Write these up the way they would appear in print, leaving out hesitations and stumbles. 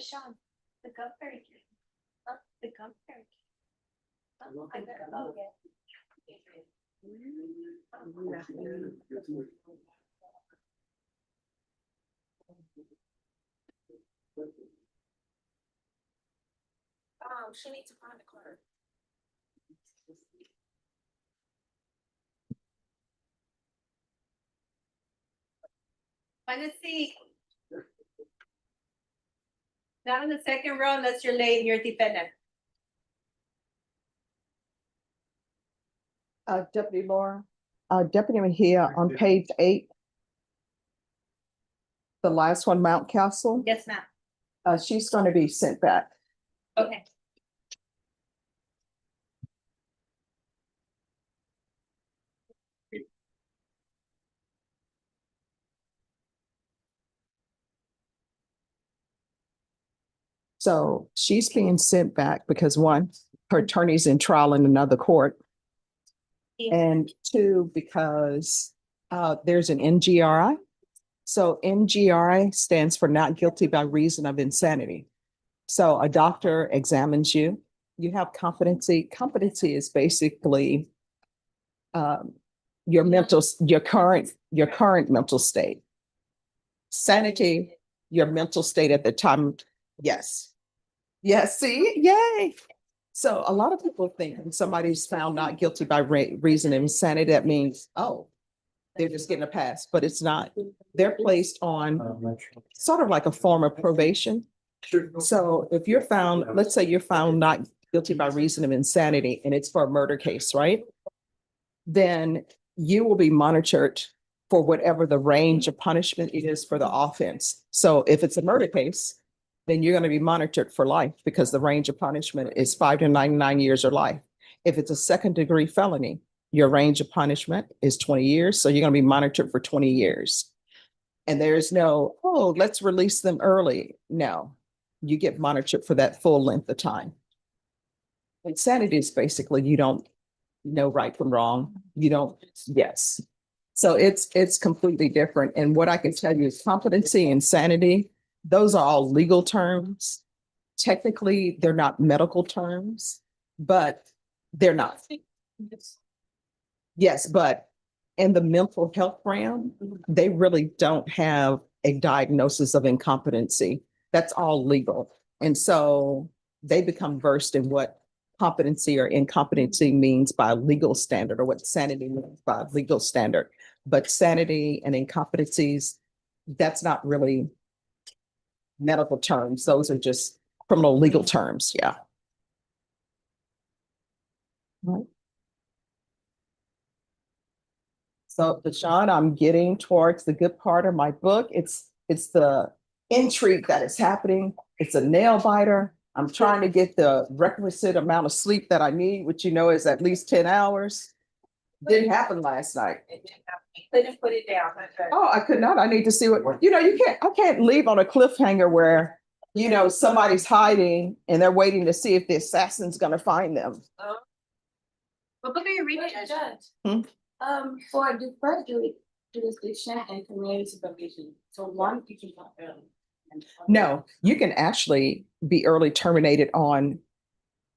Sean, the governor. The governor. She needs to find the clerk. Find a seat. Not in the second row unless you're late and you're defendant. Deputy Laura, Deputy Mejia, on page 8. The last one, Mount Castle, Yes, ma'am. she's going to be sent back. Okay. So she's being sent back because one, her attorney's in trial in another court. Yeah. And two, because there's an NGRI. So NGRI stands for not guilty by reason of insanity. So a doctor examines you, you have competency. Competency is basically your current mental state. Sanity, your mental state at the time. Yes. Yes, see, yay. So a lot of people think when somebody's found not guilty by reason of insanity, that means, oh, they're just getting a pass, but it's not. They're placed on sort of like a form of probation. So if you're found, let's say you're found not guilty by reason of insanity and it's for a murder case, right? Then you will be monitored for whatever the range of punishment is for the offense. So if it's a murder case, then you're going to be monitored for life because the range of punishment is 5 to 99 years or life. If it's a second degree felony, your range of punishment is 20 years. So you're going to be monitored for 20 years. And there's no, oh, let's release them early. No, you get monitored for that full length of time. Insanity is basically you don't know right from wrong. You don't, yes. So it's completely different. And what I can tell you is competency and sanity, those are all legal terms. Technically, they're not medical terms, but they're not. Yes, but in the mental health realm, they really don't have a diagnosis of incompetency. That's all legal. And so they become versed in what competency or incompetency means by a legal standard or what sanity means by a legal standard. But sanity and incompetencies, that's not really medical terms. Those are just criminal legal terms. Yeah. Right. So, Deshaun, I'm getting towards the good part of my book. It's the intrigue that is happening. It's a nail biter. I'm trying to get the requisite amount of sleep that I need, which you know is at least 10 hours. Didn't happen last night. Couldn't put it down. Oh, I could not. I need to see what, I can't leave on a cliffhanger where, somebody's hiding and they're waiting to see if the assassin's gonna find them. What book are you reading, Judge? For deferred jurisdiction and community supervision. So one, you can not early. No, you can actually be early terminated on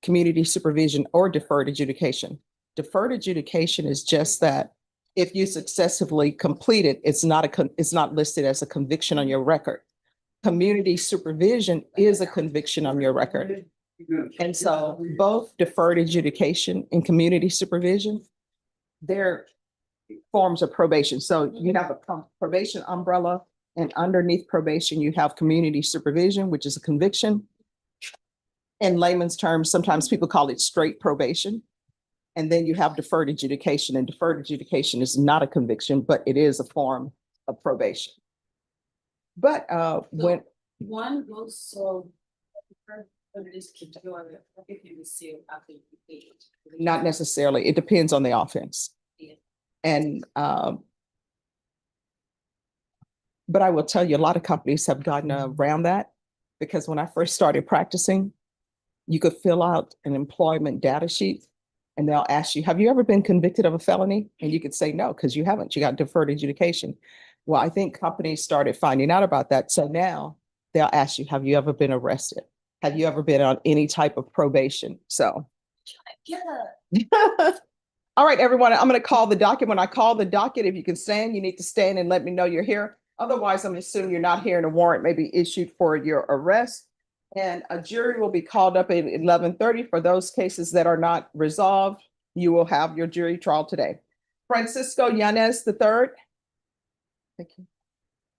community supervision or deferred adjudication. Deferred adjudication is just that if you successfully complete it, it's not listed as a conviction on your record. Community supervision is a conviction on your record. And so both deferred adjudication and community supervision, they're forms of probation. So you have a probation umbrella, and underneath probation, you have community supervision, which is a conviction. In layman's terms, sometimes people call it straight probation. And then you have deferred adjudication, and deferred adjudication is not a conviction, but it is a form of probation. But when one goes so not necessarily, it depends on the offense. Yeah. And but I will tell you, a lot of companies have gotten around that, because when I first started practicing, you could fill out an employment data sheet and they'll ask you, have you ever been convicted of a felony? And you could say no, because you haven't. You got deferred adjudication. Well, I think companies started finding out about that. So now they'll ask you, have you ever been arrested? Have you ever been on any type of probation? So. Yeah. All right, everyone, I'm going to call the docket. When I call the docket, if you can stand, you need to stand and let me know you're here. Otherwise, I'm assuming you're not here and a warrant may be issued for your arrest. And a jury will be called up at 11:30 for those cases that are not resolved. You will have your jury trial today. Francisco Yanez III. Thank you.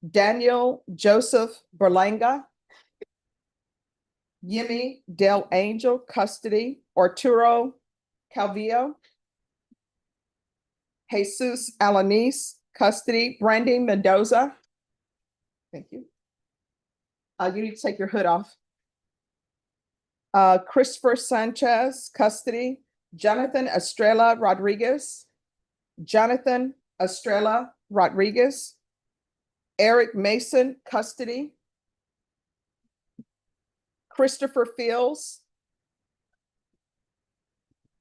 Daniel Joseph Berlanga. Yemi Del Angel, custody. Arturo Calvillo. Jesus Alanis, custody. Brandy Mendoza. Thank you. You need to take your hood off. Christopher Sanchez, custody. Jonathan Estrella Rodriguez. Jonathan Estrella Rodriguez. Eric Mason, custody. Christopher Fields.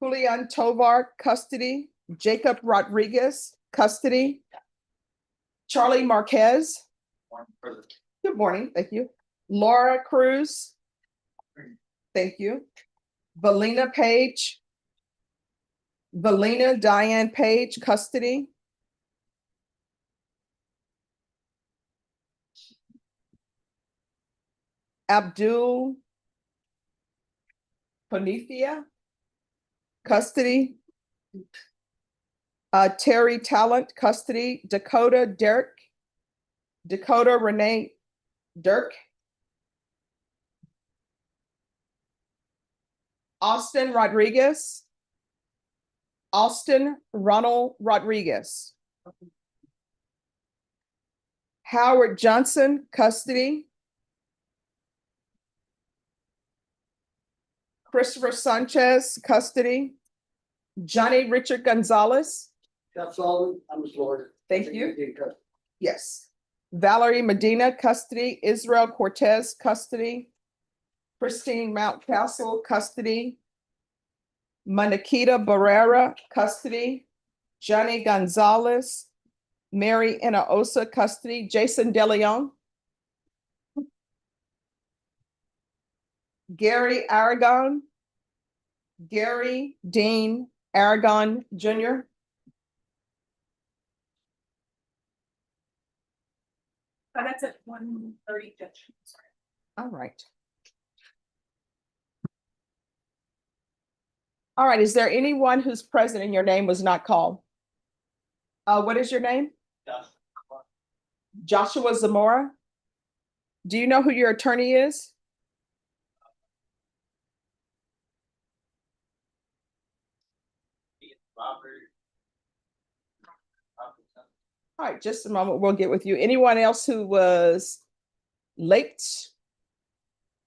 Julian Tovar, custody. Jacob Rodriguez, custody. Charlie Marquez. Good morning, thank you. Laura Cruz. Thank you. Valina Page. Valina Diane Page, custody. Abdul Panithia, custody. Terry Talent, custody. Dakota Dirk. Dakota Renee Dirk. Austin Rodriguez. Austin Ronald Rodriguez. Howard Johnson, custody. Christopher Sanchez, custody. Johnny Richard Gonzalez. That's all, I'm Lord. Thank you. Yes. Valerie Medina, custody. Israel Cortez, custody. Christine Mountcastle, custody. Manakita Barrera, custody. Johnny Gonzalez. Mary Inaosa, custody. Jason DeLeon. Gary Aragon. Gary Dean Aragon Jr. That's at 1:30, Judge. Sorry. All right. All right, is there anyone who's present and your name was not called? What is your name? Joshua Zamora. Do you know who your attorney is? All right, just a moment, we'll get with you. Anyone else who was late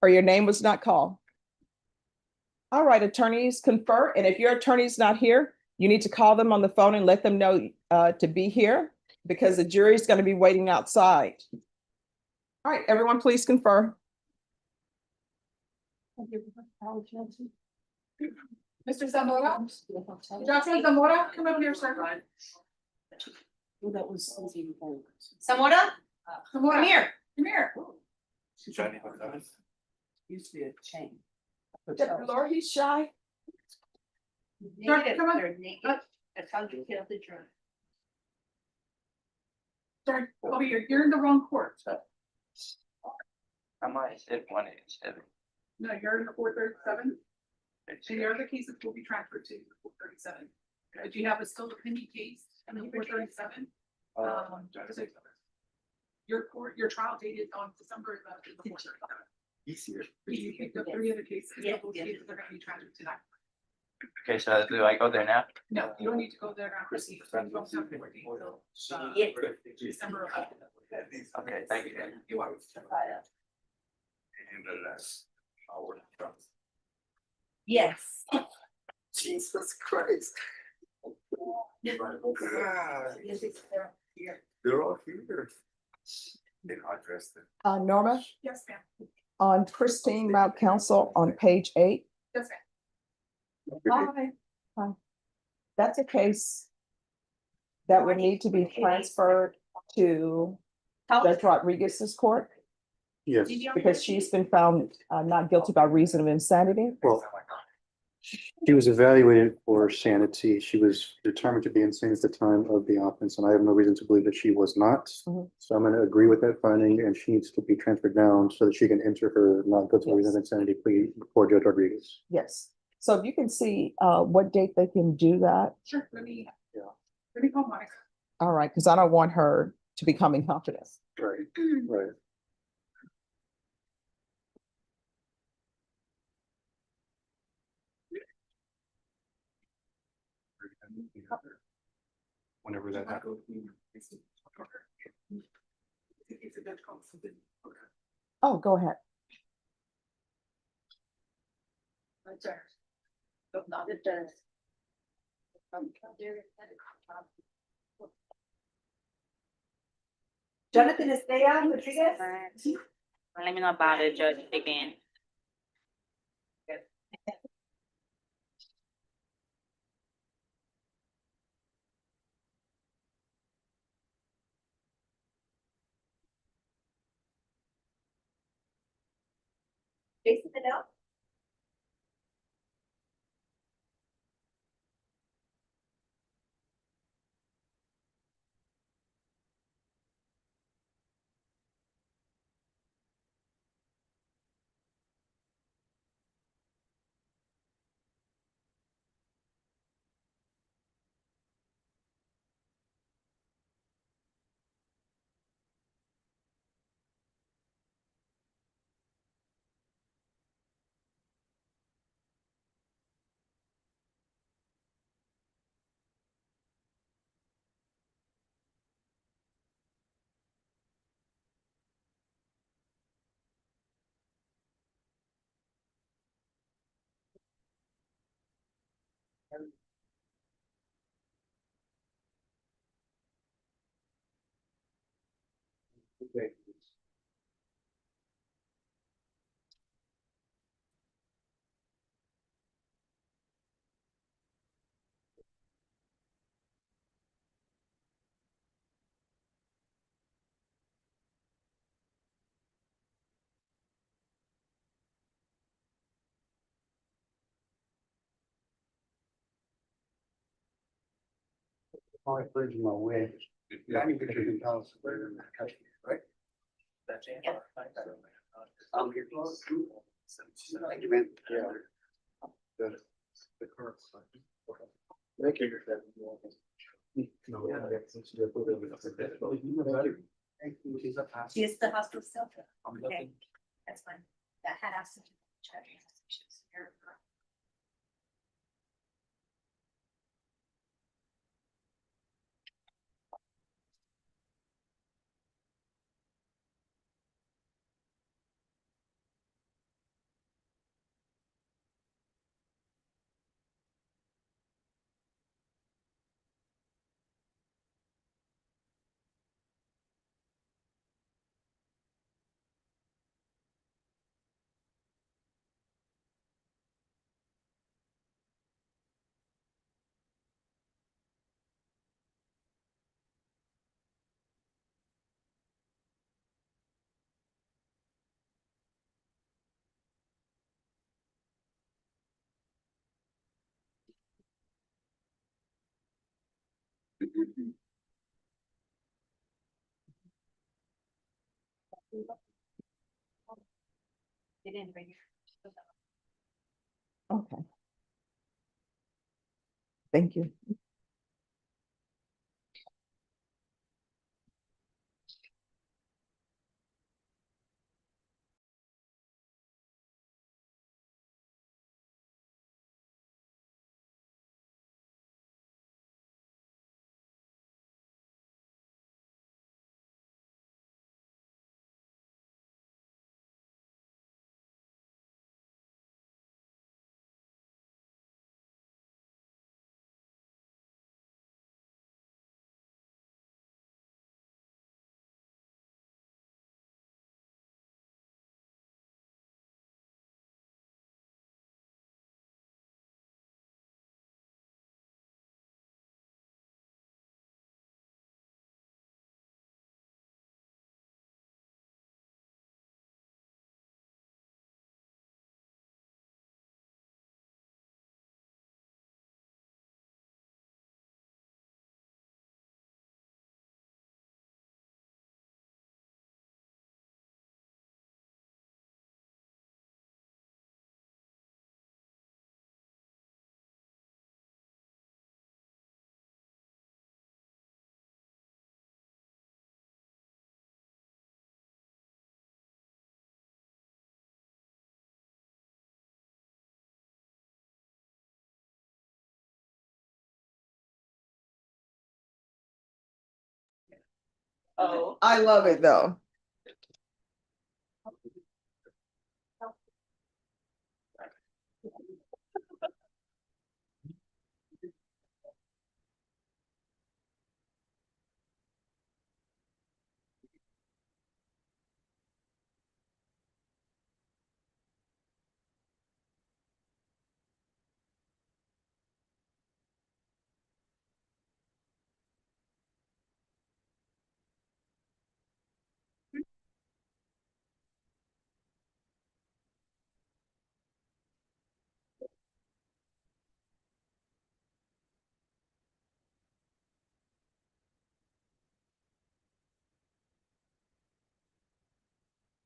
or your name was not called? All right, attorneys confer, and if your attorney's not here, you need to call them on the phone and let them know to be here because the jury is going to be waiting outside. All right, everyone, please confer. Mr. Zamora? Joshua Zamora, come over here, sir. That was. Zamora? Come here. Come here. Used to be a chain. Laura, he's shy. Come on. That's how you kill the drug. Sorry, over here. You're in the wrong court. I might hit 187. No, you're in the 437. So your other cases will be transferred to the 437. But you have a still a pending case in the 437. Your trial date is on December 11th. The 437. Easier. You picked up 3 other cases. Yeah, Those yeah. cases are going to be transferred to that. Okay, so do I go there now? No, you don't need to go there now. Proceed. You don't have to wait until, Yeah. December 11th. Okay, thank you. You're welcome. Yes. Jesus Christ. They're all here. They're not dressed in. Norma, Yes, ma'am. on Christine Mount Council on page 8. Yes, ma'am. Hi. That's a case that would need to be transferred to Judge Rodriguez's court. Yes, because she's been found not guilty by reason of insanity. well, she was evaluated for sanity. She was determined to be insane at the time of the offense, and I have no reason to believe that she was not. Mhm. So I'm gonna agree with that finding, and she needs to be transferred down so that she can enter her not guilty by reason of insanity plea before Judge Rodriguez. Yes. So if you can see what date they can do that. Sure, let me. Yeah. Let me call Monica. All right, because I don't want her to become incompetent. Right, right. Whenever that happens. It's a judge call, so then- okay. Oh, go ahead. Jonathan Estrella Rodriguez. Let me know about it, Judge, again. Jason Fidel. All right, bridge my way. Yeah, I mean, because you can tell us where in the country, right? That's it. Here. Thank you, man. Yeah. The current. Okay. Thank you. No, yeah, since you're- Thank you. She's a pastor. She is the hospital self. I'm Okay. looking. That's fine. That had asked to do. They didn't bring it. Okay. Thank you. Oh. I love it though.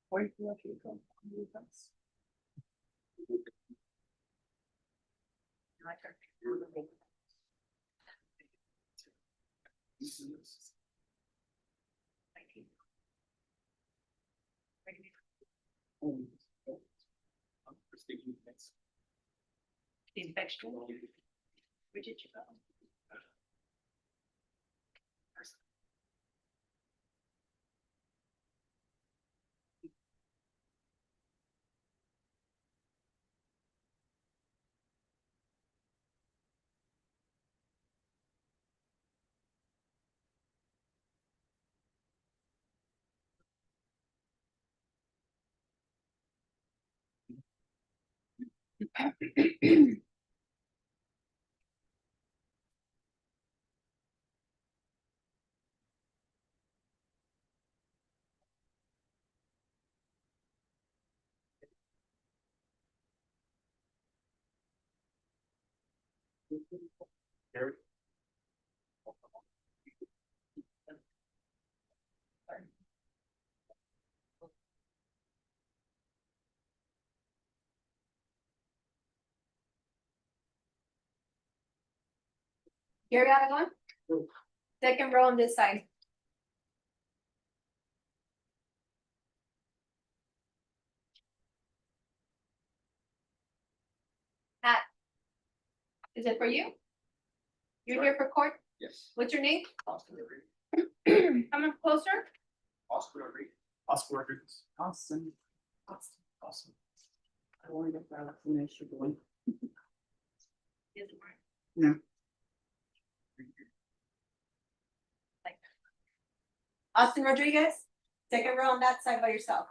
Where do you want to go? Infection. Where did you go? Gary, got it on? Second row on this side. Pat. Is it for you? You're here for court? Yes. What's your name? Austin Rodriguez. Come up closer. Oscar Rodriguez. Oscar Rodriguez. Awesome. Awesome. I wonder if I'll finish your one. Austin Rodriguez, second row on that side by yourself.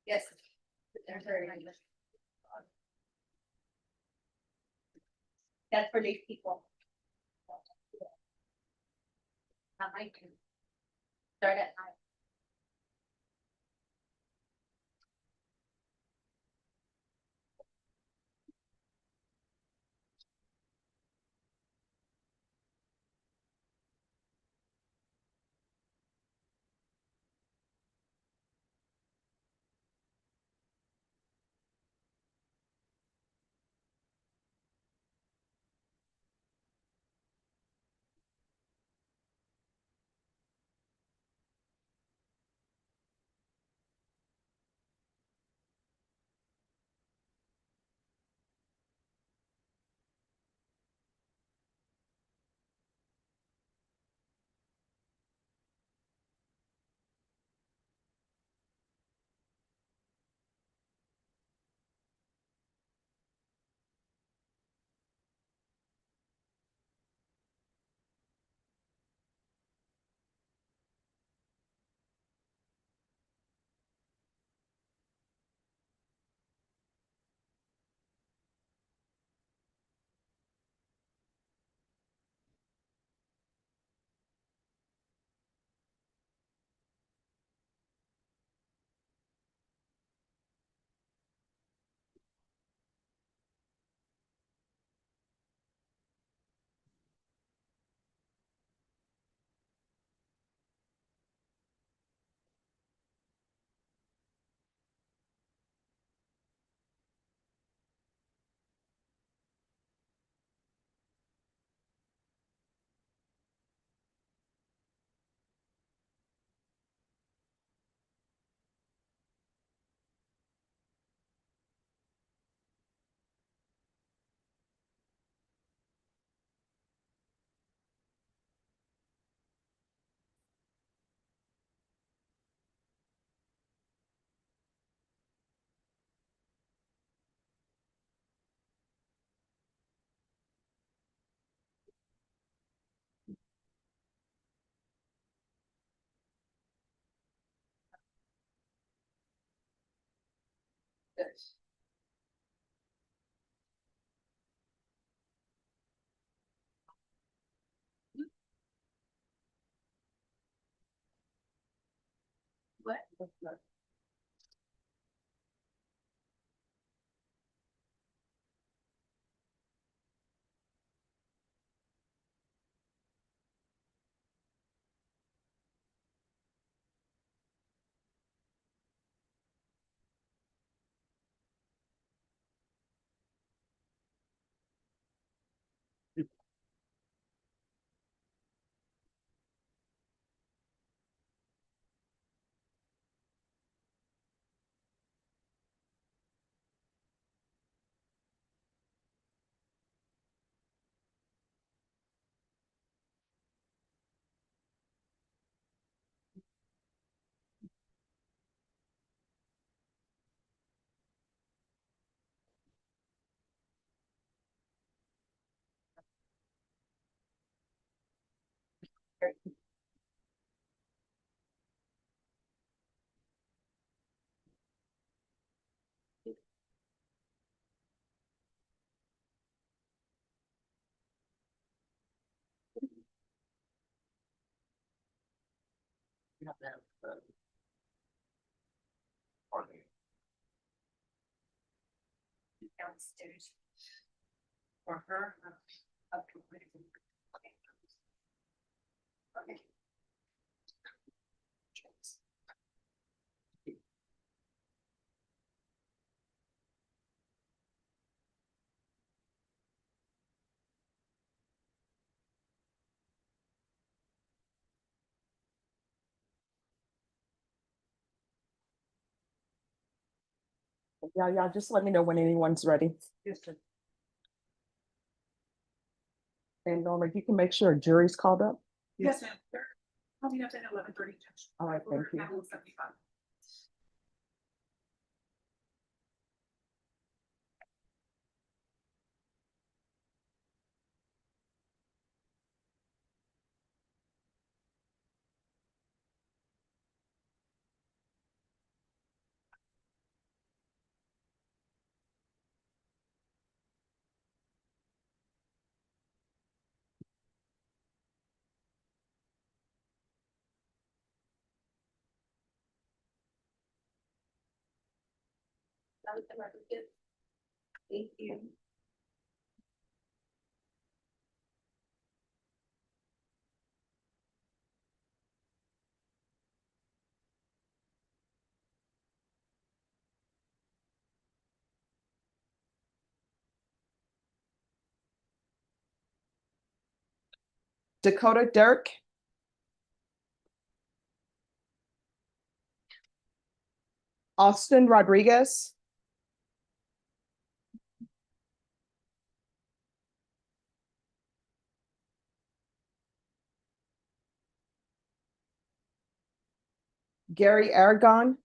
Yes. That's for these people. Not my turn. Start at 9. Downstairs. For her. Up to. Okay. Yeah, just let me know when anyone's ready. Yes, sir. And Norma, you can make sure a jury's called up. Yes, ma'am. Coming up at 11:30. All right, thank you. 75. That was the record. Thank you. Dakota Dirk. Austin Rodriguez. Gary Aragon.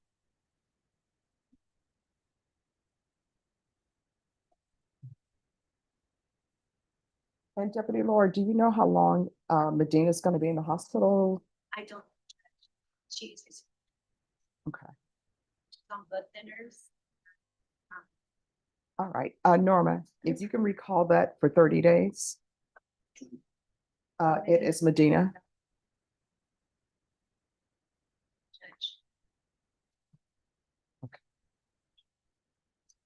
And Deputy Laura, do you know how long Medina's going to be in the hospital? I don't. Jesus. Okay. On blood thinners. All right, Norma, if you can recall that for 30 days. It is Medina.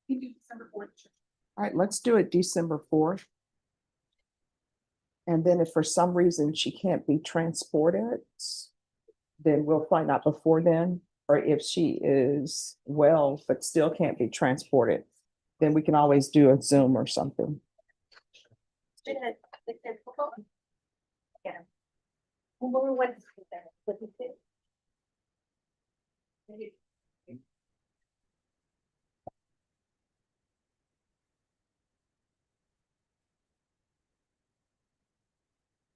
You can do December 4th. All right, let's do it December 4th. And then if for some reason she can't be transported, then we'll find out before then. Or if she is well, but still can't be transported, then we can always do a Zoom or something. Yeah.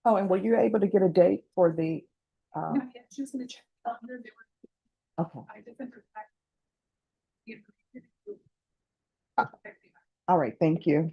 Oh, and were you able to get a date for the, Not yet. She was gonna check. They were. okay, I defended back. You know, all right, thank you.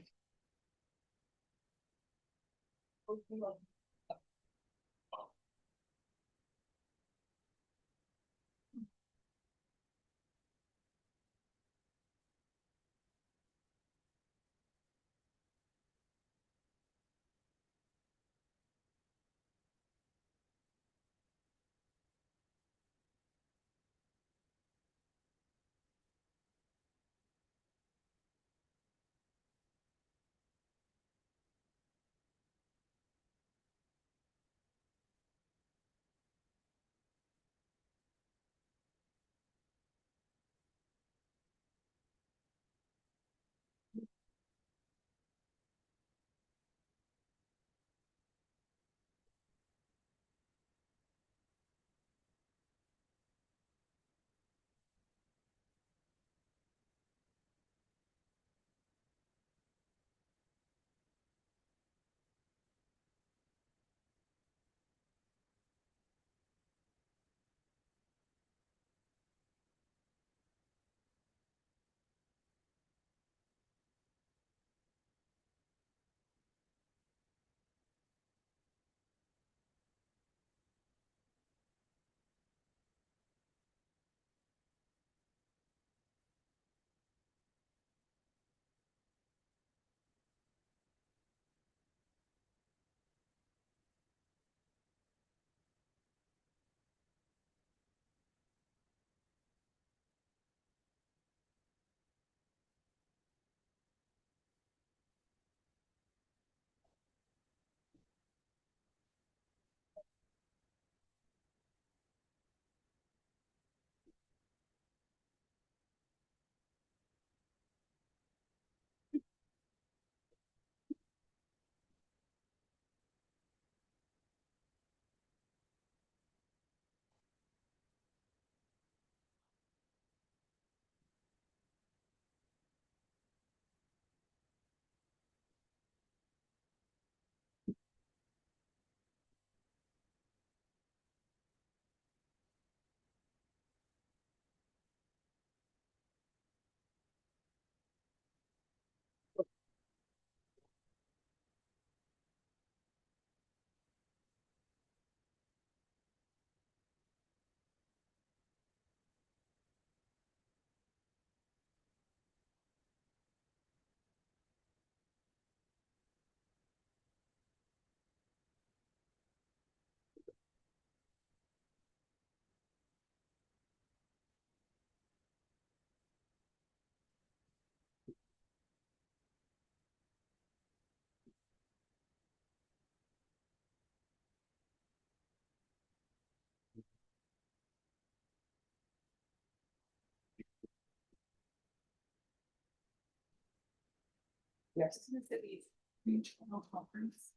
Yes. Mississippi's regional conference,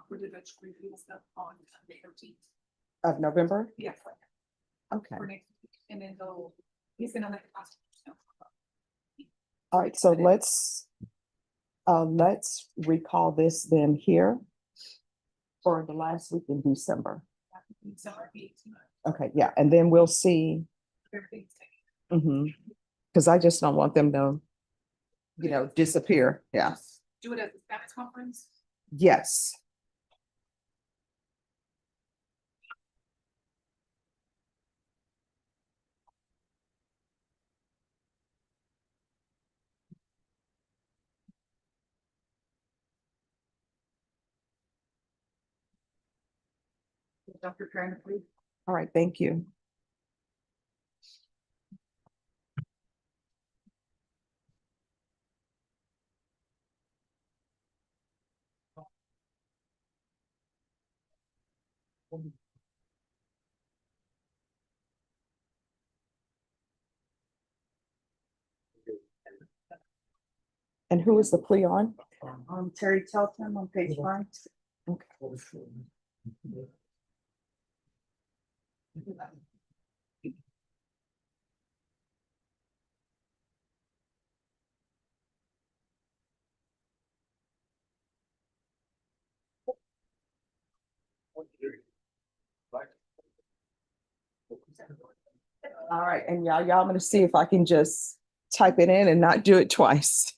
for the judge review stuff on the 13th. Of November? Yes, Okay. for next week, and then he's gonna let us know. All right, so let's recall this then here for the last week in December. Summer meetings, Okay, yeah, and then we'll see. everything's. Because I just don't want them to, disappear. Yeah. Do it as a status conference. Yes. Dr. Karen, please. All right, thank you. And who is the plea on? Terry Telton on page 5. All right, and y'all, I'm gonna see if I can just type it in and not do it twice.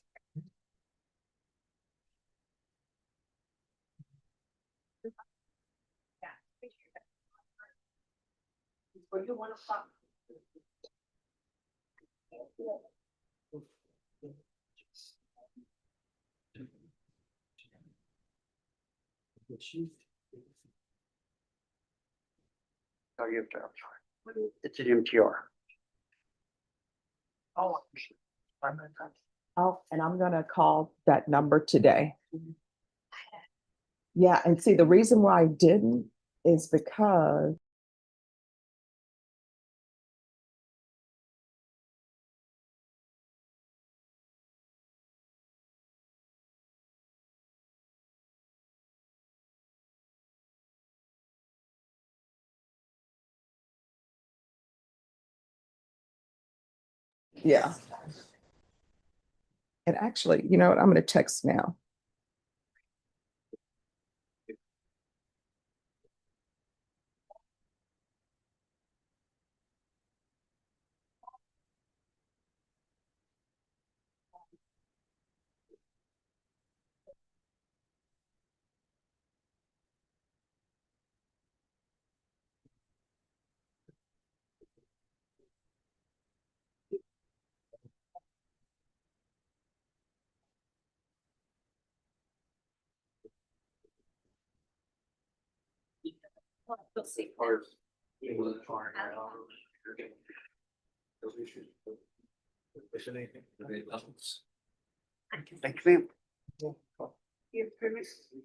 Where you wanna stop? Oh, you have to. It's an MTR. Oh. Oh, and I'm gonna call that number today. Yeah, and see, the reason why I didn't is because yeah. And actually, you know what? I'm gonna text now. Let's see. Thank you, ma'am. You have permission?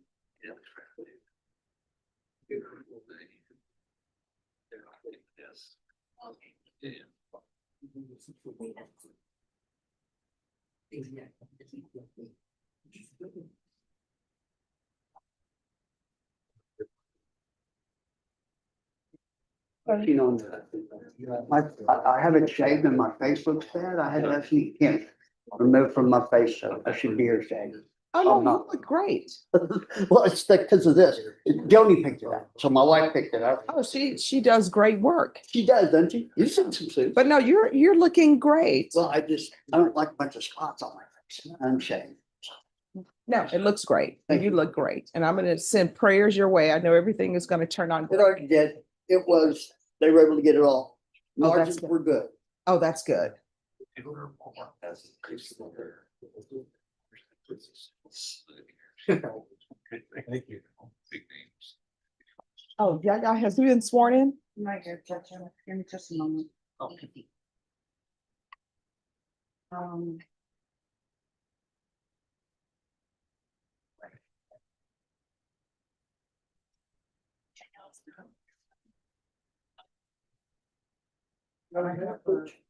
You know, I haven't shaved and my face looks bad. I had to have some skin removed from my face, so I should be here shaved. Oh, no, I'm not. you look great. Well, it's because of this. Joni picked it up, so my wife picked it up. Oh, she does great work. She does, doesn't she? You've seen some suits. But no, you're looking great. Well, I don't like a bunch of spots on my face. I'm shaved. No, it looks great. You look great. And I'm gonna send prayers your way. I know everything is gonna turn on. It already did. They were able to get it all. Oh, that's Margins good. were good. Oh, that's good. Thank you. Big names. Oh, yeah, has he been sworn in? Right here, Judge, give me just a moment. Um.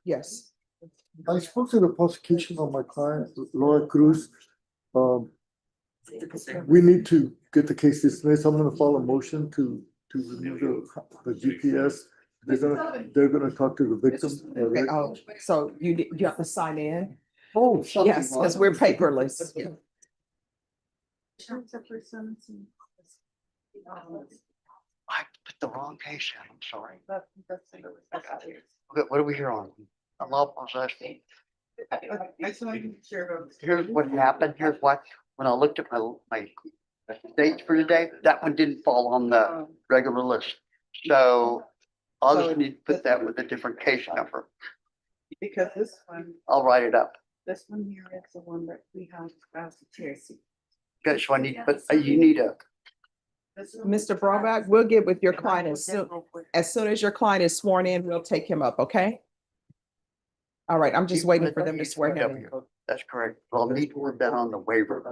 Yes. I spoke to the prosecution of my client, Laura Cruz, We need to get the case dismissed. I'm gonna follow a motion to remove the GPS. They're gonna talk to the victim. Okay, oh, so you have to sign in? Oh, something Yes, because we're paperless. I put the wrong case in, I'm sorry. What are we here on? Unlawful possession. Here's what happened, here's what, when I looked at my dates for today, that one didn't fall on the regular list. So I'll So just need to put that with a different case number. Because this one, I'll write it up. this one here is the one that we have as the chair seat. Okay, so I need, but you need a, Mr. Broadback, we'll get with your client as soon as your client is sworn in, we'll take him up, okay? All right, I'm just waiting for them to swear him in. that's correct. I'll need to work that on the waiver.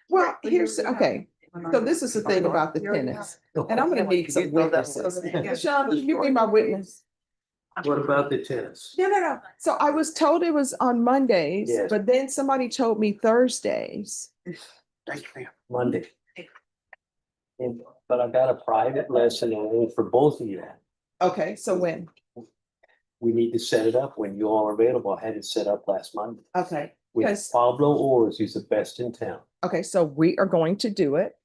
Well, here's, okay, so this is the thing about the tenants, and I'm gonna need some witnesses. Sean, can you be my witness? What about the tennis? No. So I was told it was on Mondays, Yes. but then somebody told me Thursdays. Thank you, ma'am. Monday. But I got a private lesson only for both of you. Okay, so when? We need to set it up when you all are available. I had it set up last Monday Okay, with Yes. Pablo Ors, who's the best in town. okay, so we are going to do it.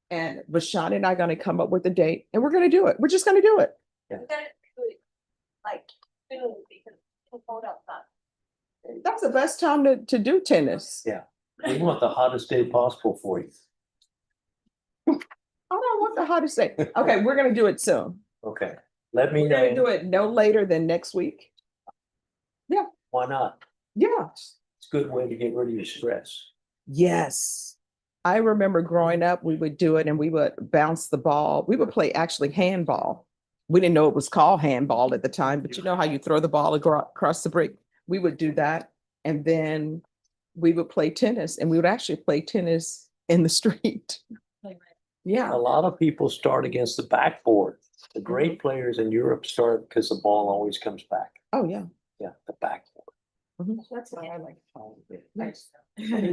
And Bashan and I are gonna come up with a date and we're gonna do it. We're just gonna do it. Like, soon, because it's cold outside. That's the best time to do tennis. Yeah. We want the hottest day possible for you. I don't want the hottest day. Okay, we're gonna do it soon. Okay, let me We're gonna do know. it no later than next week. Why not? Yeah. It's a good way to get rid of your stress. Yes. I remember growing up, we would do it and we would bounce the ball. We would play actually handball. We didn't know it was called handball at the time, but you know how you throw the ball across the brick? We would do that. And then we would play tennis and we would actually play tennis in the street. A Yeah. lot of people start against the backboard. The great players in Europe start because the ball always comes back. Oh, yeah. Yeah, the backboard. That's what I like. Nice. I'm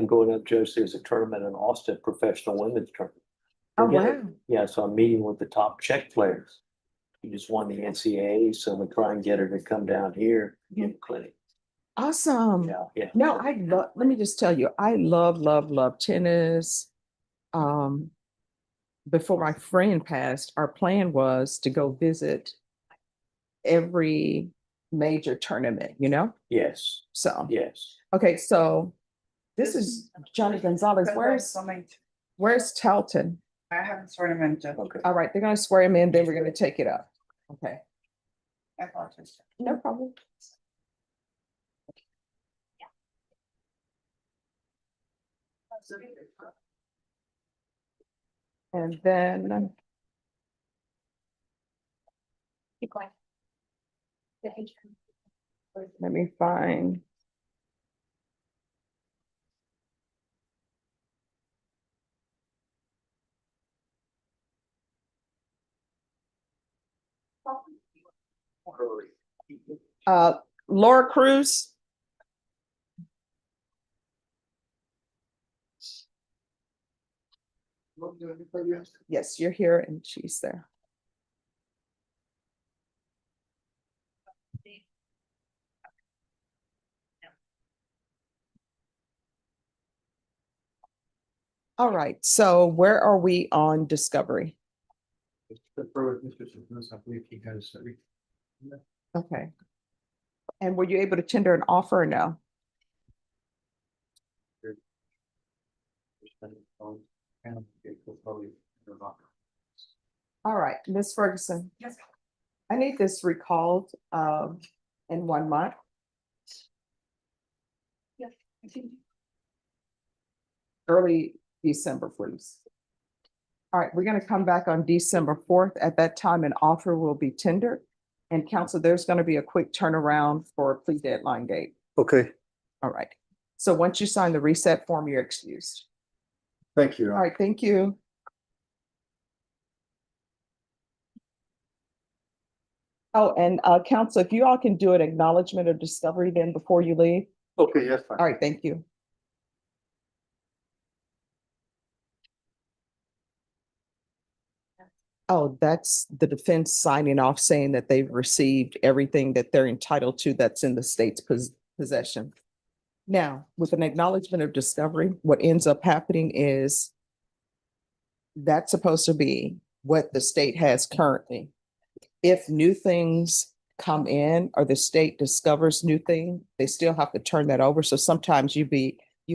going up, Joe, there's a tournament in Austin, professional women's tournament. Oh, Yeah. wow. Yeah, so I'm meeting with the top Czech players. She just won the NCAA, so we try and get her to come down here, give a clinic. Awesome. Yeah. No, let me just tell you, I love tennis. Before my friend passed, our plan was to go visit every major tournament, you know? Yes, So, yes. okay, so this is Johnny Gonzalez. Where's Telton? I haven't sworn him in just. Okay. All right, they're gonna swear him in, then we're gonna take it up. Okay, I apologize. no problem. And then Keep going. let me find. Laura Cruz. Yes, you're here and she's there. All right, so where are we on discovery? I believe he has. Okay. And were you able to tender an offer or no? All right, Ms. Ferguson. Yes. I need this recalled in 1 month. Yes. Continue. Early December, please. All right, we're gonna come back on December 4th. At that time, an offer will be tendered. And counsel, there's gonna be a quick turnaround for a plea deadline date. Okay, All right. So once you sign the reset form, you're excused. thank you. All right, thank you. Oh, and counsel, if you all can do an acknowledgement of discovery then before you leave. Okay, that's fine. All right, thank you. Oh, that's the defense signing off saying that they've received everything that they're entitled to that's in the state's possession. Now, with an acknowledgement of discovery, what ends up happening is that's supposed to be what the state has currently. If new things come in or the state discovers new thing, they still have to turn that over. So sometimes you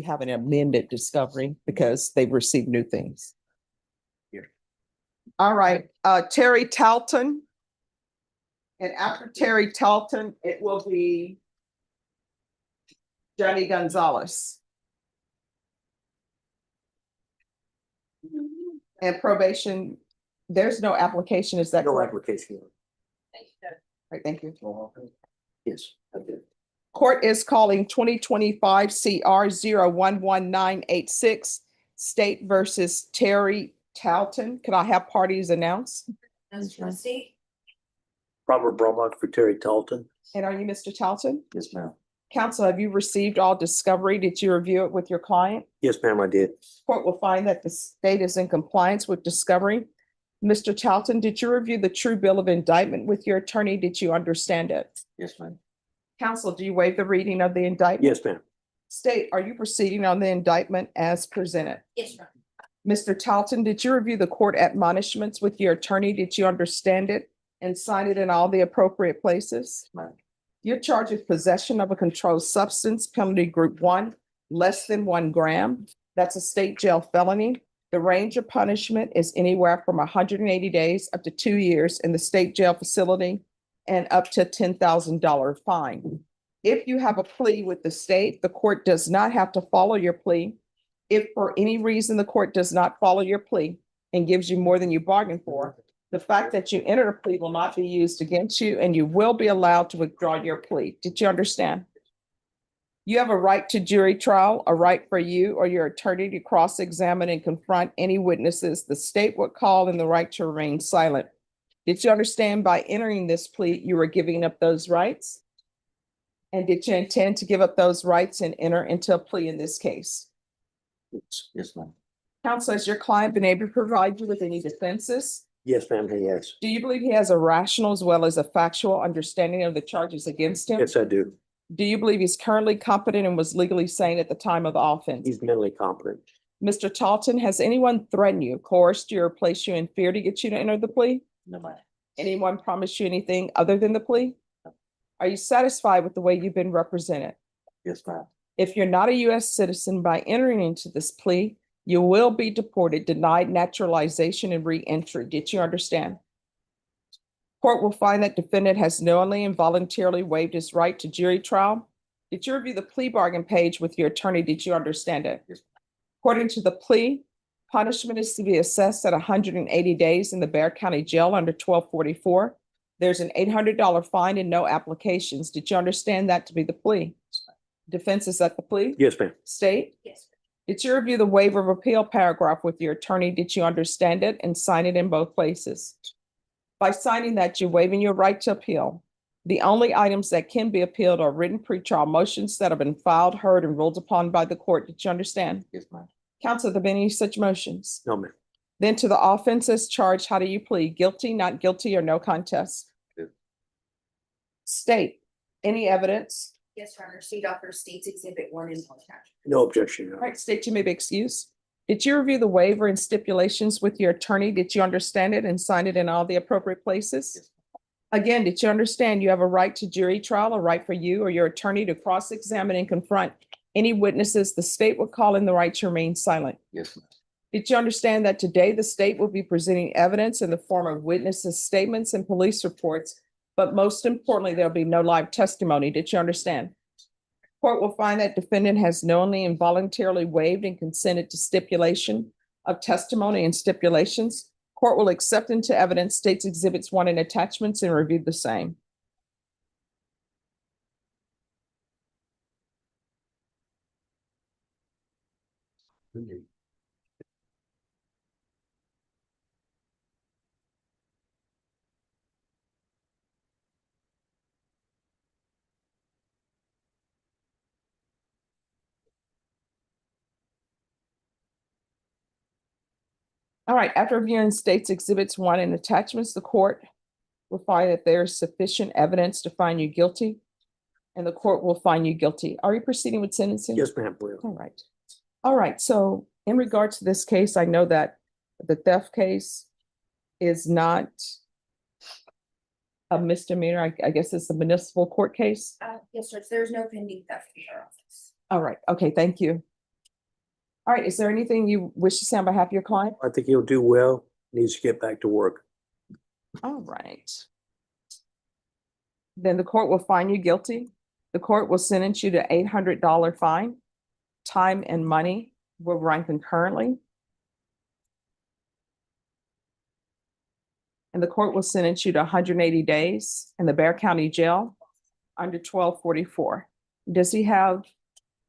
have an amended discovery because they've received new things. All right, Terry Talton. And after Terry Talton, it will be Johnny Gonzalez. And probation, there's no application, is that No correct? application. Right, thank you. Yes, I did. Court is calling 2025 CR 011986, State versus Terry Talton. Can I have parties announced? Robert Bromont for Terry Talton. And are you Mr. Talton? Yes, ma'am. Counsel, have you received all discovery? Did you review it with your client? Yes, ma'am, I did. Court will find that the state is in compliance with discovery. Mr. Talton, did you review the true bill of indictment with your attorney? Did you understand it? Yes, ma'am. Counsel, do you waive the reading of the indictment? Yes, ma'am. State, are you proceeding on the indictment as presented? Yes, ma'am. Mr. Talton, did you review the court admonishments with your attorney? Did you understand it and sign it in all the appropriate places? Ma'am. You're charged with possession of a controlled substance, penalty group 1, less than 1 gram. That's a state jail felony. The range of punishment is anywhere from 180 days up to 2 years in the state jail facility and up to $10,000 fine. If you have a plea with the state, the court does not have to follow your plea. If for any reason the court does not follow your plea and gives you more than you bargained for, the fact that you entered a plea will not be used against you and you will be allowed to withdraw your plea. Did you understand? You have a right to jury trial, a right for you or your attorney to cross-examine and confront any witnesses the state would call, and the right to remain silent. Did you understand by entering this plea, you were giving up those rights? And did you intend to give up those rights and enter into a plea in this case? Yes, ma'am. Counsel, has your client been able to provide you with any defenses? Yes, ma'am, yes. Do you believe he has a rational as well as a factual understanding of the charges against him? Yes, I do. Do you believe he's currently competent and was legally sane at the time of the offense? He's mentally competent. Mr. Talton, has anyone threatened you, coerced you, or placed you in fear to get you to enter the plea? No, ma'am. Anyone promised you anything other than the plea? Are you satisfied with the way you've been represented? Yes, ma'am. If you're not a U.S. citizen by entering into this plea, you will be deported, denied naturalization, and re-entry. Did you understand? Court will find that defendant has knowingly and voluntarily waived his right to jury trial. Did you review the plea bargain page with your attorney? Did you understand it? Yes. According to the plea, punishment is to be assessed at 180 days in the Bexar County Jail under 1244. There's an $800 fine and no applications. Did you understand that to be the plea? Defense, is that the plea? Yes, ma'am. State? Yes. Did you review the waiver of appeal paragraph with your attorney? Did you understand it and sign it in both places? By signing that, you're waiving your right to appeal. The only items that can be appealed are written pretrial motions that have been filed, heard, and ruled upon by the court. Did you understand? Yes, ma'am. Counsel, have there been any such motions? No, ma'am. Then to the offenses charged, how do you plead? Guilty, not guilty, or no contest? Good. State, any evidence? Yes, Your Honor. State offers States Exhibit 1 and 1 attached. No objection. Your All Honor. right, state, you may be excused. Did you review the waiver and stipulations with your attorney? Did you understand it and sign it in all the appropriate places? Yes. Again, did you understand you have a right to jury trial, a right for you or your attorney to cross-examine and confront any witnesses the state would call in, the right to remain silent? Yes, ma'am. Did you understand that today the state will be presenting evidence in the form of witnesses' statements and police reports, but most importantly, there'll be no live testimony? Did you understand? Court will find that defendant has knowingly and voluntarily waived and consented to stipulation of testimony and stipulations. Court will accept into evidence States Exhibits 1 and attachments and review the same. All right, after reviewing states exhibits 1 and attachments, the court will find that there is sufficient evidence to find you guilty, and the court will find you guilty. Are you proceeding with sentencing? Yes, ma'am, will. All right. All right, so in regards to this case, I know that the theft case is not a misdemeanor. I guess it's a municipal court case. Yes, sir, there's no pending theft in our office. All right, okay, thank you. All right, is there anything you wish to say on behalf of your client? I think he'll do well. Needs to get back to work. All right. Then the court will find you guilty. The court will sentence you to $800 fine. Time and money will run concurrently. And the court will sentence you to 180 days in the Bear County Jail under 1244. Does he have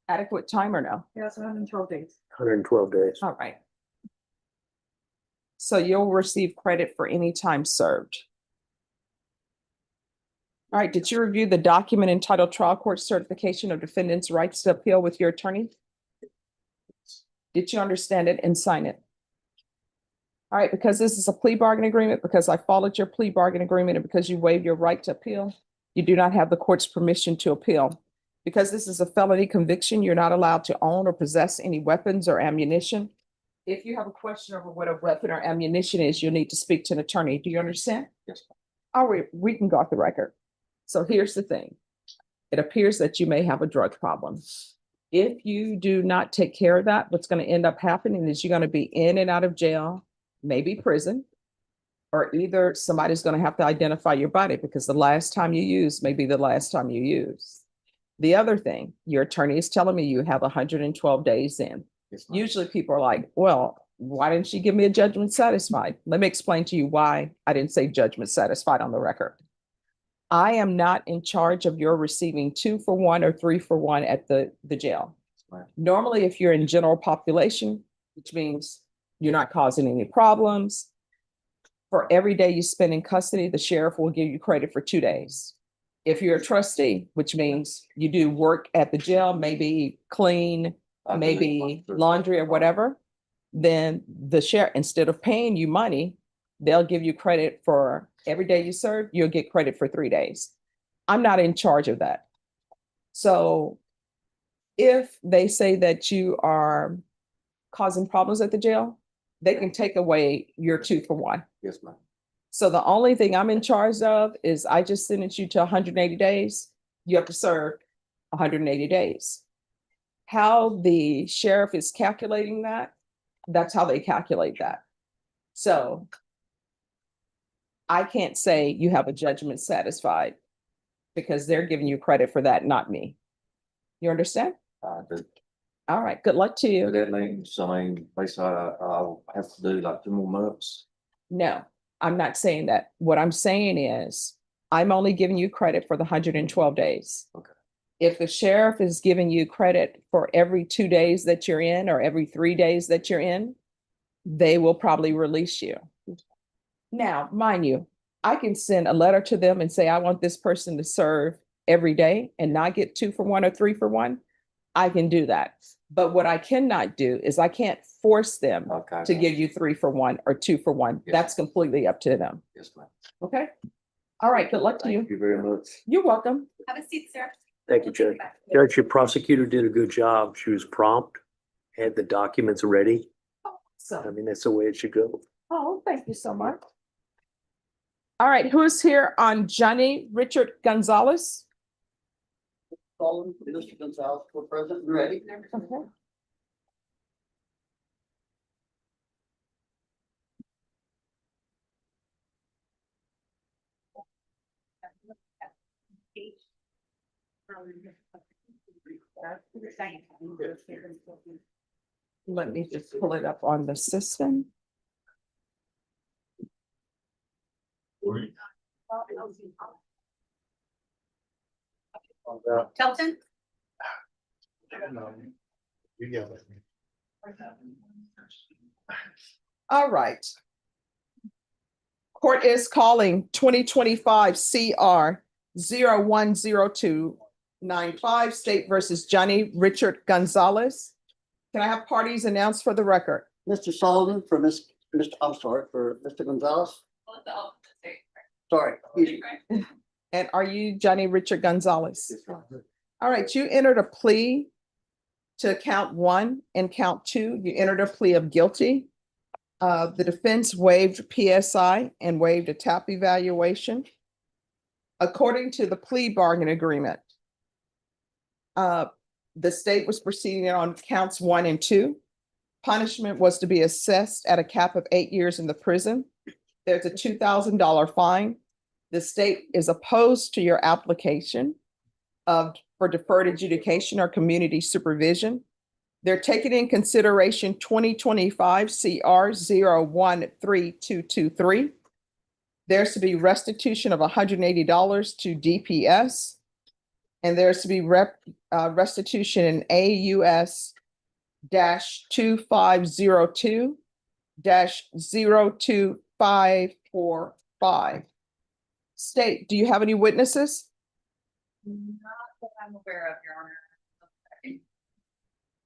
adequate time or no? Yes, 112 days. 112 days. All right. So you'll receive credit for any time served. All right, did you review the document entitled Trial Court Certification of Defendant's Rights to Appeal with your attorney? Did you understand it and sign it? All right, because this is a plea bargain agreement, because I followed your plea bargain agreement, and because you waived your right to appeal, you do not have the court's permission to appeal. Because this is a felony conviction, you're not allowed to own or possess any weapons or ammunition. If you have a question over what a weapon or ammunition is, you'll need to speak to an attorney. Do you understand? Yes. All right, we can go off the record. So here's the thing. It appears that you may have a drug problem. If you do not take care of that, what's going to end up happening is you're going to be in and out of jail, maybe prison, or either somebody's going to have to identify your body because the last time you use may be the last time you use. The other thing, your attorney is telling me you have 112 days in. Usually people are like, well, why didn't she give me a judgment satisfied? Let me explain to you why I didn't say judgment satisfied on the record. I am not in charge of your receiving 2-for-1 or 3-for-1 at the jail. Right. Normally, if you're in general population, which means you're not causing any problems, for every day you spend in custody, the sheriff will give you credit for 2 days. If you're a trustee, which means you do work at the jail, maybe clean, maybe laundry or whatever, then the sheriff, instead of paying you money, they'll give you credit for every day you serve, you'll get credit for 3 days. I'm not in charge of that. So if they say that you are causing problems at the jail, they can take away your 2-for-1. Yes, ma'am. So the only thing I'm in charge of is I just sentence you to 180 days. You have to serve 180 days. How the sheriff is calculating that, that's how they calculate that. So I can't say you have a judgment satisfied because they're giving you credit for that, not me. You understand? All right, good luck to you. That means, I'll have to do like 2 more months. No, I'm not saying that. What I'm saying is I'm only giving you credit for the 112 days. Okay. If the sheriff is giving you credit for every 2 days that you're in or every 3 days that you're in, they will probably release you. Now, mind you, I can send a letter to them and say, I want this person to serve every day and not get 2-for-1 or 3-for-1. I can do that. But what I cannot do is I can't force them to give you 3-for-1 or 2-for-1. Yes. That's completely up to them. Yes, ma'am. Okay? All right, good luck to you. Thank you very much. You're welcome. Have a seat, sir. Thank you, Judge. Judge, your prosecutor did a good job. She was prompt, had the documents ready. I So, mean, that's the way it should go. oh, thank you so much. All right, who's here on Johnny Richard Gonzalez? Calling Mr. Gonzalez for president, ready? Okay. Let me just pull it up on the system. Kelton? You yell at me. All right. Court is calling 2025 CR 010295 State versus Johnny Richard Gonzalez. Can I have parties announced for the record? Mr. Sullivan for Ms. I'm sorry, for Mr. Gonzalez, Well, the opposite state. sorry. And are you Johnny Richard Gonzalez? All right, you entered a plea to count 1 and count 2. You entered a plea of guilty. The defense waived PSI and waived a TAP evaluation. According to the plea bargain agreement, the state was proceeding on counts 1 and 2. Punishment was to be assessed at a cap of 8 years in the prison. There's a $2,000 fine. The state is opposed to your application for deferred adjudication or community supervision. They're taking in consideration 2025 CR 013223. There's to be restitution of $180 to DPS. And there's to be restitution in AUS -2502 -02545. State, do you have any witnesses? Not that I'm aware of, Your Honor.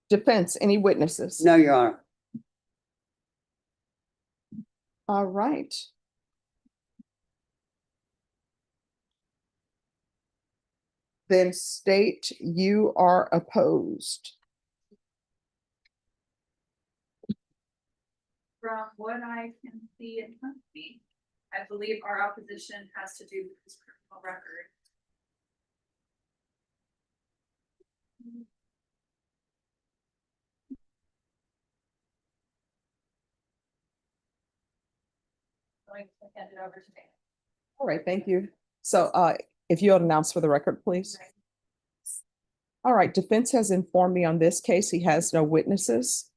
Defense, any witnesses? No, Your Honor. All right. Then state you are opposed. From what I can see in front of me, I believe our opposition has to do with his criminal record. Going to hand it over to Dan. All right, thank you. So if you'll announce for the record, please. All right, defense has informed me on this case. He has no witnesses.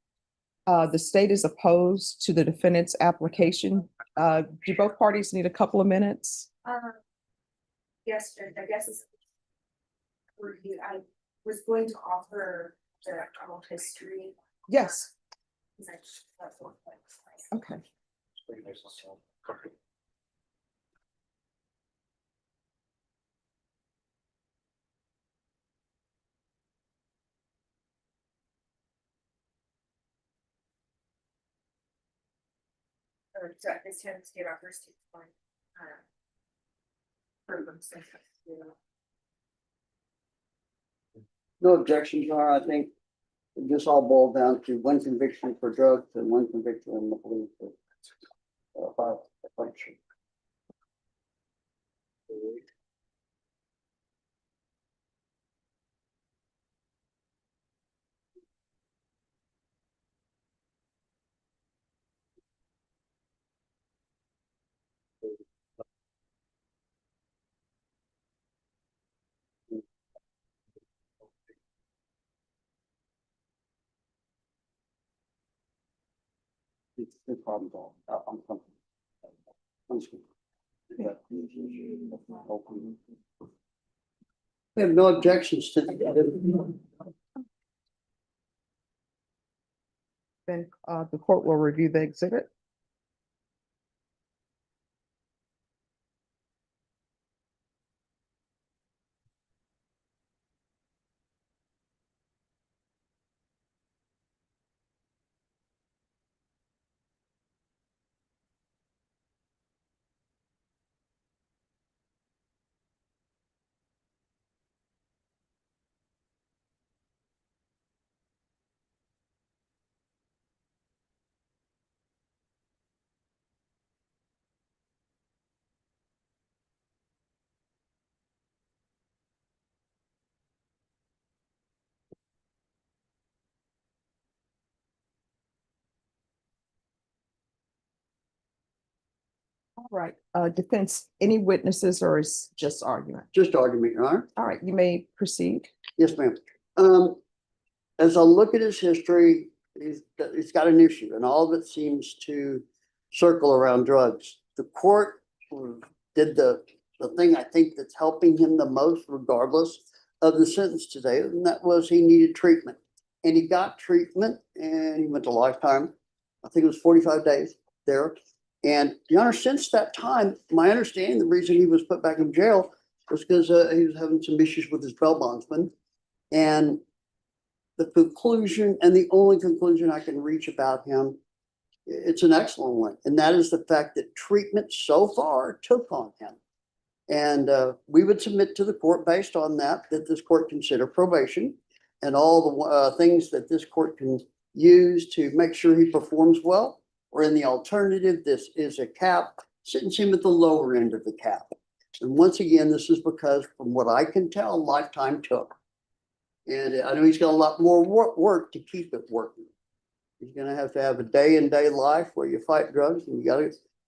The state is opposed to the defendant's application. Do both parties need a couple of minutes? Yes, Judge, I guess it's. Review, I was going to offer the criminal history. Yes, That's what. okay. So this time to get our first one. No objections, Your Honor. I think this all boiled down to one conviction for drugs and one conviction in the police. Function. It's the problem. I'm comfortable. We have no objections to the. Then the court will review the exhibit. All right, defense, any witnesses or is just argument? Just argument, Your Honor. All right, you may proceed. Yes, ma'am. As I look at his history, he's got an issue and all of it seems to circle around drugs. The court did the thing I think that's helping him the most regardless of the sentence today, and that was he needed treatment. And he got treatment and he went to lifetime. I think it was 45 days there. And Your Honor, since that time, my understanding, the reason he was put back in jail was because he was having some issues with his bail bondsman. And the conclusion, and the only conclusion I can reach about him It's an excellent one, and that is the fact that treatment so far took on him. And we would submit to the court based on that, that this court consider probation and all the things that this court can use to make sure he performs well. Or in the alternative, this is a cap, sentence him at the lower end of the cap. And once again, this is because from what I can tell, lifetime took. And I know he's got a lot more work to keep it working. He's gonna have to have a day-in-day life where you fight drugs, and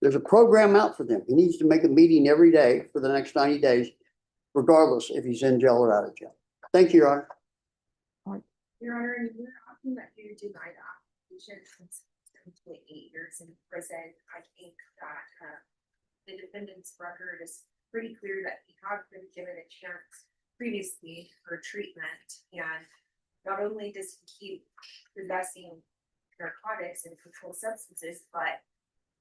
there's a program out for them. He needs to make a meeting every day for the next 90 days, regardless if he's in jail or out of jail. Thank you, Your Honor. Your Honor, and you're talking that you denied application since 8 years in prison. I think that the defendant's record is pretty clear that he has been given a chance previously for treatment. And not only does he keep possessing narcotics and controlled substances, but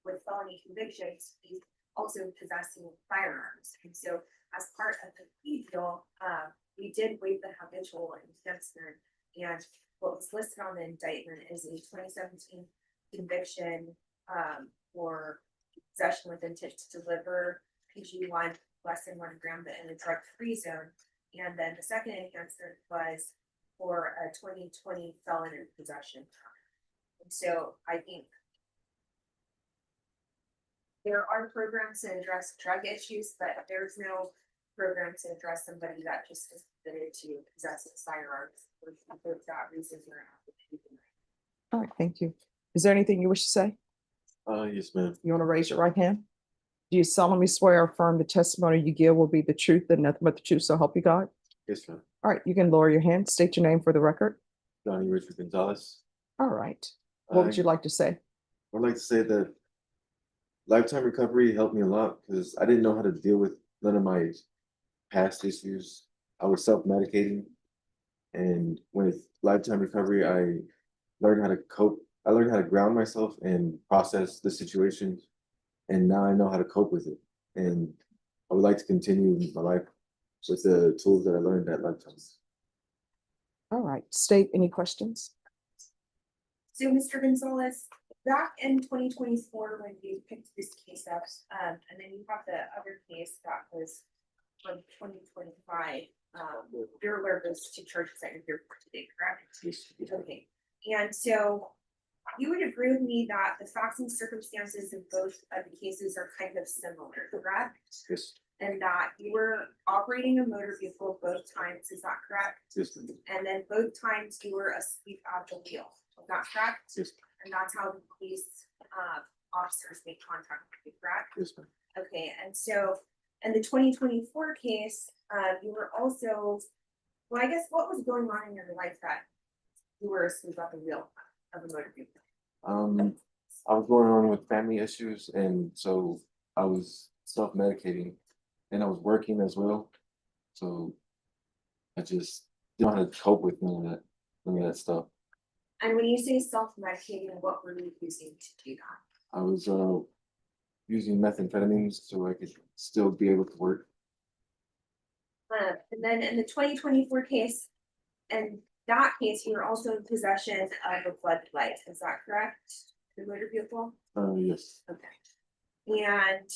with felony convictions, he's also possessing firearms. And so as part of the plea deal, we did waive the habitual enhancement. And what was listed on the indictment is a 2017 conviction for possession with intent to deliver PG1 less than 1 gram but in a drug-free zone. And then the second enhancement was for a 2020 felon in possession. And so I think there are programs to address drug issues, but there's no program to address somebody that just is committed to possessing firearms for that reason. All right, thank you. Is there anything you wish to say? Yes, ma'am. You want to raise your right hand? Do you solemnly swear or affirm the testimony you give will be the truth and nothing but the truth, so help you God? Yes, ma'am. All right, you can lower your hand, state your name for the record. Johnny Richard Gonzalez. All right. What would you like to say? I'd like to say that lifetime recovery helped me a lot because I didn't know how to deal with none of my past issues. I was self-medicating, and with lifetime recovery, I learned how to cope. I learned how to ground myself and process the situation, and now I know how to cope with it. And I would like to continue my life with the tools that I learned at lifetime. All right, state any questions? So, Mr. Gonzalez, back in 2024, when you picked this case up, and then you have the other case that was from 2025, you're aware of those 2 charges that you're here for today, correct? Yes. Okay, and so you would agree with me that the facts and circumstances of both of the cases are kind of similar, correct? Yes. And that you were operating a motor vehicle both times, is that correct? Yes, ma'am. And then both times you were asleep at the wheel, is that correct? Yes. And that's how the police officers make contact with you, correct? Yes, ma'am. Okay, and so in the 2024 case, you were also, well, I guess what was going on in your life that you were asleep at the wheel of a motor vehicle? I was going on with family issues, and so I was self-medicating, and I was working as well. So I just didn't know how to cope with none of that stuff. And when you say self-medicating, what were you using to do that? I was using methamphetamines so I could still be able to work. And then in the 2024 case, in that case, you were also in possession of a floodlight, is that correct? The motor vehicle? Yes. Okay. And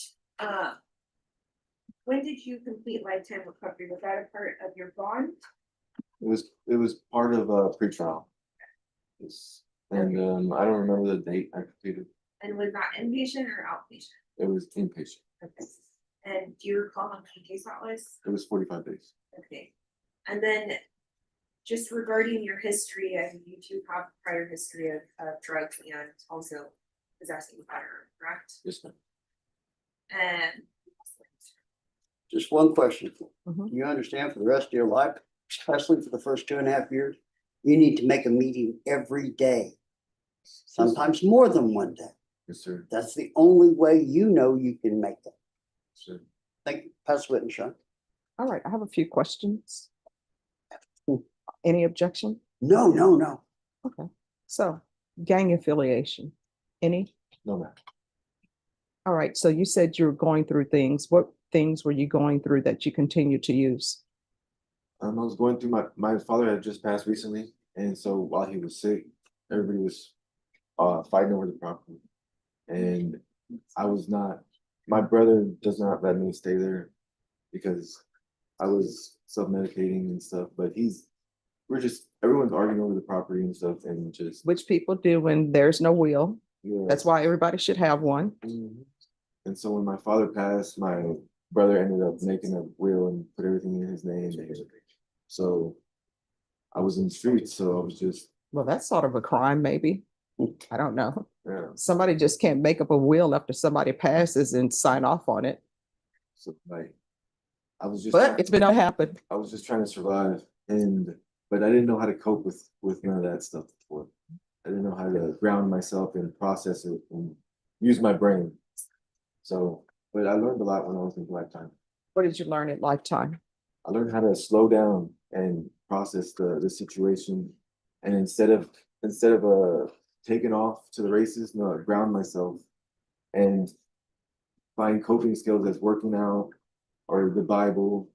when did you complete lifetime recovery? Was that a part of your bond? It was part of a pretrial. Yes. And I don't remember the date I completed. And was that inpatient or outpatient? It was inpatient. Okay. And do you recall how many days that was? It was 45 days. Okay. And then just regarding your history, I mean, you do have prior history of drugs and also possessing a firearm, correct? Yes, ma'am. And Just one question. Mhm. You understand for the rest of your life, especially for the first 2.5 years, you need to make a meeting every day, sometimes more than one day. Yes, sir. That's the only way you know you can make it. Sir. Thank you. Pass it, Sean. All right, I have a few questions. Any objection? No, no, no. Okay, so gang affiliation, any? No, ma'am. All right, so you said you were going through things. What things were you going through that you continue to use? I was going through my father had just passed recently, and so while he was sick, everybody was fighting over the property. And I was not, my brother does not let me stay there because I was self-medicating and stuff, but everyone's arguing over the property and stuff and just. Which people do when there's no will. Yeah. That's why everybody should have one. Mhm. And so when my father passed, my brother ended up making a will and put everything in his name. So I was in the streets, so I was just, Well, that's sort of a crime, maybe. I don't know. yeah. Somebody just can't make up a will after somebody passes and sign off on it. So like, I was just. But it's been to happen. I was just trying to survive but I didn't know how to cope with none of that stuff before. I didn't know how to ground myself and process it and use my brain. So, but I learned a lot when I was in Lifetime. What did you learn at Lifetime? I learned how to slow down and process the situation. And instead of taking off to the races, no, I ground myself and find coping skills as working out or the Bible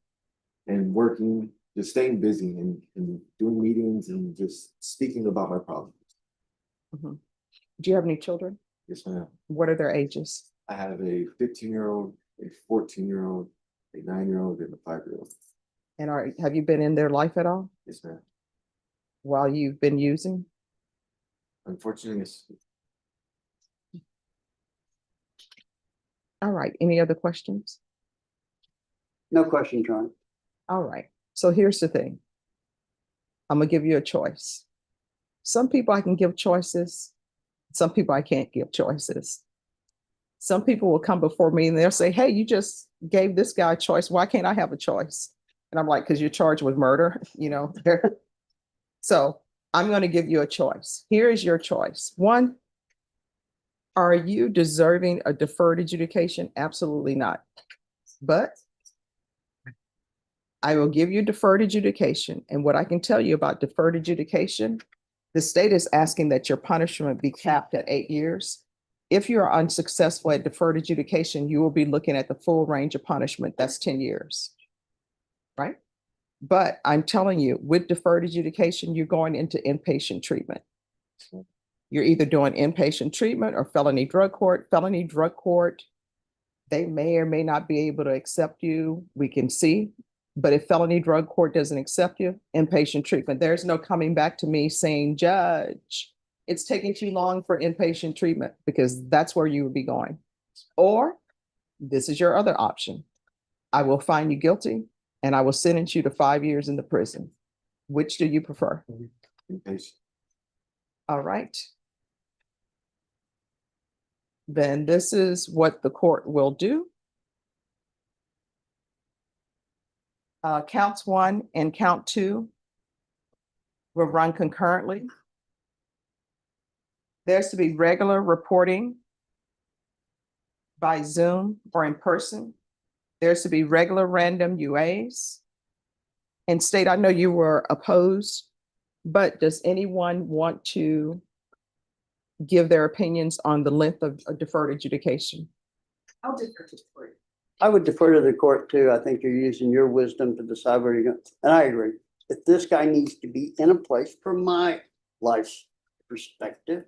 and working, just staying busy and doing meetings and just speaking about my problems. Mhm. Do you have any children? Yes, ma'am. What are their ages? I have a 15-year-old, a 14-year-old, a 9-year-old, and a 5-year-old. And have you been in their life at all Yes, ma'am. while you've been using? Unfortunately, yes. All right. Any other questions? No question, John. All right. So here's the thing. I'm gonna give you a choice. Some people I can give choices. Some people I can't give choices. Some people will come before me and they'll say, hey, you just gave this guy a choice. Why can't I have a choice? And I'm like, because you're charged with murder, you know. So I'm going to give you a choice. Here is your choice. One, are you deserving a deferred adjudication? Absolutely not. But I will give you deferred adjudication. And what I can tell you about deferred adjudication, the state is asking that your punishment be capped at 8 years. If you are unsuccessful at deferred adjudication, you will be looking at the full range of punishment. That's 10 years, right? But I'm telling you, with deferred adjudication, you're going into inpatient treatment. You're either doing inpatient treatment or felony drug court. Felony drug court, they may or may not be able to accept you. We can see. But if felony drug court doesn't accept you, inpatient treatment, there's no coming back to me saying, Judge, it's taking too long for inpatient treatment, because that's where you would be going. Or this is your other option. I will find you guilty and I will sentence you to 5 years in the prison. Which do you prefer? Inpatient. All right. Then this is what the court will do. Counts 1 and count 2 will run concurrently. There's to be regular reporting by Zoom or in person. There's to be regular random UAs. And state, I know you were opposed, but does anyone want to give their opinions on the length of a deferred adjudication? I'll defer to the court. I would defer to the court too. I think you're using your wisdom to decide where you're going. And I agree. If this guy needs to be in a place from my life's perspective,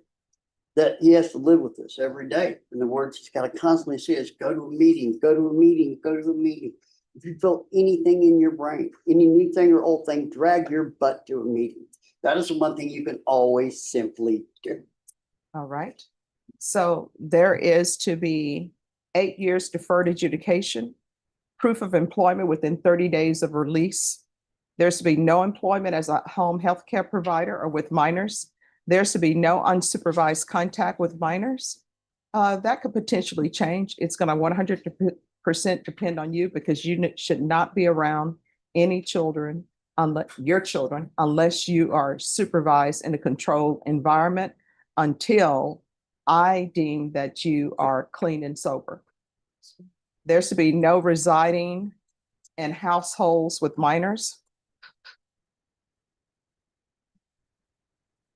that he has to live with this every day. In the words he's got to constantly say is go to a meeting, go to a meeting, go to a meeting. If you feel anything in your brain, any new thing or old thing, drag your butt to a meeting. That is one thing you can always simply do. All right. So there is to be 8 years deferred adjudication, proof of employment within 30 days of release. There's to be no employment as a home health care provider or with minors. There's to be no unsupervised contact with minors. That could potentially change. It's going to 100% depend on you, because you should not be around any children, unless you are supervised in a controlled environment until I deem that you are clean and sober. There's to be no residing in households with minors.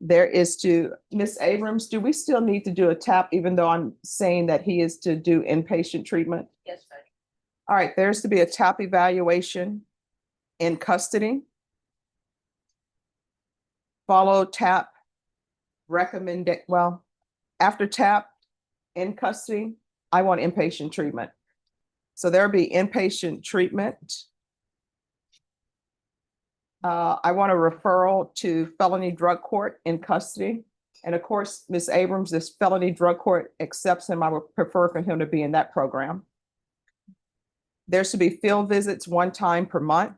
There is to, Ms. Abrams, do we still need to do a TAP, even though I'm saying that he is to do inpatient treatment? Yes, Judge. All right, there's to be a TAP evaluation in custody. Follow TAP after TAP in custody, I want inpatient treatment. So there'll be inpatient treatment. I want a referral to felony drug court in custody. And of course, Ms. Abrams, this felony drug court accepts him. I would prefer for him to be in that program. There should be field visits 1 time per month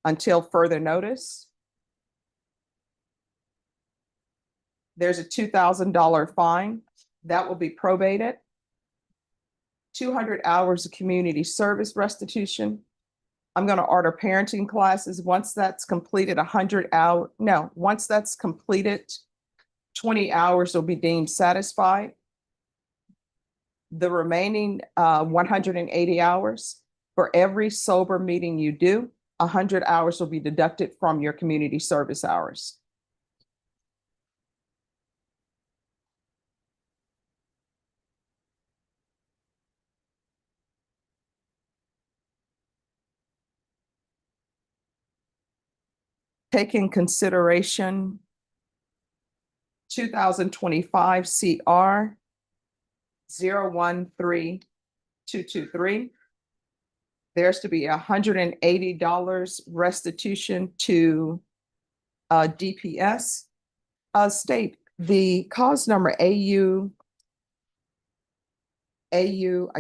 until further notice. There's a $2,000 fine that will be probated. 200 hours of community service restitution. I'm going to order parenting classes. Once that's completed, 20 hours will be deemed satisfied. The remaining 180 hours, for every sober meeting you do, 100 hours will be deducted from your community service hours. Take in consideration 2025 CR 013223. There's to be $180 restitution to DPS. State the cause number I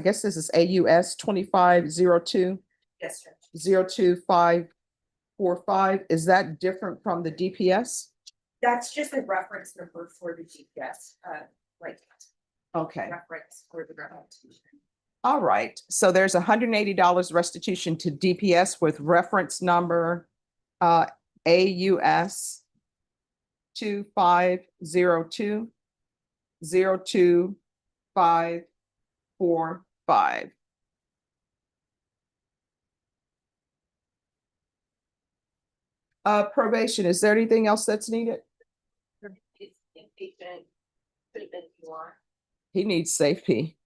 guess this is AUS 2502 Yes, sir. 02545. Is that different from the DPS? That's just a reference number for the GPS, like Okay. reference for the restitution. All right, so there's $180 restitution to DPS with reference number AUS 2502 02545. Probation, is there anything else that's needed? It's inpatient treatment you want. He needs safety.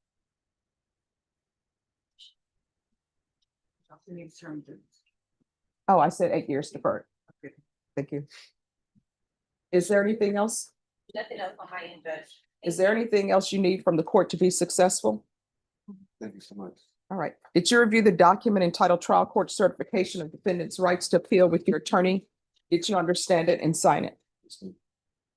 Oh, I said 8 years deferred. Okay, thank you. Is there anything else? Nothing else on my end, Judge. Is there anything else you need from the court to be successful? Thank you so much. All right. Did you review the document entitled Trial Court Certification of Defendant's Rights to Appeal with your attorney? Did you understand it and sign it?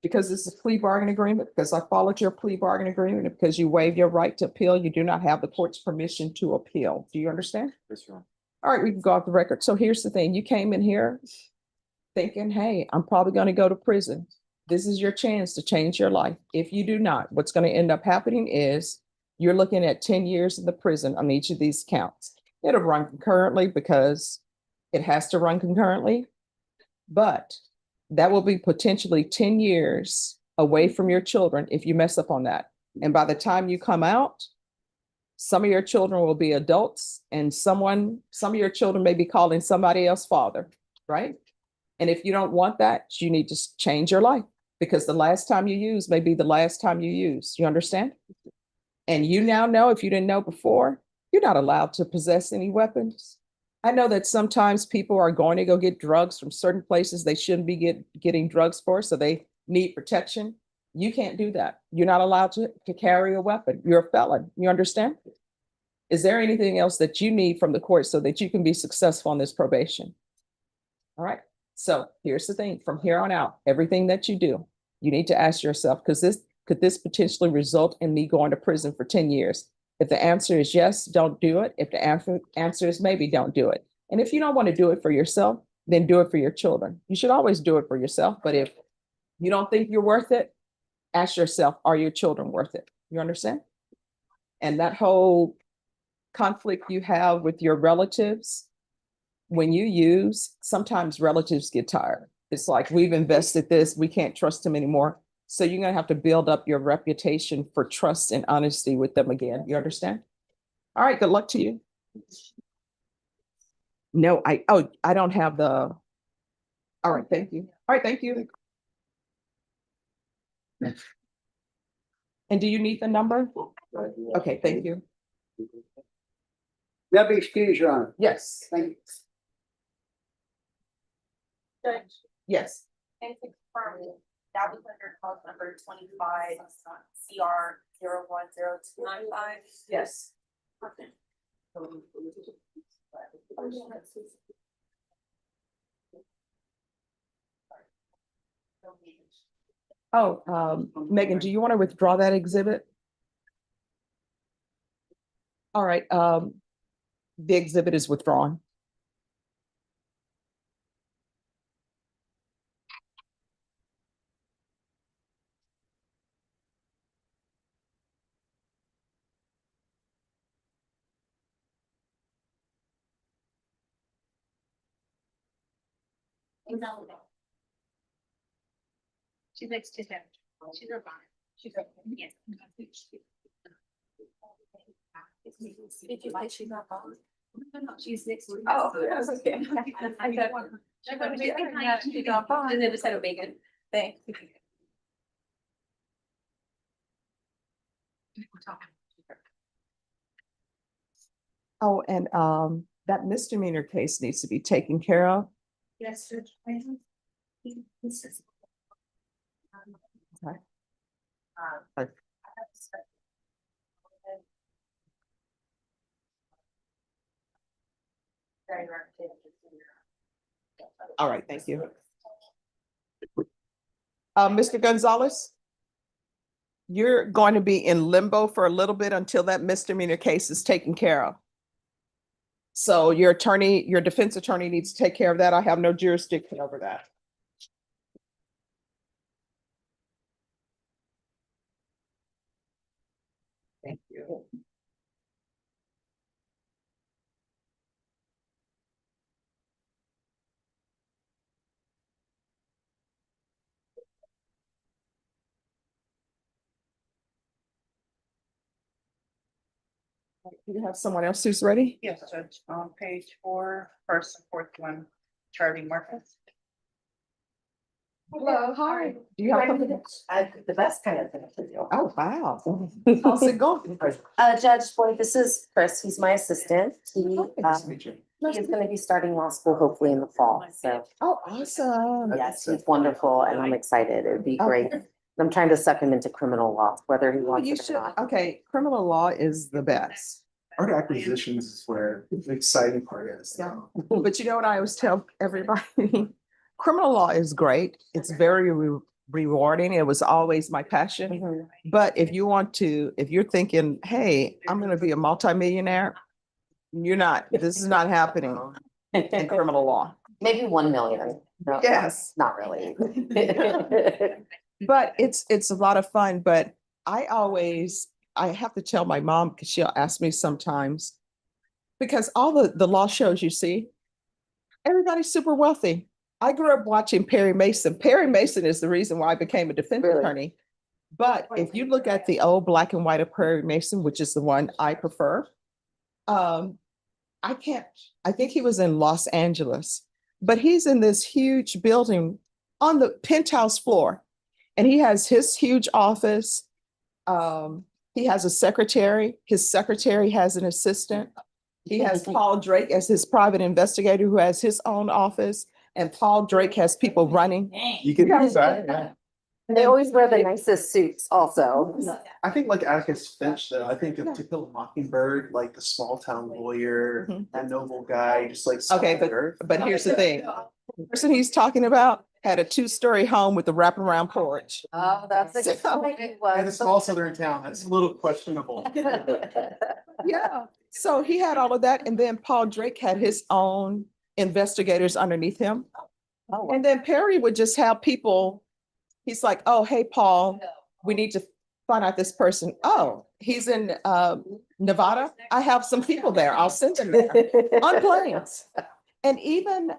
Because this is a plea bargain agreement, because I followed your plea bargain agreement, and because you waive your right to appeal, you do not have the court's permission to appeal. Do you understand? Yes, Your Honor. All right, we can go off the record. So here's the thing. You came in here thinking, hey, I'm probably going to go to prison. This is your chance to change your life. If you do not, what's going to end up happening is you're looking at 10 years in the prison on each of these counts. It'll run concurrently because it has to run concurrently, but that will be potentially 10 years away from your children if you mess up on that. And by the time you come out, some of your children will be adults and some of your children may be calling somebody else father, right? And if you don't want that, you need to change your life, because the last time you use may be the last time you use. You understand? And you now know, if you didn't know before, you're not allowed to possess any weapons. I know that sometimes people are going to go get drugs from certain places they shouldn't be getting drugs for, so they need protection. You can't do that. You're not allowed to carry a weapon. You're a felon. You understand? Is there anything else that you need from the court so that you can be successful on this probation? All right. So here's the thing. From here on out, everything that you do, you need to ask yourself, could this potentially result in me going to prison for 10 years? If the answer is yes, don't do it. If the answer is maybe, don't do it. And if you don't want to do it for yourself, then do it for your children. You should always do it for yourself. But if you don't think you're worth it, ask yourself, are your children worth it? You understand? And that whole conflict you have with your relatives, when you use, sometimes relatives get tired. It's like, we've invested this, we can't trust them anymore. So you're going to have to build up your reputation for trust and honesty with them again. You understand? All right, good luck to you. No, I don't have the, all right, thank you. All right, thank you. And do you need the number? Okay, thank you. That'd be excused, Your Honor. Yes, Thank you. Judge, yes. and to confirm, That was under clause number 25, CR 010295. Yes. Oh, Megan, do you want to withdraw that exhibit? All right, the exhibit is withdrawn. She's next to him. She's a bond. She's a, yes. Did you like she's not bond? She's next to. Oh, okay. I got one. She's not bond. And then just had a bacon. Thanks. Oh, and that misdemeanor case needs to be taken care of. Yes, Judge. Okay. All right, thank you. Mr. Gonzalez? You're going to be in limbo for a little bit until that misdemeanor case is taken care of. So your attorney, your defense attorney needs to take care of that. I have no jurisdiction over that. Thank you. Do you have someone else who's ready? Yes, Judge, on page 4, first and fourth one, Charlie Marcus. Hello, hi. Do you have something? The best kind of thing to do. Oh, wow. How's it going? Judge Boyd, this is Chris. He's my assistant. Nice to meet you. He is gonna be starting law school hopefully in the fall, so Oh, awesome. yes, he's wonderful and I'm excited. It would be great. Okay. I'm trying to suck him into criminal law, whether he Well, wants you it or should, not. okay, criminal law is the best. Art acquisitions is where the exciting part is. Yeah. But you know what I always tell everybody? Criminal law is great. It's very rewarding. It was always my passion. Mhm. But if you want to, if you're thinking, hey, I'm gonna be a multimillionaire, you're not, this is not happening in criminal law. Maybe 1 million. No, Yes. not really. But it's a lot of fun, but I have to tell my mom, because she'll ask me sometimes, because all the law shows you see, everybody's super wealthy. I grew up watching Perry Mason. Perry Mason is the reason why I became a defense Really? attorney. But if you look at the old black and white of Perry Mason, which is the one I prefer, I think he was in Los Angeles, but he's in this huge building on the penthouse floor. And he has his huge office. He has a secretary. His secretary has an assistant. He has Paul Drake as his private investigator who has his own office. And Paul Drake has people running. You can do that. They always wear the nicest suits also. I think like Atticus Finch though, I think of To Kill a Mockingbird, like the small town lawyer, Mhm. that noble guy, just like. Okay, but here's the thing. The person he's talking about had a 2-story home with a wraparound porch. Oh, that's So- exciting. And a small southern town, that's a little questionable. Yeah, so he had all of that, and then Paul Drake had his own investigators underneath him. Oh, And then Perry would just have people, he's like, oh, hey, Paul, we need to find out this person. Oh, he's in Nevada. I have some people there. I'll send them there on planes. And even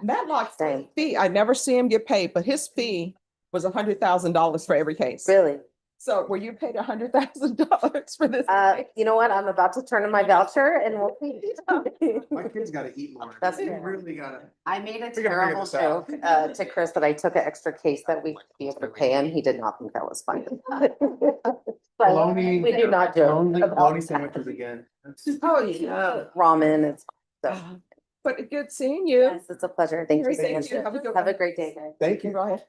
Matlock's Same. fee, I never see him get paid, but his fee was $100,000 for every case. Really? So were you paid $100,000 for this? You know what? I'm about to turn in my voucher and we'll see. My kids gotta eat more. That's They fair. really gotta. I made a We gotta figure terrible this out. joke to Chris that I took an extra case that we could be able to pay him. He did not think that was funny. But Bologna. we do not joke Bologna about sandwiches again. Oh, yeah. ramen and stuff. But good seeing you. Yes, it's a pleasure. Thank you. Thank you. Have Have a good a one. great day, guys. Thank you. Bye.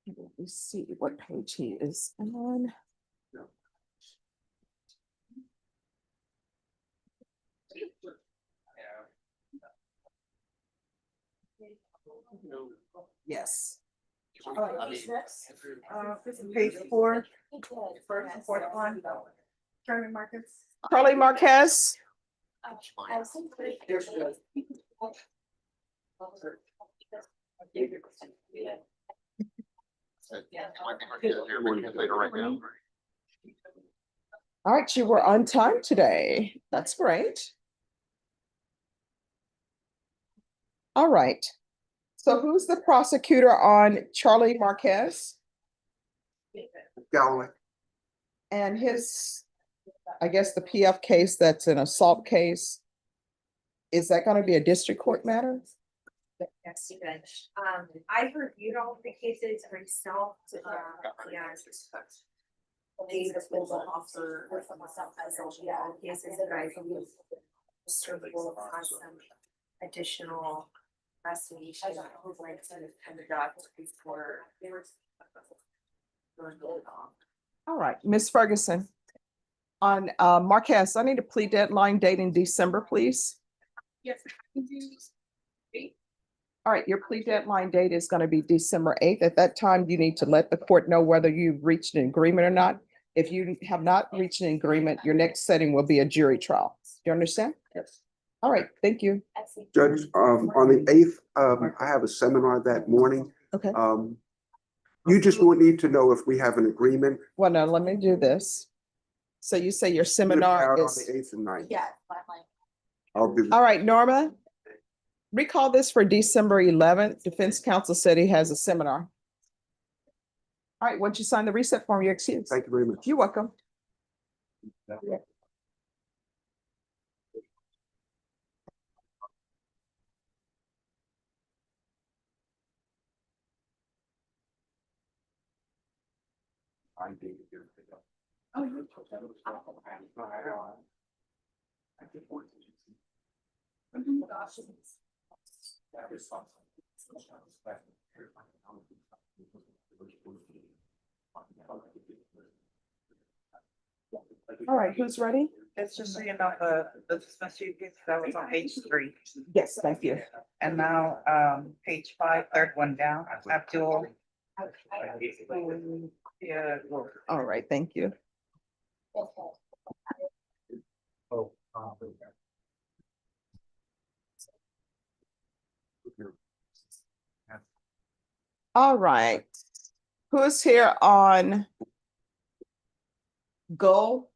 Let me see what page he is on. Yes. This is page 4, first and fourth one. Charlie Marcus. Carly Marquez. All right, you were on time today. That's great. All right. So who's the prosecutor on Charlie Marquez? Galloway. And his, I guess the PF case, that's an assault case. Is that gonna be a district court matter? Yes, Judge. I've reviewed all of the cases myself, and they will offer some cases that I've reviewed. Will have some additional investigation I would like to conduct before they were. All right, Ms. Ferguson. On Marquez, I need a plea deadline date in December, please. Yes, I can do 8. All right, your plea deadline date is going to be December 8th. At that time, you need to let the court know whether you've reached an agreement or not. If you have not reached an agreement, your next setting will be a jury trial. Do you understand? Yes. All right, thank you. Judge, on the 8th, I have a seminar that morning. Okay. You just would need to know if we have an agreement. Well, now let me do this. So you say your seminar Out on is, the 8th and 9th. Yeah. I'll do. all right, Norma. Recall this for December 11th. Defense counsel said he has a seminar. All right, once you sign the reset form, you're excused. Thank you very much. You're welcome. All right, who's ready? It's just so you know, the dismissal case that was on page 3. Yes, thank you. And now, page 5, third one down, Abdul. Yeah. All right, thank you. All right. Who is here on Go?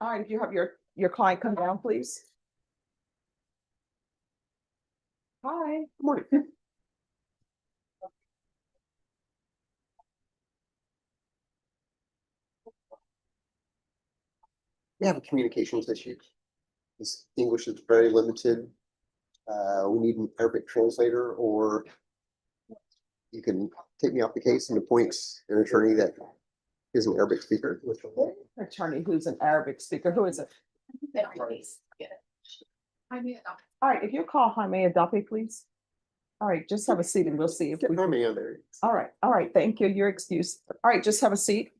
All right, if you have your client come down, please. Hi. Good morning. We have a communications issue. This English is very limited. We need an Arabic translator, or you can take me off the case and appoint an attorney that is an Arabic speaker. Attorney who's an Arabic speaker. Who is it? All right, if you call Jaime Adape, please. All right, just have a seat and we'll see if Get we. Jaime on there. All right, thank you. You're excused. All right, just have a seat.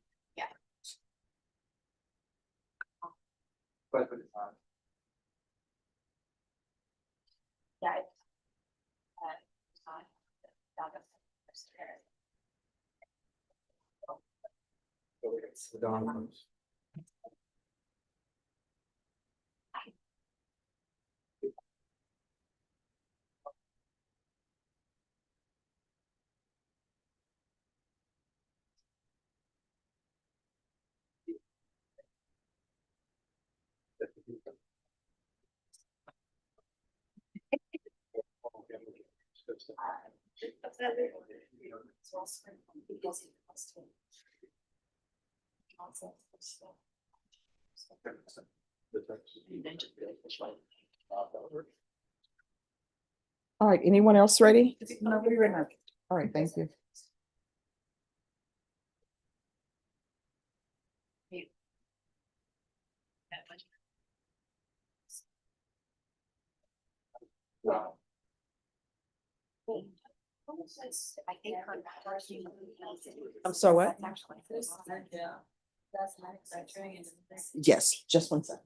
All right, anyone else ready? Nobody right now. All right, thank you. I'm sorry, what? Yes, just one second.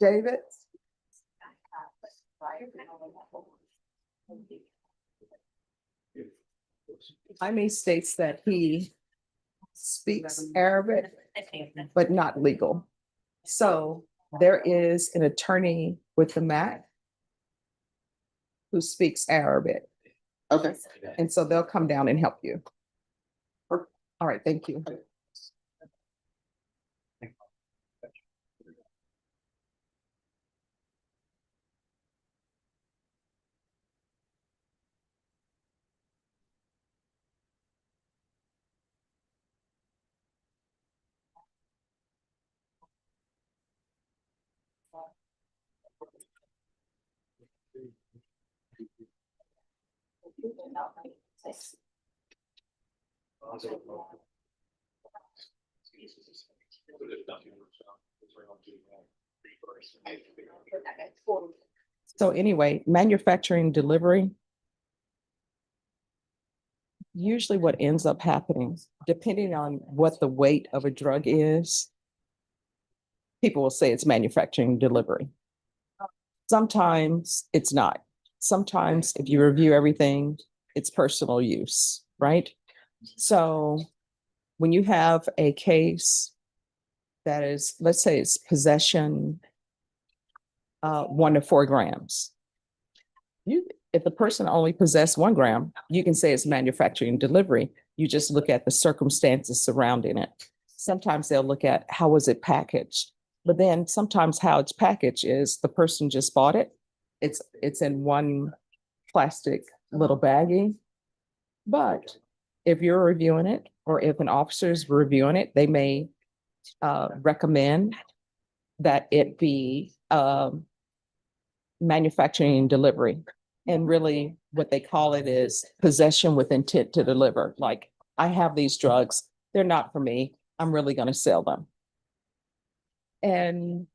David? Jaime states that he speaks Arabic, but not legal. So there is an attorney with the MAC who speaks Arabic. Okay. And so they'll come down and help you. All right, thank you. So anyway, manufacturing delivery. Usually what ends up happening, depending on what the weight of a drug is, people will say it's manufacturing delivery. Sometimes it's not. Sometimes if you review everything, it's personal use, right? So when you have a case that is, let's say it's possession, 1 to 4 grams. If the person only possessed 1 gram, you can say it's manufacturing delivery. You just look at the circumstances surrounding it. Sometimes they'll look at how was it packaged, but then sometimes how it's packaged is the person just bought it. It's in one plastic little baggie. But if you're reviewing it, or if an officer is reviewing it, they may recommend that it be manufacturing and delivery. And really what they call it is possession with intent to deliver. Like, I have these drugs, they're not for me, I'm really going to sell them. And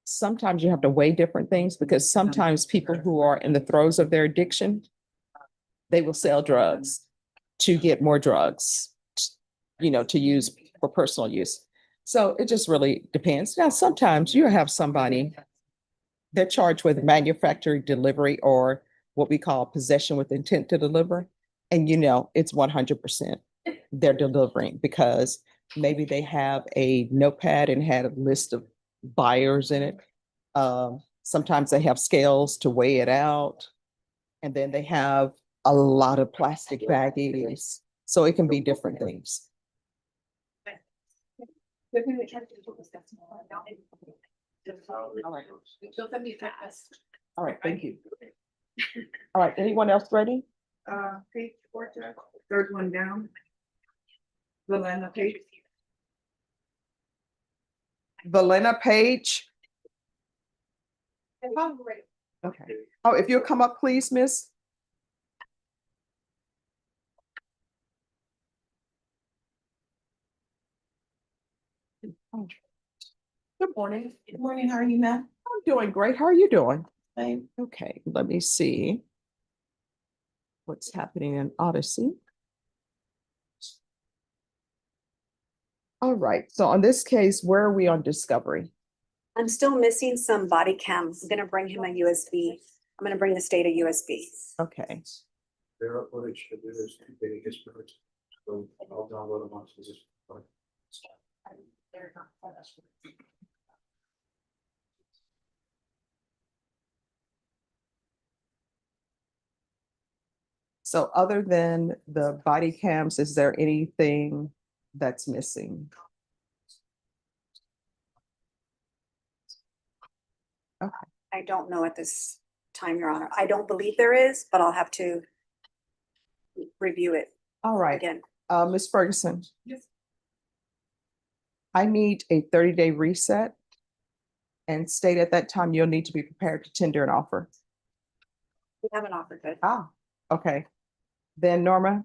sometimes you have to weigh different things, because sometimes people who are in the throes of their addiction, they will sell drugs to get more drugs, to use for personal use. So it just really depends. Now, sometimes you have somebody, they're charged with manufacturing delivery, or what we call possession with intent to deliver. And it's 100% they're delivering, because maybe they have a notepad and had a list of buyers in it. Sometimes they have scales to weigh it out. And then they have a lot of plastic baggies. So it can be different things. All right, thank you. All right, anyone else ready? Page 4, third one down. Valena page. Valena Page. Okay. Oh, if you'll come up, please, miss. Good morning. Good morning, how are you, ma'am? I'm doing great. How are you doing? Fine. Okay, let me see what's happening in Odyssey. All right, so on this case, where are we on discovery? I'm still missing some body cams. I'm gonna bring him a USB. I'm gonna bring the state a USB. Okay, There are footage that it is too big, it's perfect. So I'll download them onto this. so other than the body cams, is there anything that's missing? Okay. I don't know at this time, Your Honor. I don't believe there is, but I'll have to review it All right. again. Ms. Ferguson, Yes. I need a 30-day reset. And state at that time, you'll need to be prepared to tender an offer. We have an offer, good. Ah, okay. Then Norma,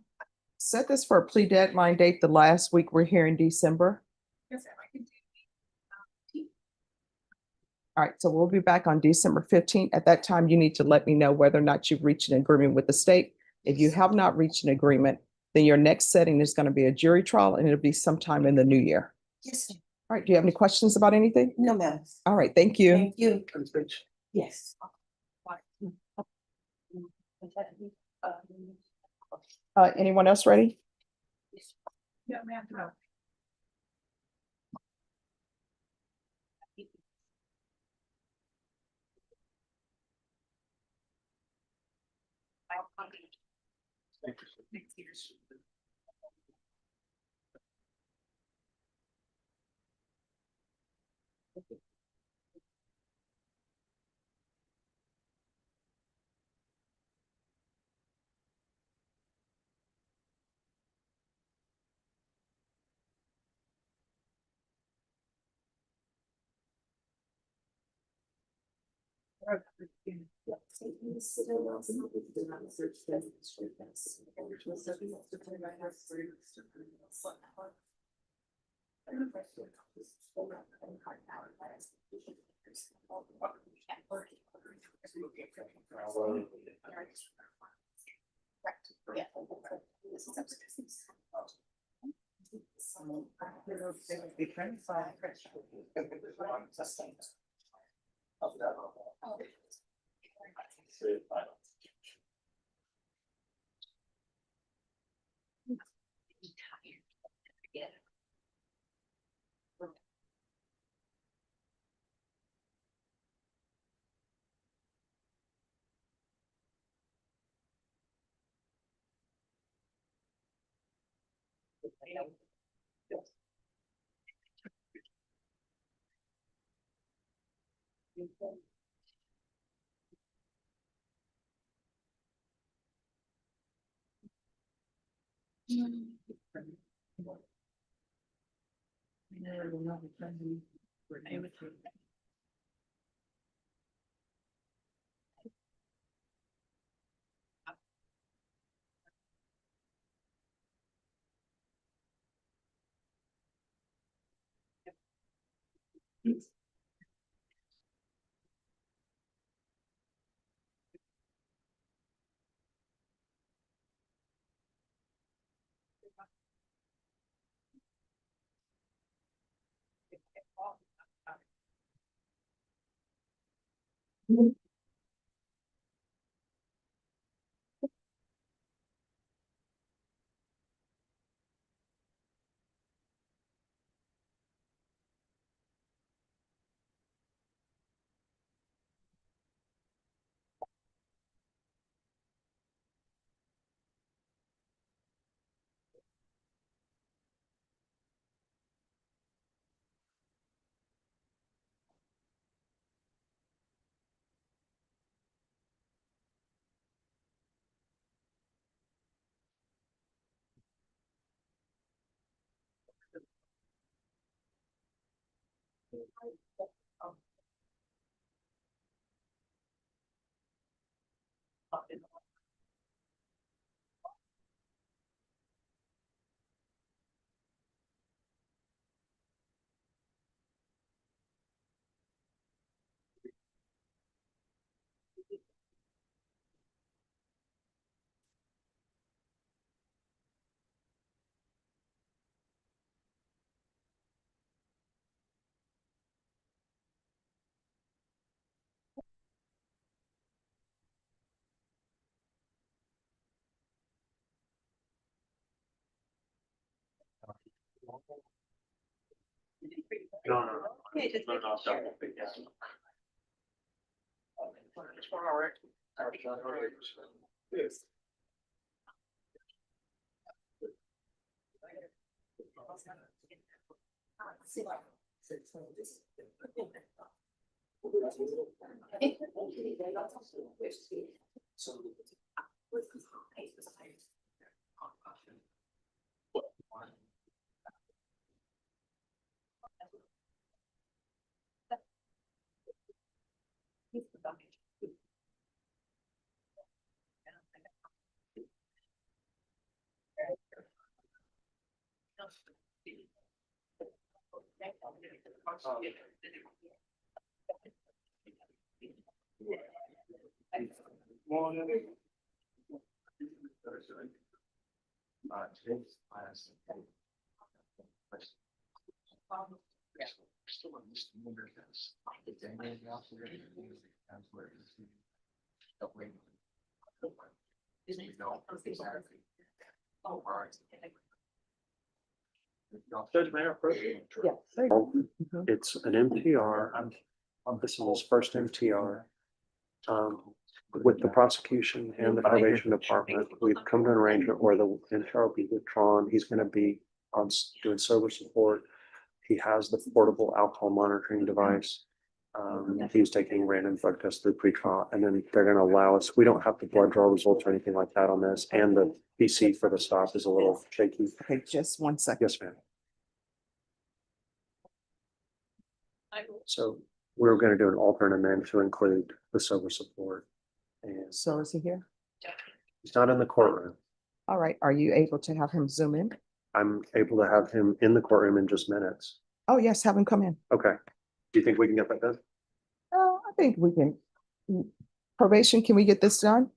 set this for a plea deadline date the last week we're here in December. Yes, sir. I can do. All right, so we'll be back on December 15th. At that time, you need to let me know whether or not you've reached an agreement with the state. If you have not reached an agreement, then your next setting is going to be a jury trial and it'll be sometime in the new year. Yes, All right, do you have any questions about anything? no, ma'am. All right, thank you. Thank you. Yes. Anyone else ready? Yeah, ma'am. No. Thanks, Peters. Judge, may I approach? It's an MTR. This is his first MTR. With the prosecution and the probation department, we've come to an arrangement where the MTR will be withdrawn. He's gonna be doing sober support. He has the portable alcohol monitoring device. He's taking random drug tests through pretrial, and then they're gonna allow us, we don't have the blood draw results or anything like that on this, and the PC for the stop is a little shaky. Okay, just one second. Yes, ma'am. So we're gonna do an alternate amendment to include the sober support. And So is he here? he's not in the courtroom. All right, are you able to have him zoom in? I'm able to have him in the courtroom in just minutes. Oh, yes, have him come in. Okay. Do you think we can get that done? Oh, I think we can. Probation, can we get this done?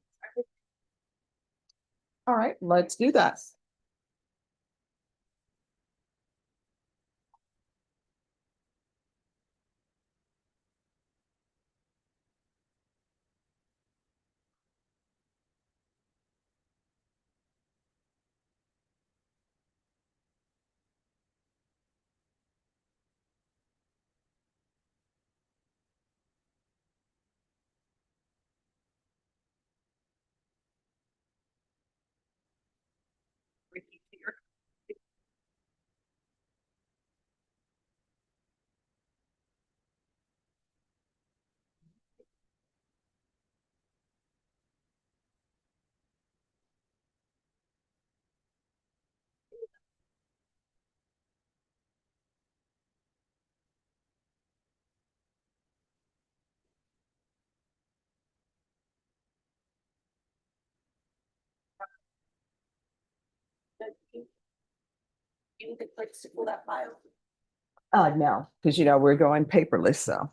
All right, let's do that. You need the clerks to pull that file. No, because we're going paperless, so.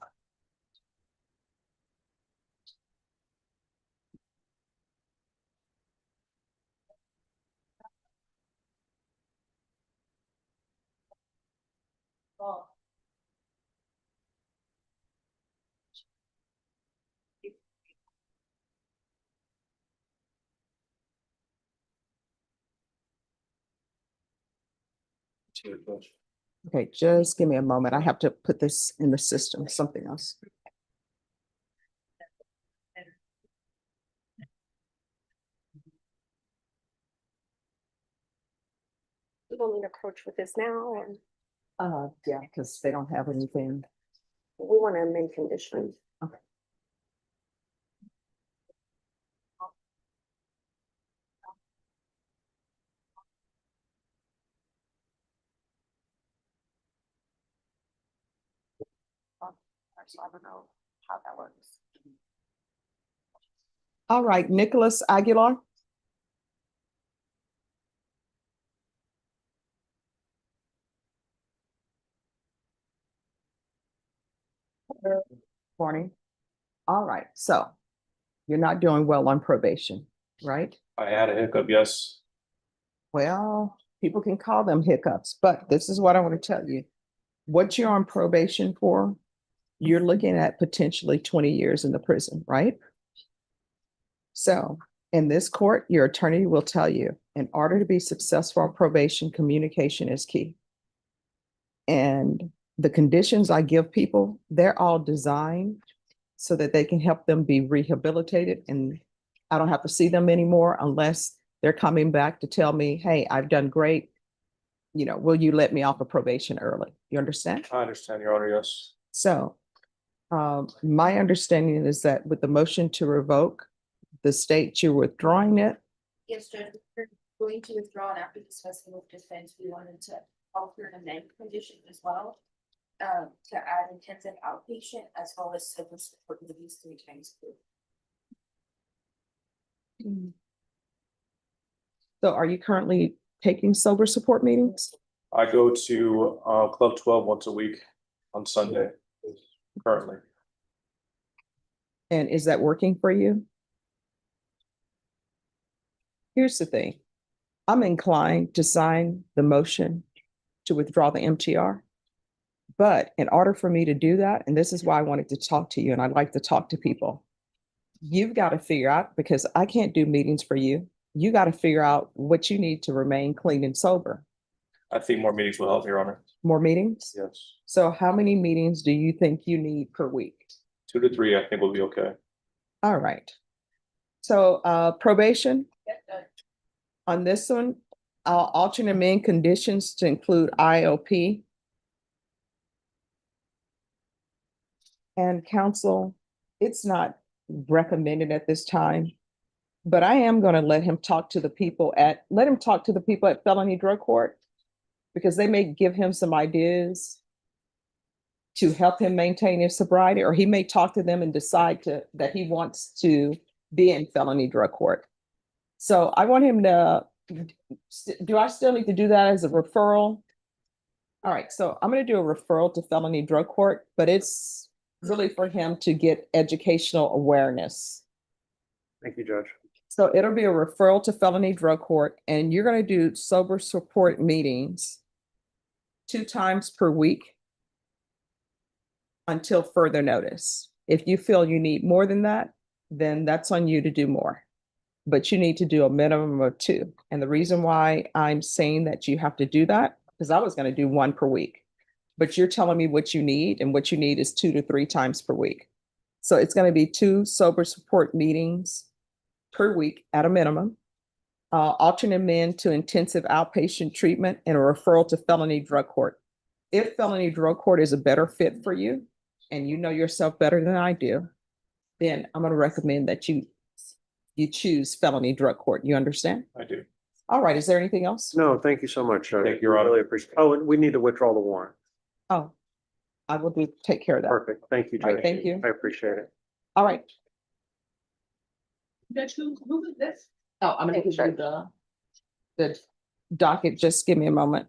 Okay, just give me a moment. I have to put this in the system, something else. We don't need to approach with this now, and Yeah, because they don't have anything. we want to amend conditions. Okay. So I don't know how that works. All right, Nicholas Aguilar. Morning. All right, so you're not doing well on probation, right? I had a hiccup, yes. Well, people can call them hiccups, but this is what I want to tell you. What you're on probation for, you're looking at potentially 20 years in the prison, right? So in this court, your attorney will tell you, in order to be successful on probation, communication is key. And the conditions I give people, they're all designed so that they can help them be rehabilitated, and I don't have to see them anymore unless they're coming back to tell me, hey, I've done great. Will you let me off of probation early? You understand? I understand, Your Honor, yes. So my understanding is that with the motion to revoke, the state you're withdrawing it, Yes, Judge. going to withdraw and after discussing with defense, we wanted to alter an amend condition as well. To add intensive outpatient as well as civil support reviews 3 times per. So are you currently taking sober support meetings? I go to Club 12 once a week on Sunday currently. And is that working for you? Here's the thing. I'm inclined to sign the motion to withdraw the MTR. But in order for me to do that, and this is why I wanted to talk to you, and I'd like to talk to people, you've got to figure out, because I can't do meetings for you, you got to figure out what you need to remain clean and sober. I think more meetings will help, Your Honor. More meetings? Yes. So how many meetings do you think you need per week? 2 to 3, I think will be okay. All right. So probation on this one, I'll alternate amend conditions to include IOP. And counsel, it's not recommended at this time, but I am going to let him talk to the people at felony drug court, because they may give him some ideas to help him maintain his sobriety, or he may talk to them and decide that he wants to be in felony drug court. So I want him to, do I still need to do that as a referral? All right, so I'm going to do a referral to felony drug court, but it's really for him to get educational awareness. Thank you, Judge. So it'll be a referral to felony drug court, and you're going to do sober support meetings 2 times per week until further notice. If you feel you need more than that, then that's on you to do more. But you need to do a minimum of 2. And the reason why I'm saying that you have to do that, because I was going to do 1 per week, but you're telling me what you need, and what you need is 2 to 3 times per week. So it's going to be 2 sober support meetings per week at a minimum, alternate amend to intensive outpatient treatment, and a referral to felony drug court. If felony drug court is a better fit for you, and you know yourself better than I do, then I'm going to recommend that you choose felony drug court. You understand? I do. All right. Is there anything else? No, thank you so much. Thank you, Your Honor. Really appreciate. Oh, and we need to withdraw the warrant. Oh, I will take care of that. Perfect. Thank you, All right, Judge. thank you. I appreciate it. All right. Judge, who is this? Oh, I'm gonna give you the docket. Just give me a moment.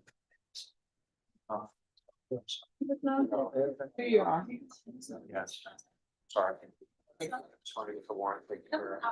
Here you are. Yes. Sorry. Sorry to get the warrant taken care of.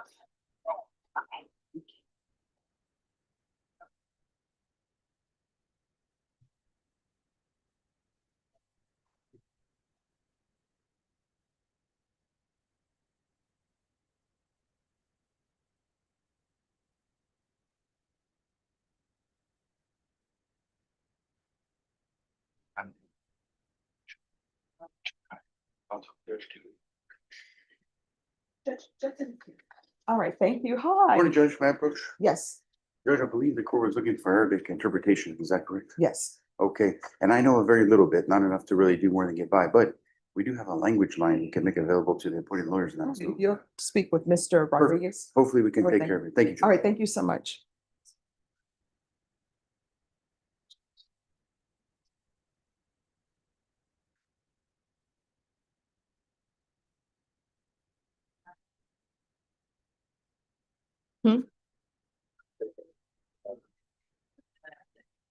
All right, thank you. Hi. Morning, Judge Matt Brooks. Yes, Judge, I believe the court was looking for Arabic interpretation. Is that correct? yes. Okay, and I know a very little bit, not enough to really do more than get by, but we do have a language line we can make available to the appointed lawyers now. So You'll speak with Mr. Rodriguez. hopefully we can take care of it. Thank you, Judge. All right, thank you so much.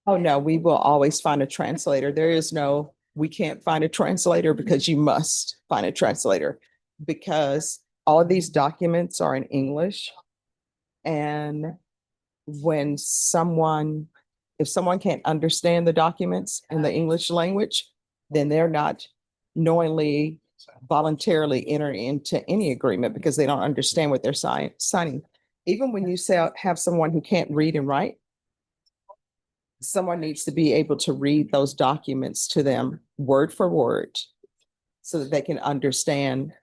Oh, no, we will always find a translator. There is no, we can't find a translator, because you must find a translator, because all of these documents are in English. And when if someone can't understand the documents in the English language, then they're not knowingly, voluntarily entering into any agreement, because they don't understand what they're signing. Even when you have someone who can't read and write, someone needs to be able to read those documents to them word for word, so that they can understand,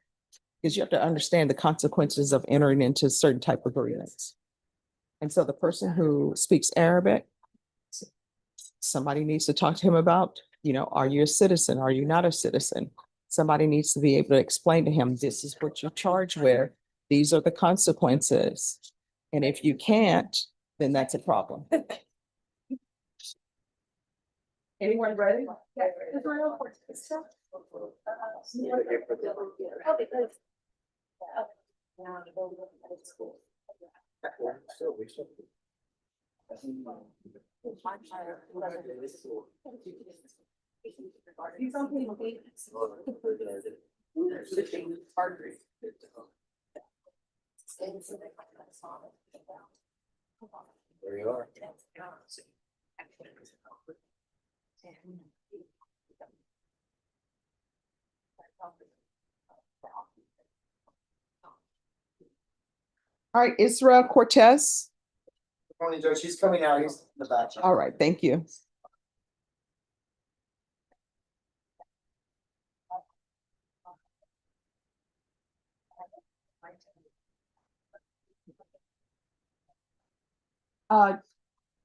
because you have to understand the consequences of entering into certain type of agreements. And so the person who speaks Arabic, somebody needs to talk to him about, are you a citizen? Are you not a citizen? Somebody needs to be able to explain to him, this is what you're charged with. These are the consequences. And if you can't, then that's a problem. Anyone ready? There you are. All right, Israel Cortez. Morning, Judge. He's coming out. He's in the back. All right, thank you.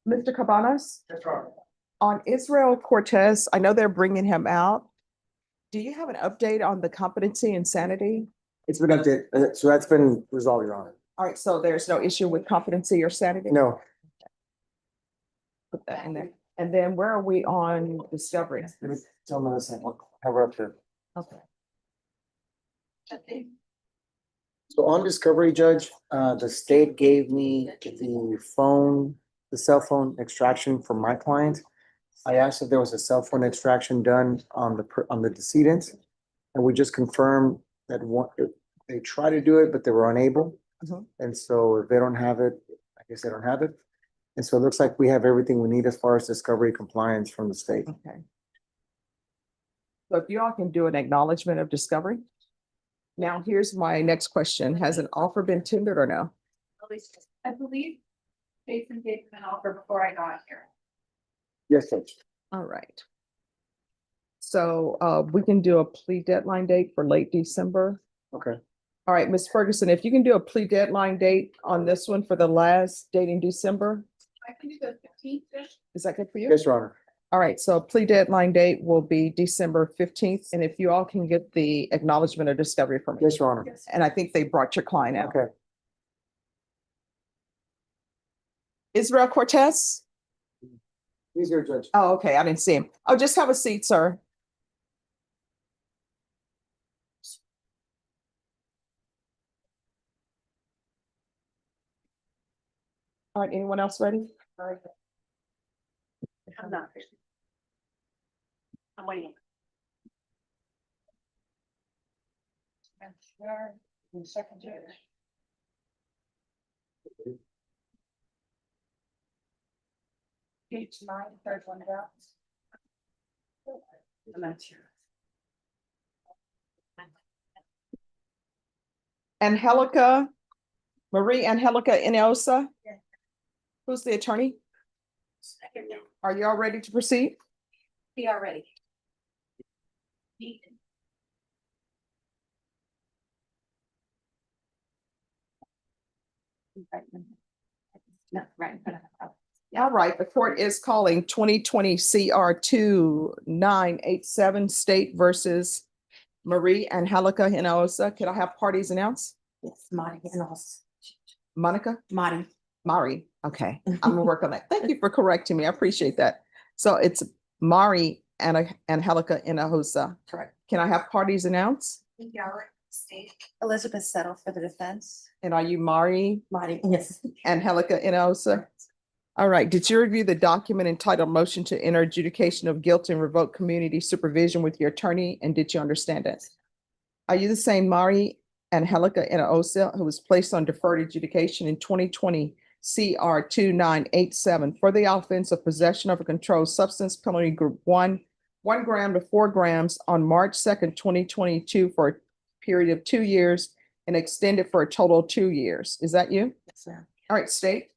Mr. Cabanas, That's right. on Israel Cortez, I know they're bringing him out. Do you have an update on the competency and sanity? It's been updated. So that's been resolved, Your Honor. All right, so there's no issue with competency or sanity? No, Put that in there. And then where are we on discovery? let me tell Melissa how we're up to. Okay. So on discovery, Judge, the state gave me the cell phone extraction from my client. I asked if there was a cell phone extraction done on the decedent. And we just confirmed that they tried to do it, but they were unable. Mhm. And so if they don't have it, I guess they don't have it. And so it looks like we have everything we need as far as discovery compliance from the state. Okay. So if you all can do an acknowledgement of discovery. Now, here's my next question. Has an offer been tendered or no? I believe Jason gave him an offer before I got here. Yes, Judge. All right. So we can do a plea deadline date for late December. Okay. All right, Ms. Ferguson, if you can do a plea deadline date on this one for the last date in December, I can do the 15th. is that good for you? Yes, Your Honor. All right, so plea deadline date will be December 15th, and if you all can get the acknowledgement of discovery from me. Yes, Your Honor. And I think they brought your client out. Okay. Israel Cortez? He's here, Judge. Oh, okay, I didn't see him. Oh, just have a seat, sir. All right, anyone else ready? I'm not. I'm waiting. And sure, in second judge. Page 9, third one down. I'm not sure. Angelica, Marie Angelica Ineosa? Who's the attorney? Are you all ready to proceed? We are ready. No, right. All right, the court is calling 2020 CR 2987 State versus Marie Angelica Ineosa. Can I have parties announced? Yes, Marty and also Monica? Marty. Mari, okay, I'm gonna work on that. Thank you for correcting me. I appreciate that. So it's Mari and Angelica Ineosa. Correct. Can I have parties announced? State. Elizabeth Settle for the defense. And are you Mari Marty, yes. Angelica Ineosa? All right, did you review the document entitled Motion to Enter Adjudication of Guilt and Revoke Community Supervision with your attorney, and did you understand it? Are you the same Mari Angelica Ineosa who was placed on deferred adjudication in 2020 CR 2987 for the offense of possession of a controlled substance, penalty group 1 gram to 4 grams on March 2nd, 2022 for a period of 2 years and extended for a total of 2 years? Is that you? Yes, ma'am. All right, state.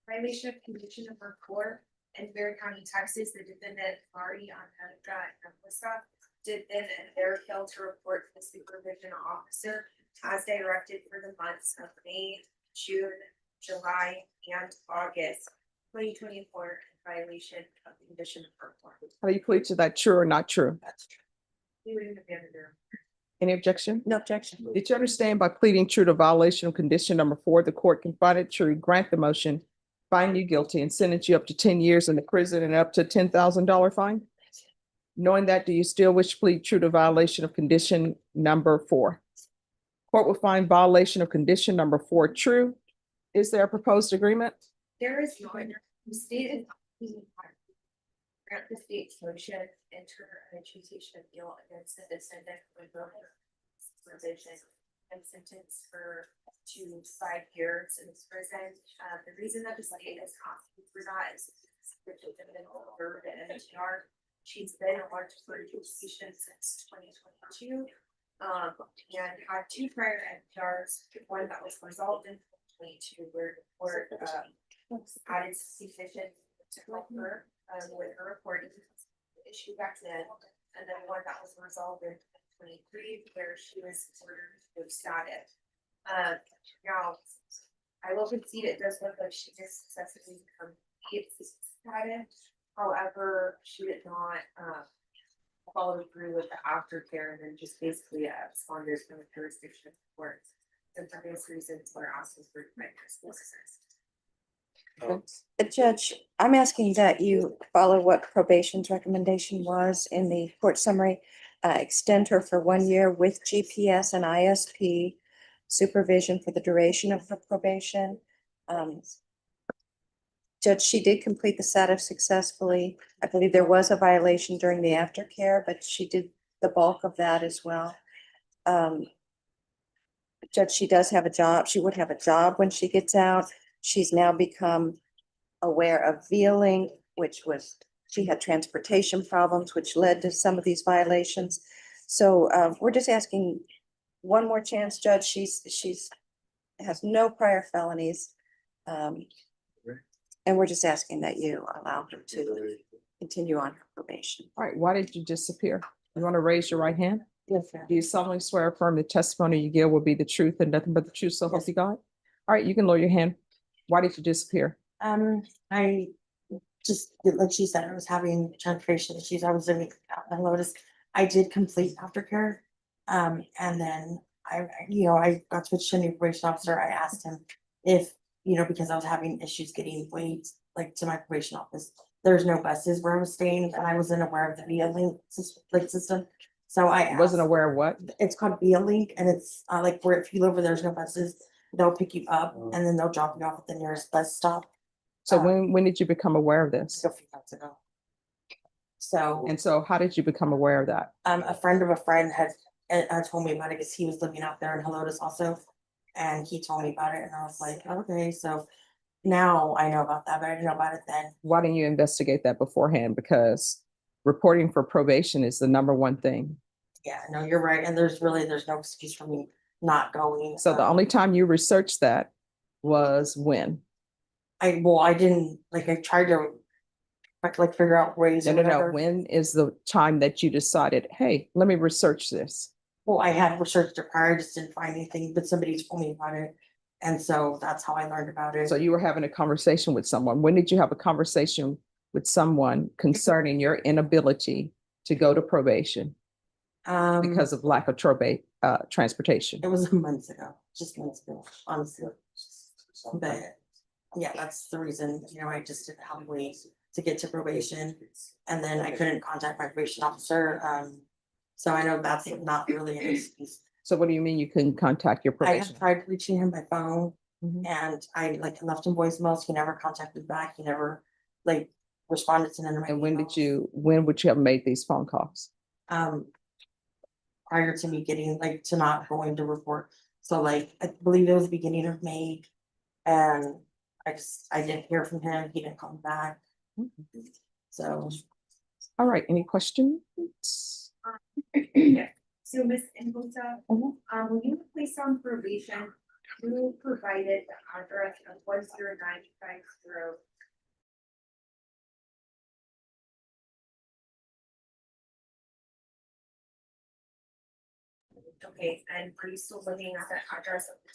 Violation of condition number 4 in Bear County, Texas, the defendant Mari Angelica Ineosa did then and there fail to report to the supervision officer as directed for the months of May, June, July, and August 2024 in violation of condition number 4. How do you plead to that, true or not true? That's true. We would have been there. Any objection? No objection. Did you understand by pleading true to violation of condition number 4, the court can find it true, grant the motion, find you guilty and sentence you up to 10 years in the prison and up to $10,000 fine? Knowing that, do you still wish to plead true to violation of condition number 4? Court will find violation of condition number 4 true. Is there a proposed agreement? There is no, the state is. Grant the state's motion, enter an adjudication appeal against the defendant with supervision and sentence her to 5 years in prison. The reason that the state is asking for that is the defendant over the NTR. She's been a large adjudication since 2022. And had 2 prior NTRs, one that was resolved in 2022 where the court added sufficient to help her with her reporting issue back then, and then one that was resolved in 2023 where she was ordered to status. Now, I will concede it does look like she just successfully completed status. However, she did not follow through with the aftercare and then just basically absconded from the jurisdiction of the court. And for those reasons, we're asking for Judge, I'm asking that you follow what probation's recommendation was in the court summary. Extend her for 1 year with GPS and ISP supervision for the duration of her probation. Judge, she did complete the status successfully. I believe there was a violation during the aftercare, but she did the bulk of that as well. Judge, she does have a job. She would have a job when she gets out. She's now become aware of vealing, which was, she had transportation problems, which led to some of these violations. So we're just asking one more chance, Judge. She's has no prior felonies. And we're just asking that you allow her to continue on her probation. All right, why did you disappear? You want to raise your right hand? Yes, sir. Do you solemnly swear or affirm the testimony you give will be the truth and nothing but the truth, so help you God? All right, you can lower your hand. Why did you disappear? I just, like she said, I was having transportation issues. I was living out in Lotus. I did complete aftercare. And then I got switched to a new probation officer. I asked him if, because I was having issues getting weight, like to my probation office. There's no buses where I was staying and I wasn't aware of the VIA link system. So I Wasn't aware of what? It's called VIA link and it's like where if you live where there's no buses, they'll pick you up and then they'll drop you off at the nearest bus stop. So when did you become aware of this? A few months ago. So how did you become aware of that? a friend of a friend had told me about it because he was living out there in Helotes also. And he told me about it and I was like, okay, so now I know about that, but I didn't know about it then. Why didn't you investigate that beforehand? Because reporting for probation is the #1 thing. Yeah, no, you're right. And there's no excuse for me not going. So the only time you researched that was when? I didn't, I tried to figure out ways. No. When is the time that you decided, hey, let me research this? Well, I had researched it prior, just didn't find anything, but somebody told me about it. And so that's how I learned about it. So you were having a conversation with someone. When did you have a conversation with someone concerning your inability to go to probation because of lack of transportation? It was months ago, honestly. But yeah, that's the reason, I just didn't have a way to get to probation. And then I couldn't contact my probation officer. So I know that's not really an excuse. So what do you mean you couldn't contact your I probation? have tried reaching him by phone and I left him voicemails. He never contacted back. He never responded to none of my And emails. when would you have made these phone calls? Prior to me getting to not going to report. So I believe it was the beginning of May. And I didn't hear from him. He didn't come back. So. All right, any questions? So Ms. Engelsa, when you were placed on probation, you provided the address of 10950. Okay, and are you still living at that address of the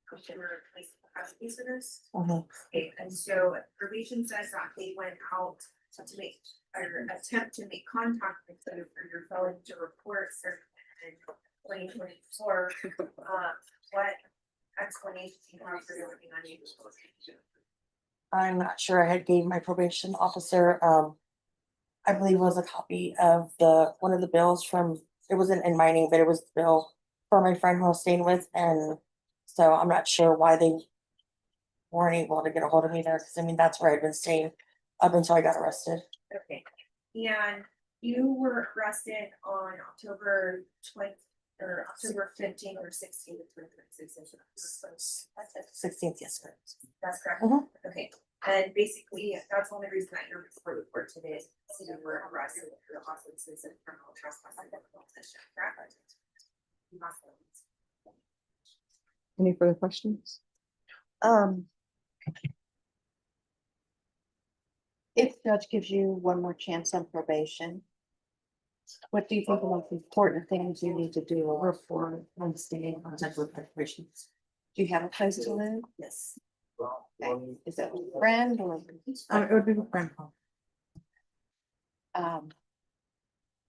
computer place as visitors? Okay, and so probation says that they went out to make or attempt to make contact with you for your failing to report certain in 2024. What explanation do you have for looking on you? I'm not sure, I had gave my probation officer, I believe it was a copy of one of the bills from, it wasn't in my name, but it was the bill for my friend who I was staying with, and so I'm not sure why they weren't able to get a hold of me there, because I mean, that's where I'd been staying up until I got arrested. Okay, and you were arrested on October 20th or October 15th or 16th of 2026. That's it. 16th, yes, sir. That's correct. Mhm. Okay, and basically, that's the only reason that you're before the court today is so you were arrested for the offenses of criminal trespass and criminal possession, correct? Any further questions? If judge gives you one more chance on probation, what do you think the most important things you need to do before on staying on such with preparations? Do you have a place to live? Yes. Okay. Is that with a friend or? It would be with grandpa.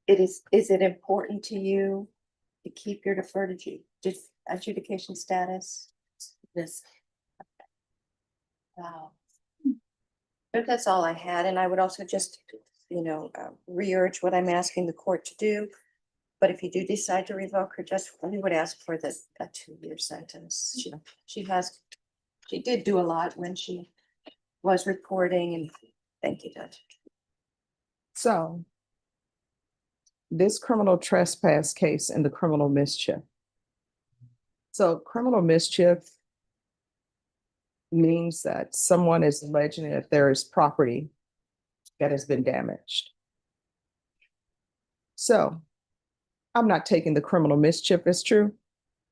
Is it important to you to keep your deferred adjudication status? Yes. Wow. But that's all I had, and I would also just, re-urge what I'm asking the court to do. But if you do decide to revoke her, just, we would ask for a 2-year sentence. She did do a lot when she was reporting, and thank you, Judge. So this criminal trespass case and the criminal mischief. So criminal mischief means that someone is alleging that there is property that has been damaged. So I'm not taking the criminal mischief as true.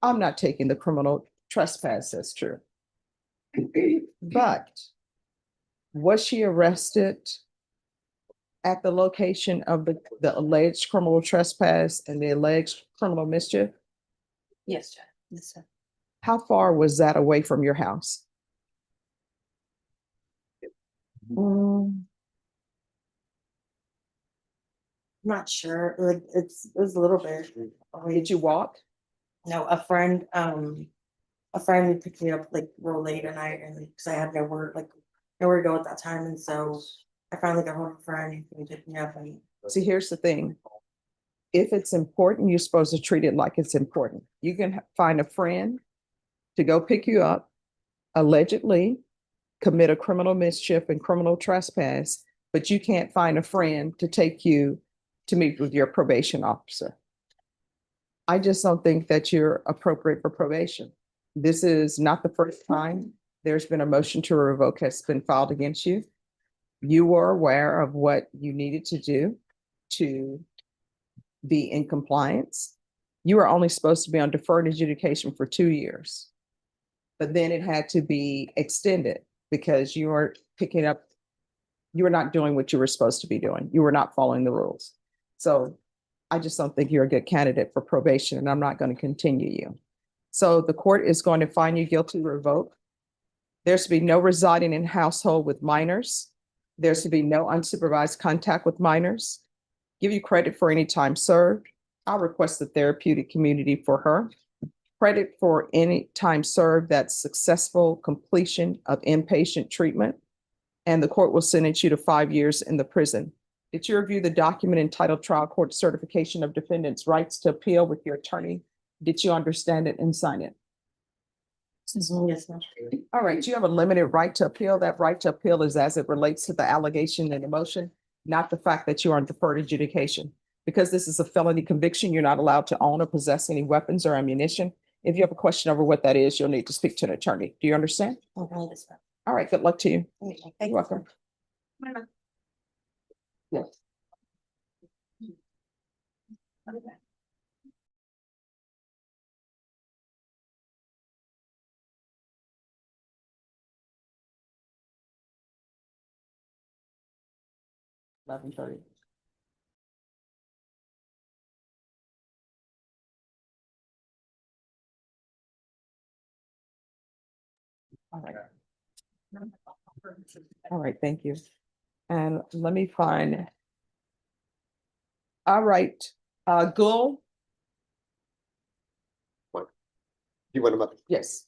I'm not taking the criminal trespass as true. But was she arrested at the location of the alleged criminal trespass and the alleged criminal mischief? Yes, Judge. Yes, sir. How far was that away from your house? Not sure, like, it was a little bit. Did you walk? No, a friend picked me up like real late at night, and because I had nowhere to go at that time, and so I finally got hold of a friend who picked me up. And See, here's the thing. If it's important, you're supposed to treat it like it's important. You can find a friend to go pick you up, allegedly commit a criminal mischief and criminal trespass, but you can't find a friend to take you to meet with your probation officer. I just don't think that you're appropriate for probation. This is not the first time there's been a motion to revoke has been filed against you. You were aware of what you needed to do to be in compliance. You were only supposed to be on deferred adjudication for 2 years, but then it had to be extended because you were not doing what you were supposed to be doing. You were not following the rules. So I just don't think you're a good candidate for probation, and I'm not going to continue you. So the court is going to find you guilty, revoke. There's to be no residing in household with minors. There's to be no unsupervised contact with minors. Give you credit for any time served. I'll request the therapeutic community for her. Credit for any time served that's successful completion of inpatient treatment. And the court will sentence you to 5 years in the prison. Did you review the document entitled Trial Court Certification of Defendant's Rights to Appeal with your attorney? Did you understand it and sign it? yes, ma'am. All right, you have a limited right to appeal. That right to appeal is as it relates to the allegation and the motion, not the fact that you are on deferred adjudication. Because this is a felony conviction, you're not allowed to own or possess any weapons or ammunition. If you have a question over what that is, you'll need to speak to an attorney. Do you understand? Okay, yes, ma'am. All right, good luck to you. Okay, thank You're you. welcome. Yes. $11:30. All right. All right, thank you. And let me find. All right, Gul, You want them up? yes.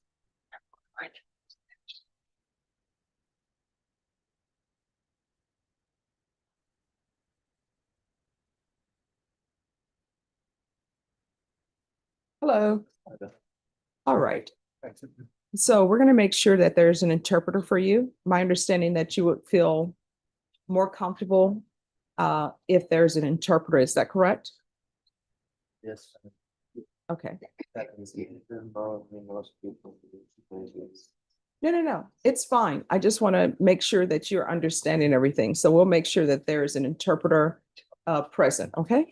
Hello. All right. So we're going to make sure that there's an interpreter for you. My understanding that you would feel more comfortable if there's an interpreter. Is that correct? Yes. Okay. That is involving most people. No. It's fine. I just want to make sure that you're understanding everything. So we'll make sure that there is an interpreter present, okay?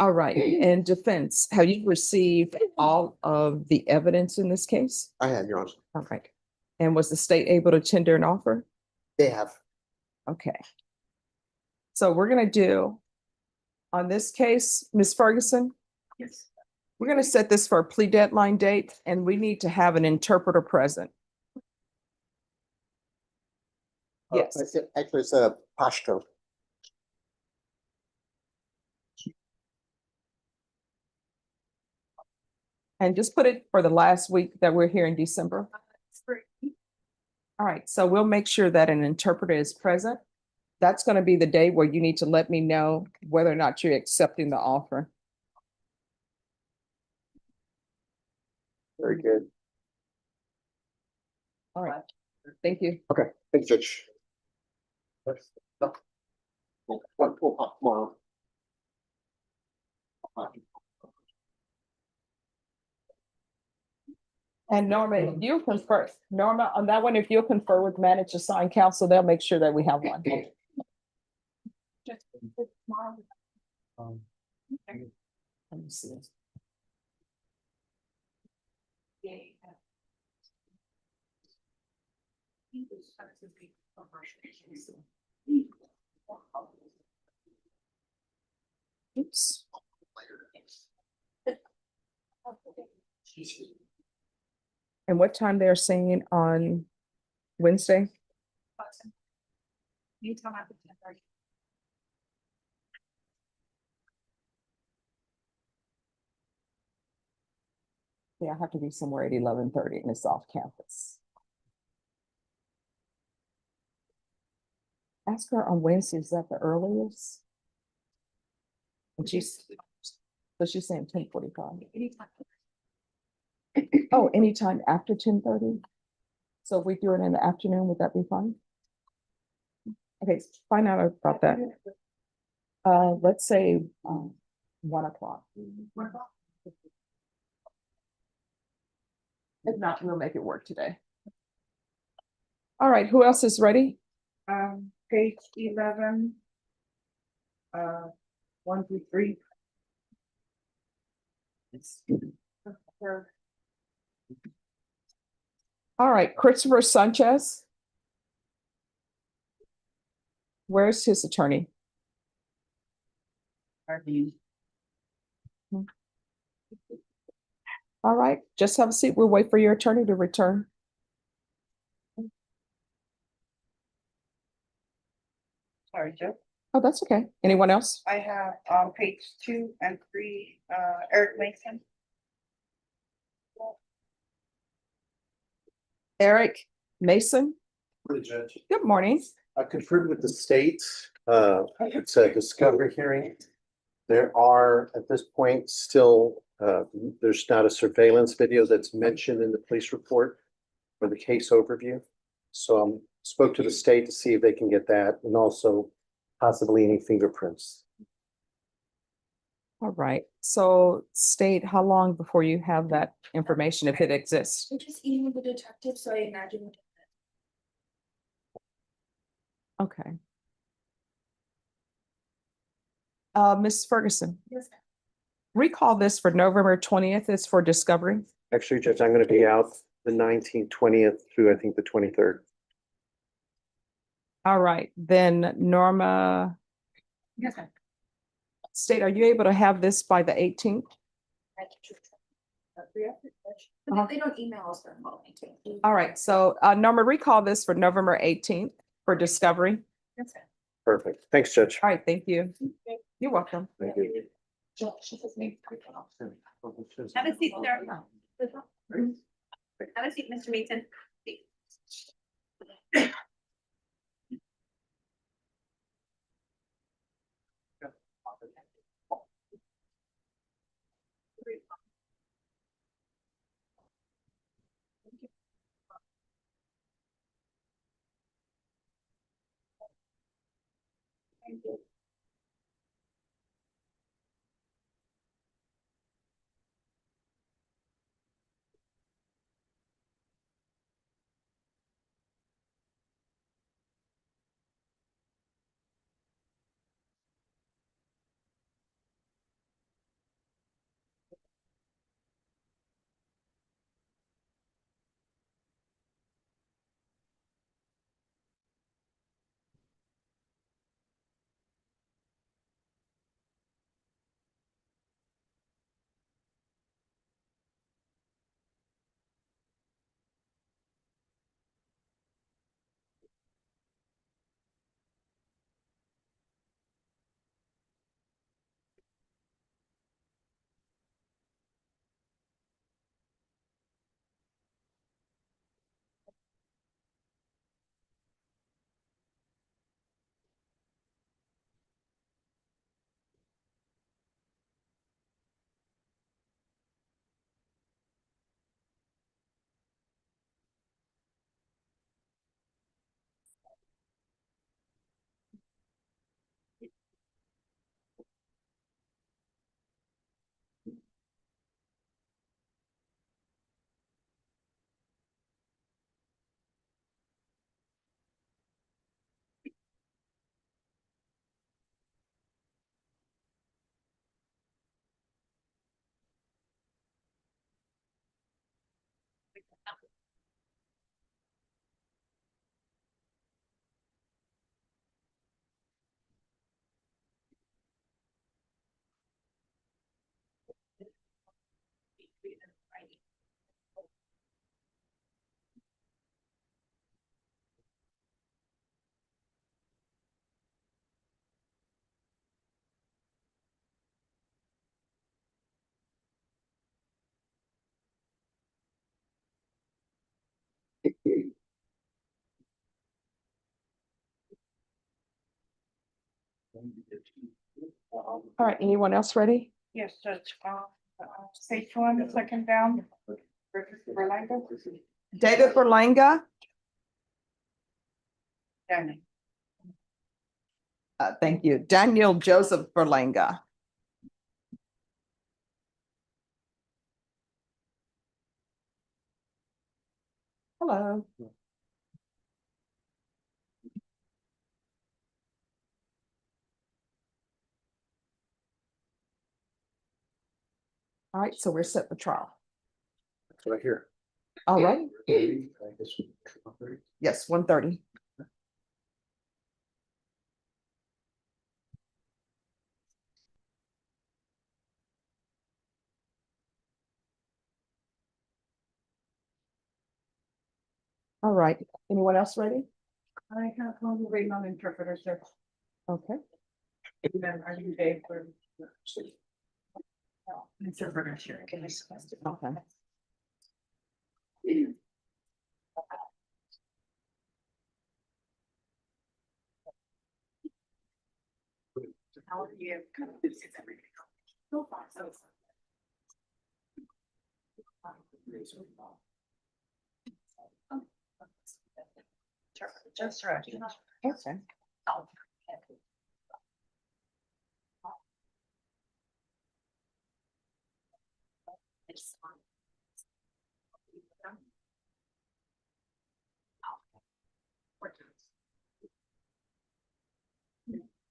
All right. And defense, have you received all of the evidence in this case? I have, Your Honor. All right. And was the state able to tender an offer? They have. Okay. So we're gonna do, on this case, Ms. Ferguson, Yes. we're gonna set this for a plea deadline date, and we need to have an interpreter present. Yes. Actually, it's a Pashto. And just put it for the last week that we're here in December. All right, so we'll make sure that an interpreter is present. That's gonna be the day where you need to let me know whether or not you're accepting the offer. Very good. All right, thank you. Okay, thanks, Judge. And Norma, if you confer, Norma, on that one, if you'll confer with managed assigned counsel, they'll make sure that we have one. Let me see. Oops. And what time they're saying on Wednesday? Anytime after 10:30. Yeah, I have to be somewhere at 11:30 and it's off campus. Ask her on Wednesday, is that the earliest? And so she's saying 10:45. Anytime. Oh, anytime after 10:30? So if we do it in the afternoon, would that be fine? Okay, find out about that. Let's say 1 o'clock. If not, we'll make it work today. All right, who else is ready? Page 11. 1 through 3. All right, Christopher Sanchez. Where's his attorney? All right, just have a seat. We'll wait for your attorney to return. Sorry, Joe. Oh, that's okay. Anyone else? I have page 2 and 3, Eric Mason. Eric Mason. For the judge. Good morning. I conferred with the state. It's a discovery hearing. There are, at this point, still, there's not a surveillance video that's mentioned in the police report for the case overview. So spoke to the state to see if they can get that, and also possibly any fingerprints. All right, so state, how long before you have that information, if it exists? I just emailed the detective, so I imagine. Okay. Ms. Ferguson, Yes. recall this for November 20th. It's for discovery. Actually, Judge, I'm going to be out the 19th, 20th through, I think, the 23rd. All right, then Norma. Yes. State, are you able to have this by the 18th? But if they don't email us, they're calling too. All right, so Norma, recall this for November 18th for discovery. Yes. Perfect. Thanks, Judge. All right, thank you. You're welcome. Thank you. Have a seat, sir. Have a seat, Mr. Mason. All right, anyone else ready? Yes, Judge, page one, second down. Berlanga. David Berlanga. Daniel. Thank you. Daniel Joseph Berlanga. Hello. All right, so we're set for trial. That's what I hear. All right. I guess. Yes, 1:30. All right, anyone else ready? I have one waiting on interpreter, sir. Okay. And then are you Dave for? Interpreter, sure. Okay. How are you? It's everything. So far, so. Just right. Okay. Oh,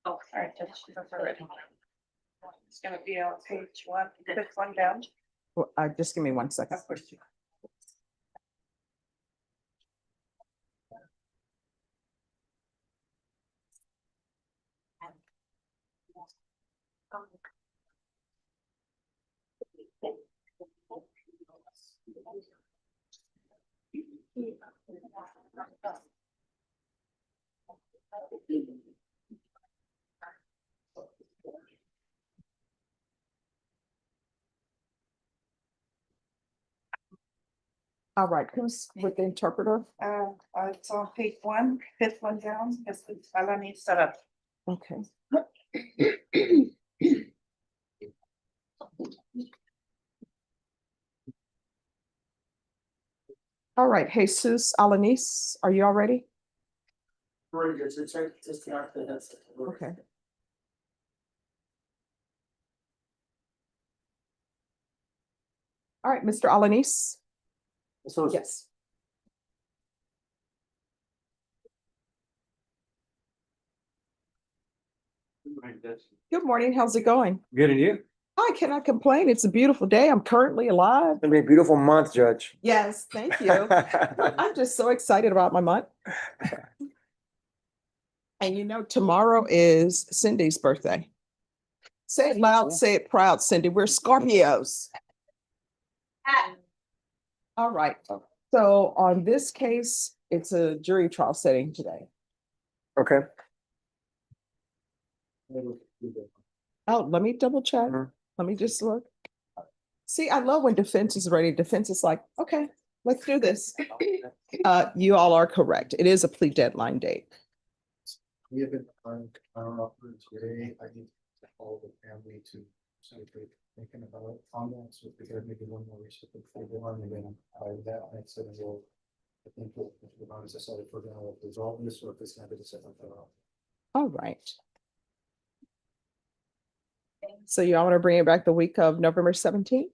all right, just ready. It's gonna be on page one, fifth one down. Well, just give me 1 second. Of course. All right, who's with the interpreter? It's on page one, fifth one down, it's Alani set up. Okay. All right, Jesus Alanis, are you all ready? Okay. All right, Mr. Alanis? Yes. Good morning. How's it going? Good, and you? I cannot complain. It's a beautiful day. I'm currently alive. It's gonna be a beautiful month, Judge. Yes, thank you. I'm just so excited about my month. And you know, tomorrow is Cindy's birthday. Say it loud, say it proud, Cindy. We're Scorpios. All right. So on this case, it's a jury trial setting today. Okay. Oh, let me double check. Mhm. Let me just look. See, I love when defense is ready. Defense is like, okay, let's do this. You all are correct. It is a plea deadline date. We have been, I don't know, today, I need to call the family to celebrate thinking about comments, if we could maybe one more research before the one, and then by that, next set will. I think we'll, as I said, if we're gonna resolve this, or if it's gonna be the second. All right. So you all want to bring it back the week of November 17th?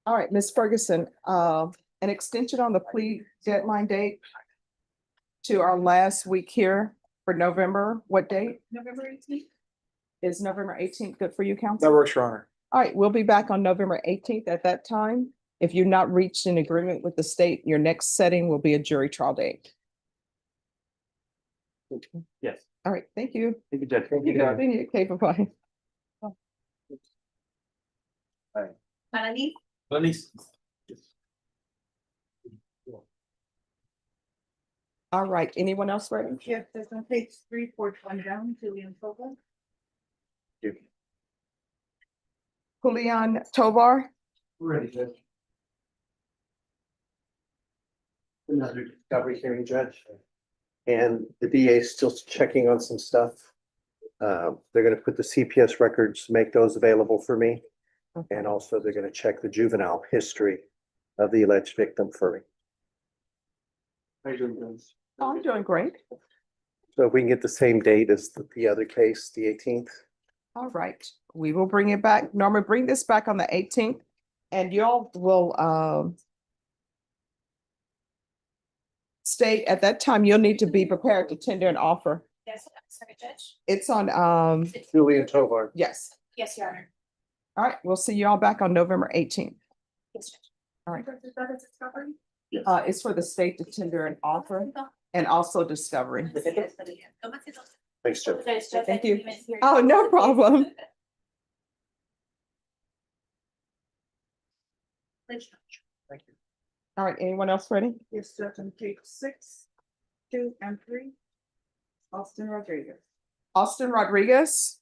All right, Ms. Ferguson, an extension on the plea deadline date to our last week here for November. What date? November 18th. Is November 18th good for you, council? That works, Your Honor. All right, we'll be back on November 18th at that time. If you've not reached an agreement with the state, your next setting will be a jury trial date. Yes. All right, thank you. Thank you, Judge. Thank you. Okay, bye-bye. Melanie? All right, anyone else ready? Yes, there's on page 341 down, Julian Fogel. Julian Tovar. Ready, Judge. Another discovery hearing, Judge. And the DA is still checking on some stuff. They're gonna put the CPS records, make those available for me. And also they're gonna check the juvenile history of the alleged victim for me. How you doing, guys? Oh, I'm doing great. So if we can get the same date as the other case, the 18th. All right, we will bring it back. Norma, bring this back on the 18th and y'all will state at that time, you'll need to be prepared to tender an offer. Yes, second judge. It's on, Julian Tovar. yes. Yes, Your Honor. All right, we'll see you all back on November 18th. Yes, Judge. All right. Discovery? It's for the state to tender an offer and also discovery. Thanks, Judge. Thank you. Oh, no problem. Thank you. All right, anyone else ready? Yes, Judge, on page 6, 2, and 3. Austin Rodriguez. Austin Rodriguez.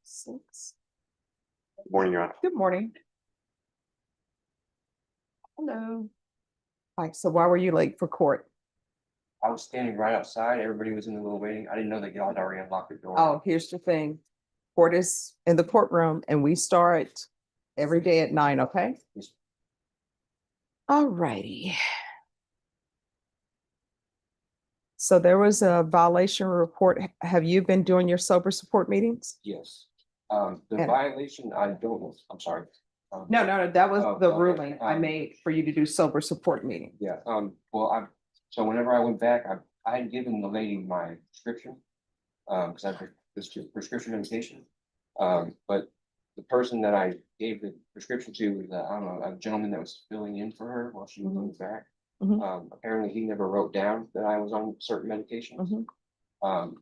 Six. Good morning, Your Honor. Good morning. Hello. All right, so why were you late for court? I was standing right outside. Everybody was in the little waiting. I didn't know that y'all had already unlocked the door. Oh, here's the thing. Court is in the courtroom and we start every day at 9, okay? Yes. All righty. So there was a violation report. Have you been doing your sober support meetings? Yes. The And- violation, I don't know. I'm sorry. No, that was Oh, the okay. ruling I made for you to do sober support meeting. Yeah, well, so whenever I went back, I had given the lady my prescription. Cause I had this prescription medication. But the person that I gave the prescription to was, I don't know, a gentleman that was filling in for her while she was going back. Apparently he never wrote down that I was on certain medications.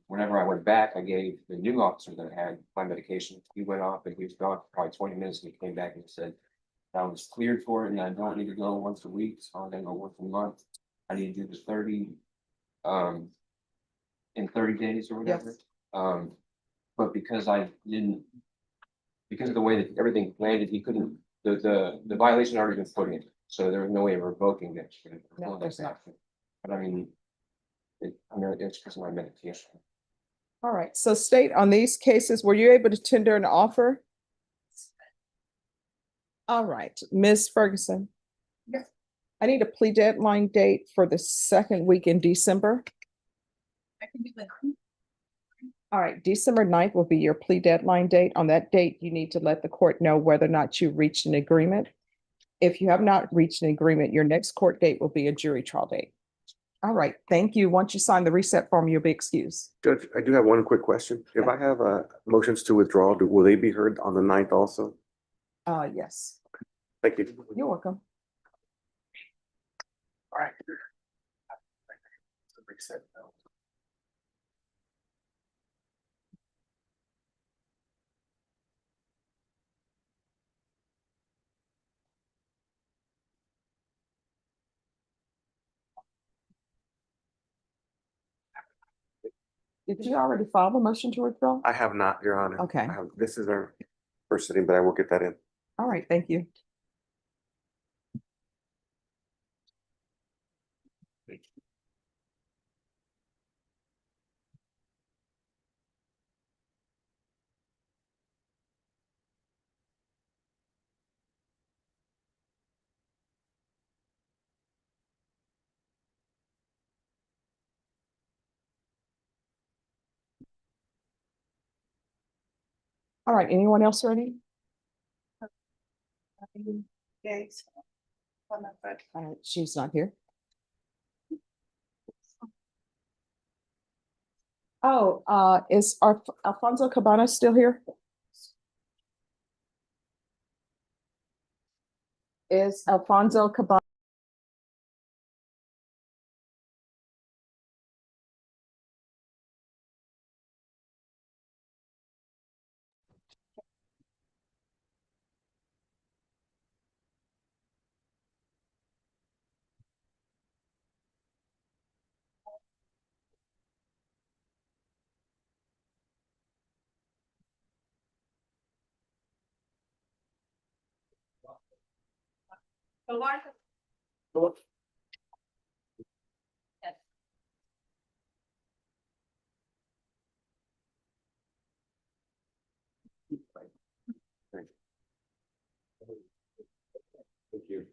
Whenever I went back, I gave the new officer that had my medication. He went off and he was gone for probably 20 minutes and he came back and said, I was cleared for it and I don't need to go once a week, so I'm gonna go once a month. I need to do the 30, in 30 days or whatever. But because I didn't, because of the way that everything landed, he couldn't, the violation had already been put in, so there was no way of revoking that. No, there's not. But I mean, it's because of my medication. All right, so state on these cases, were you able to tender an offer? All right, Ms. Ferguson. Yes. I need a plea deadline date for the second week in December. I can do that. All right, December 9th will be your plea deadline date. On that date, you need to let the court know whether or not you reached an agreement. If you have not reached an agreement, your next court date will be a jury trial date. All right, thank you. Once you sign the reset form, you'll be excused. Judge, I do have one quick question. If I have motions to withdraw, will they be heard on the 9th also? Yes, Thank you. you're welcome. All right. Reset. Did you already file the motion to withdraw? I have not, Your Honor. Okay. This is our first sitting, but I will get that in. All right, thank you. All right, anyone else ready? Yes. She's not here. Oh, is Alfonso Cabana still here? Is Alfonso Cabana? Thank you.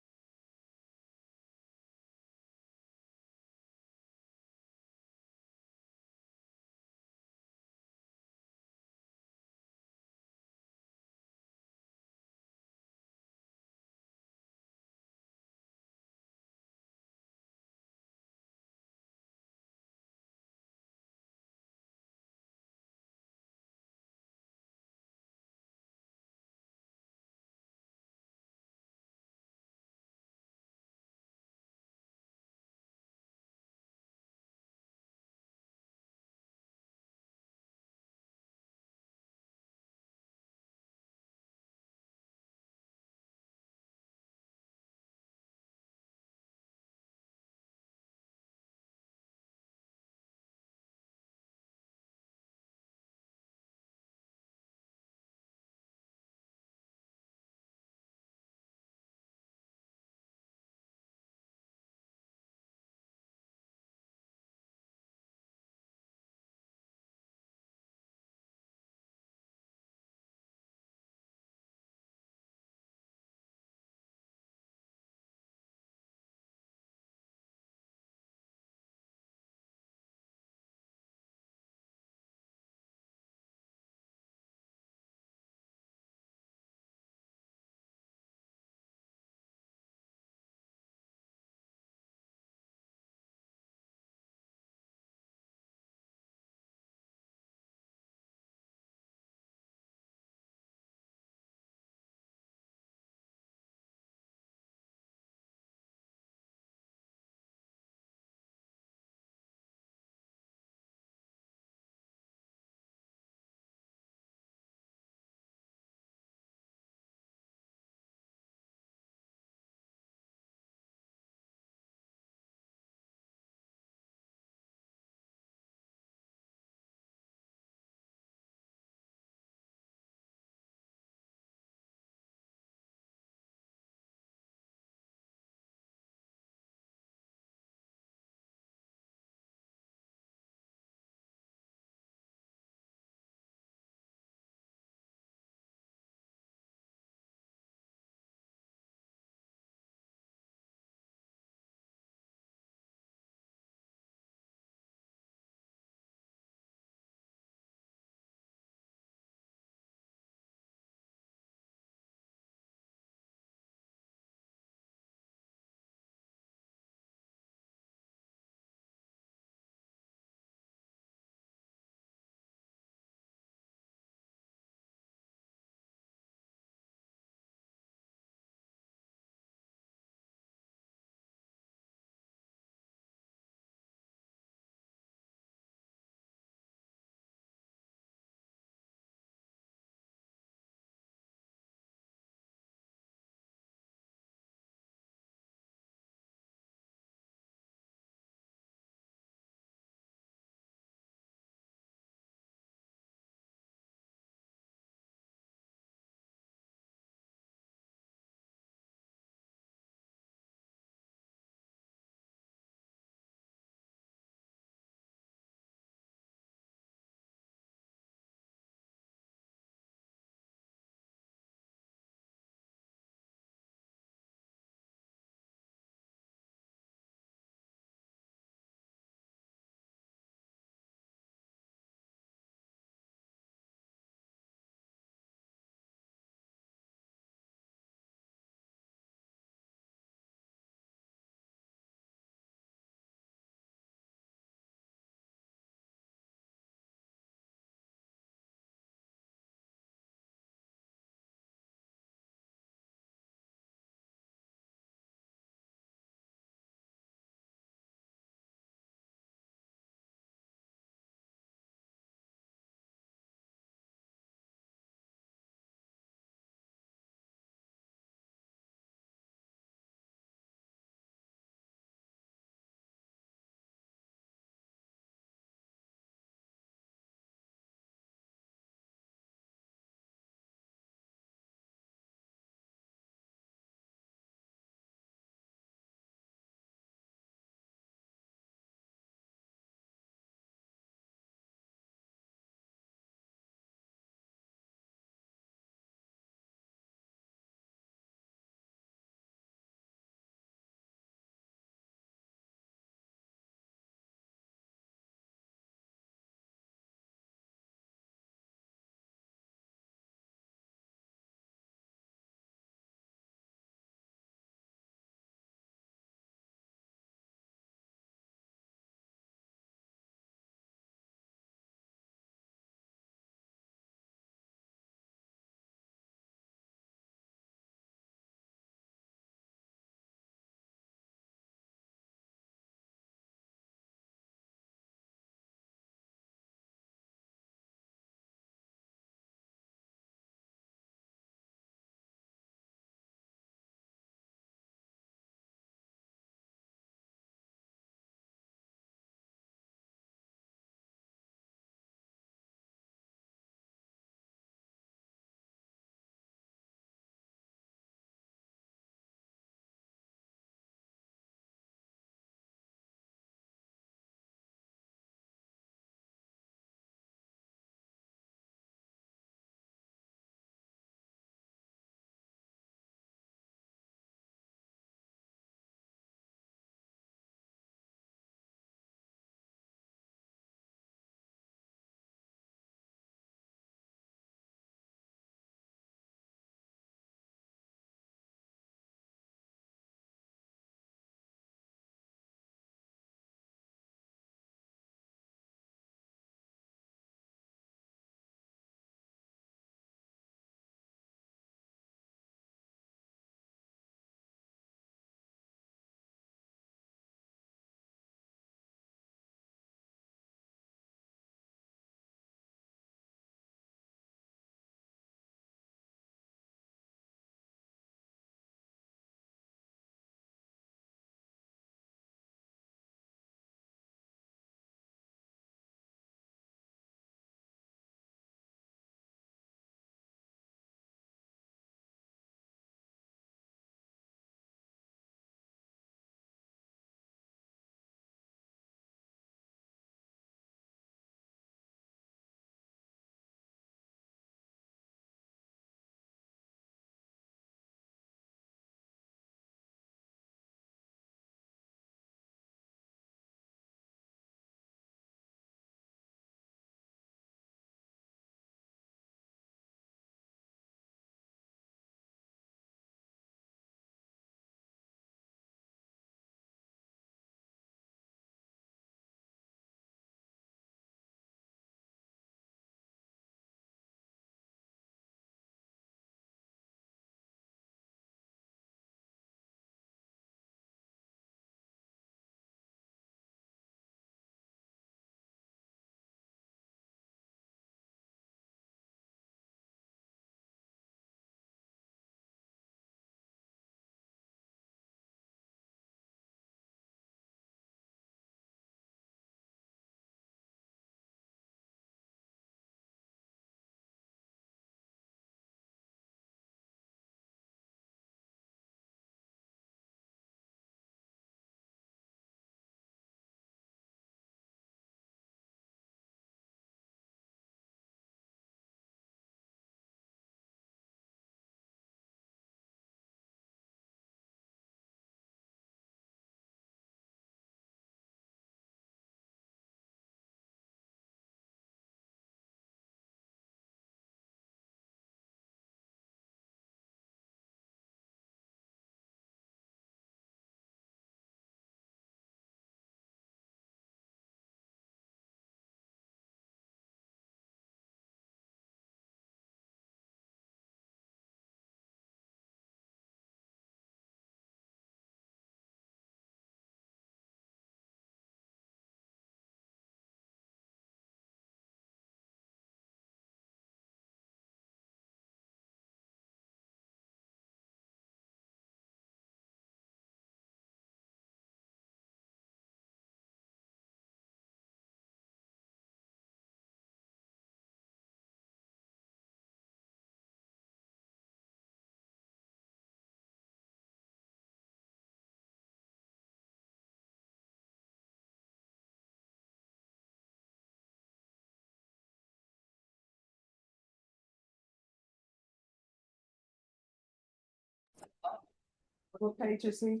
What page is he?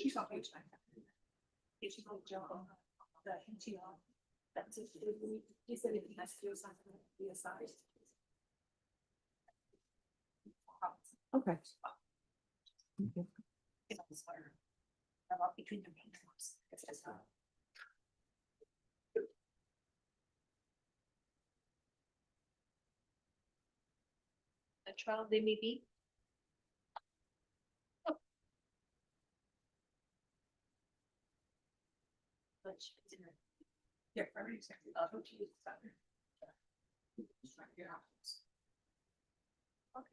She's on page 9. If you go jump on the NTR, that's if he said if he has to do something, be assigned. Okay. Between the main ones. A trial they may be. Yeah, very exactly. I'll go to you. Okay.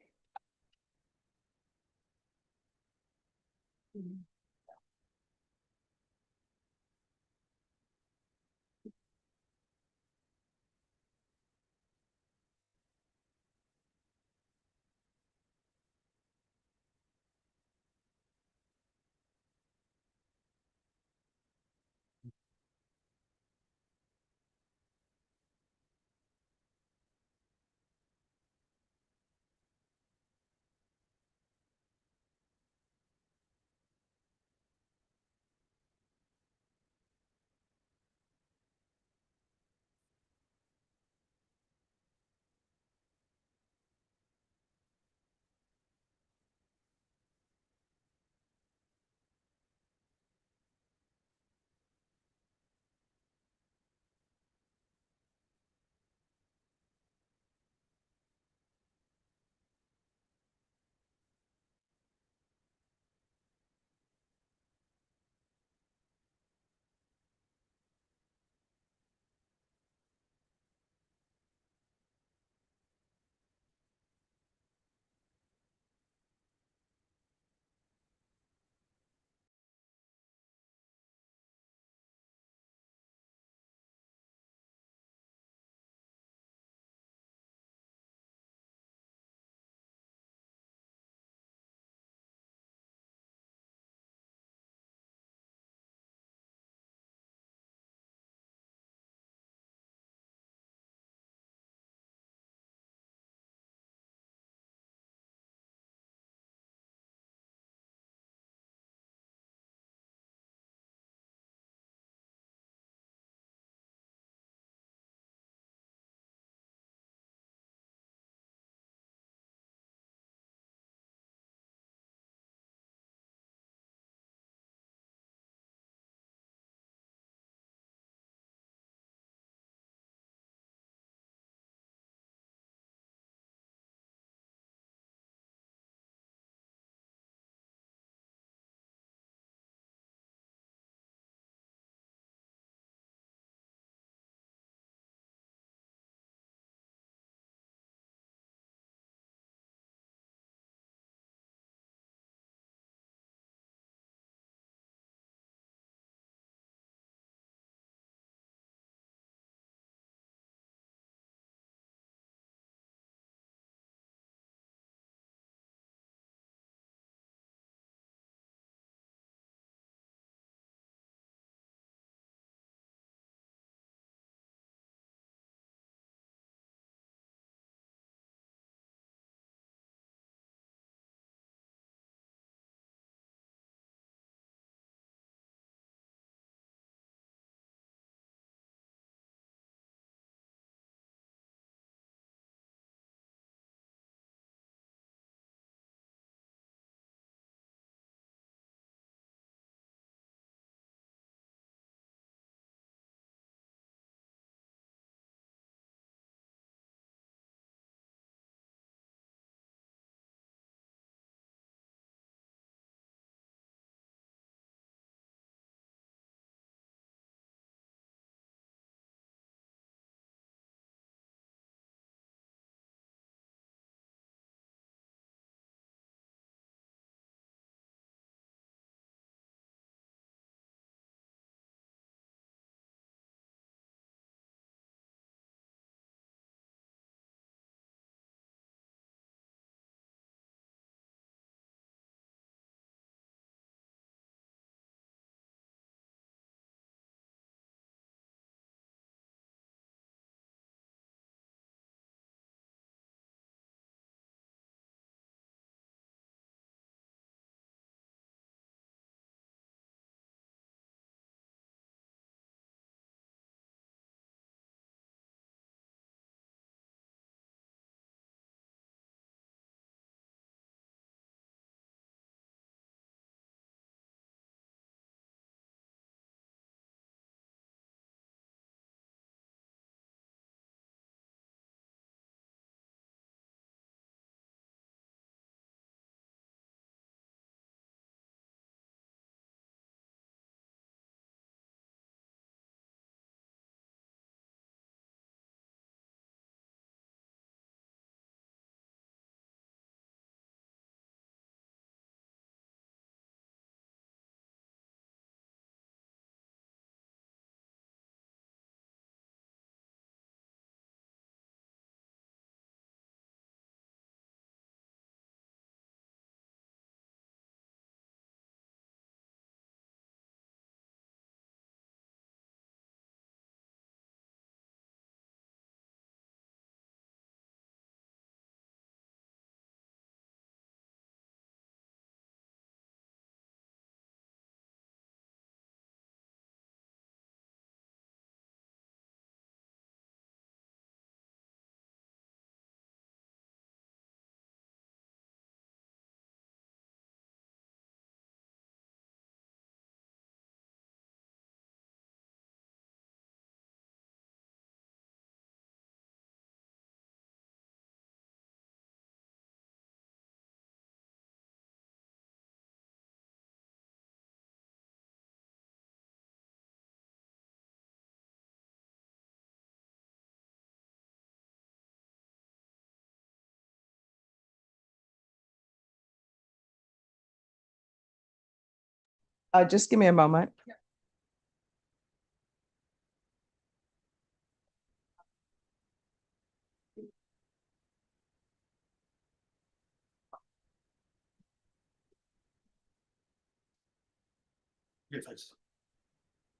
Just give me a moment.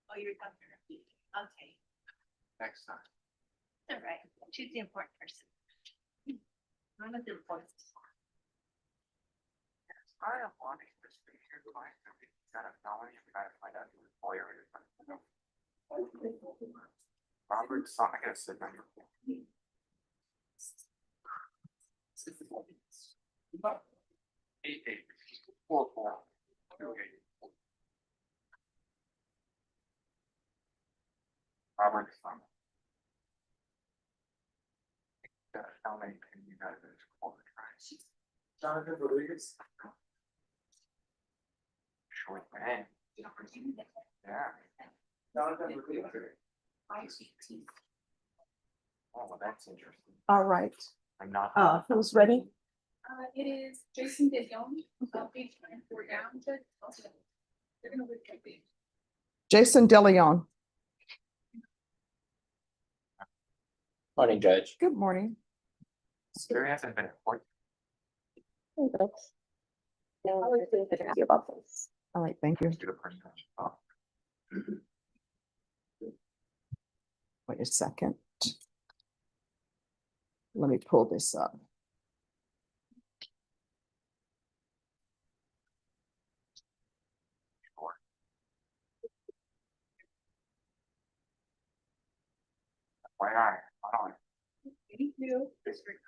Oh, you're coming. Okay, Next time. all right. She's the important person. I'm not the important. I am wanting to speak to your client. Got a felony, we gotta find out who the lawyer is. Robert's not gonna sit down. Eight, 4, 2, 8. Robert's son. Got a felony, and you guys are all the time. Jonathan Rodriguez. Short man. Yeah. Jonathan Rodriguez. Oh, well, that's interesting. All right. I'm not. Who's ready? It is Jason DeYoung, page 24 down. They're gonna look at the. Jason DeLeon. Morning, Judge. Good morning. There hasn't been a court. All right, thank you. Do the person. Oh. Wait a second. Let me pull this up. Why not? I don't. Thank you. District.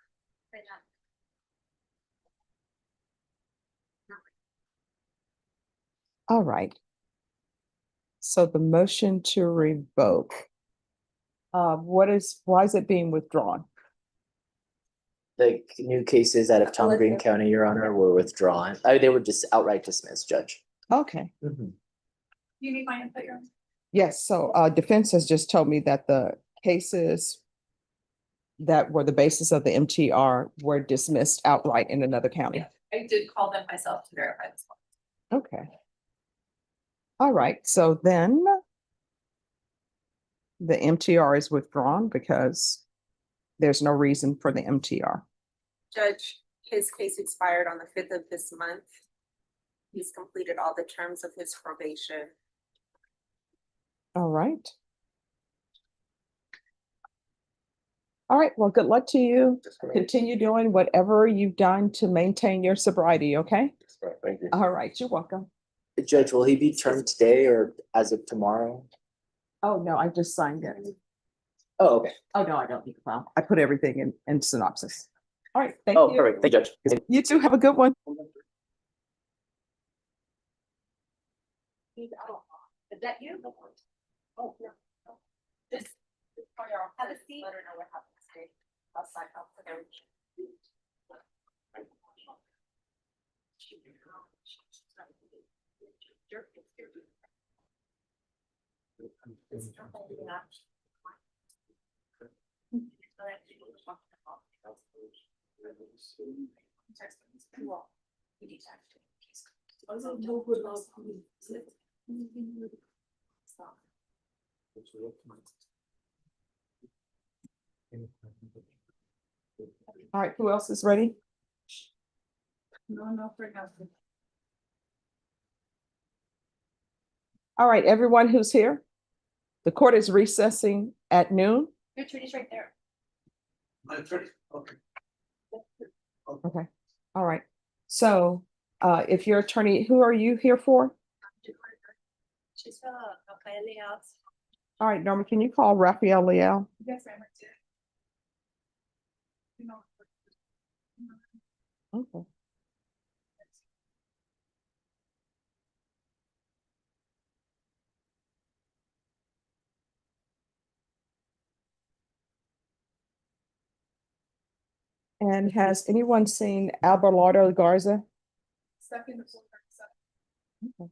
All right. So the motion to revoke. Why is it being withdrawn? The new cases out of Tom Green County, Your Honor, were withdrawn. They were just outright dismissed, Judge. Okay. You need my input, Your Honor? Yes, so defense has just told me that the cases that were the basis of the MTR were dismissed outright in another county. I did call them myself to verify this one. Okay. All right, so then the MTR is withdrawn because there's no reason for the MTR. Judge, his case expired on the 5th of this month. He's completed all the terms of his probation. All right. All right, well, good luck to you. Continue doing whatever you've done to maintain your sobriety, okay? Thank you. All right, you're welcome. Judge, will he be termed today or as of tomorrow? Oh, no, I just signed it. Oh, okay. Oh, no, I don't need to file. I put everything in synopsis. All right, thank Oh, you. perfect. Thank you, Judge. You too, have a good one. Is that you? Oh, no. This. Have a seat. Let her know what happens today. I'll sign up for their. All right, who else is ready? No, for nothing. All right, everyone who's here. The court is recessing at noon. Your attorney's right there. Okay. Okay, all right. So if your attorney, who are you here for? She's Rafael House. All right, Norma, can you call Raphael Leal? Yes, I'm right there. You know. Okay. And has anyone seen Abelardo Garza? Second. Okay.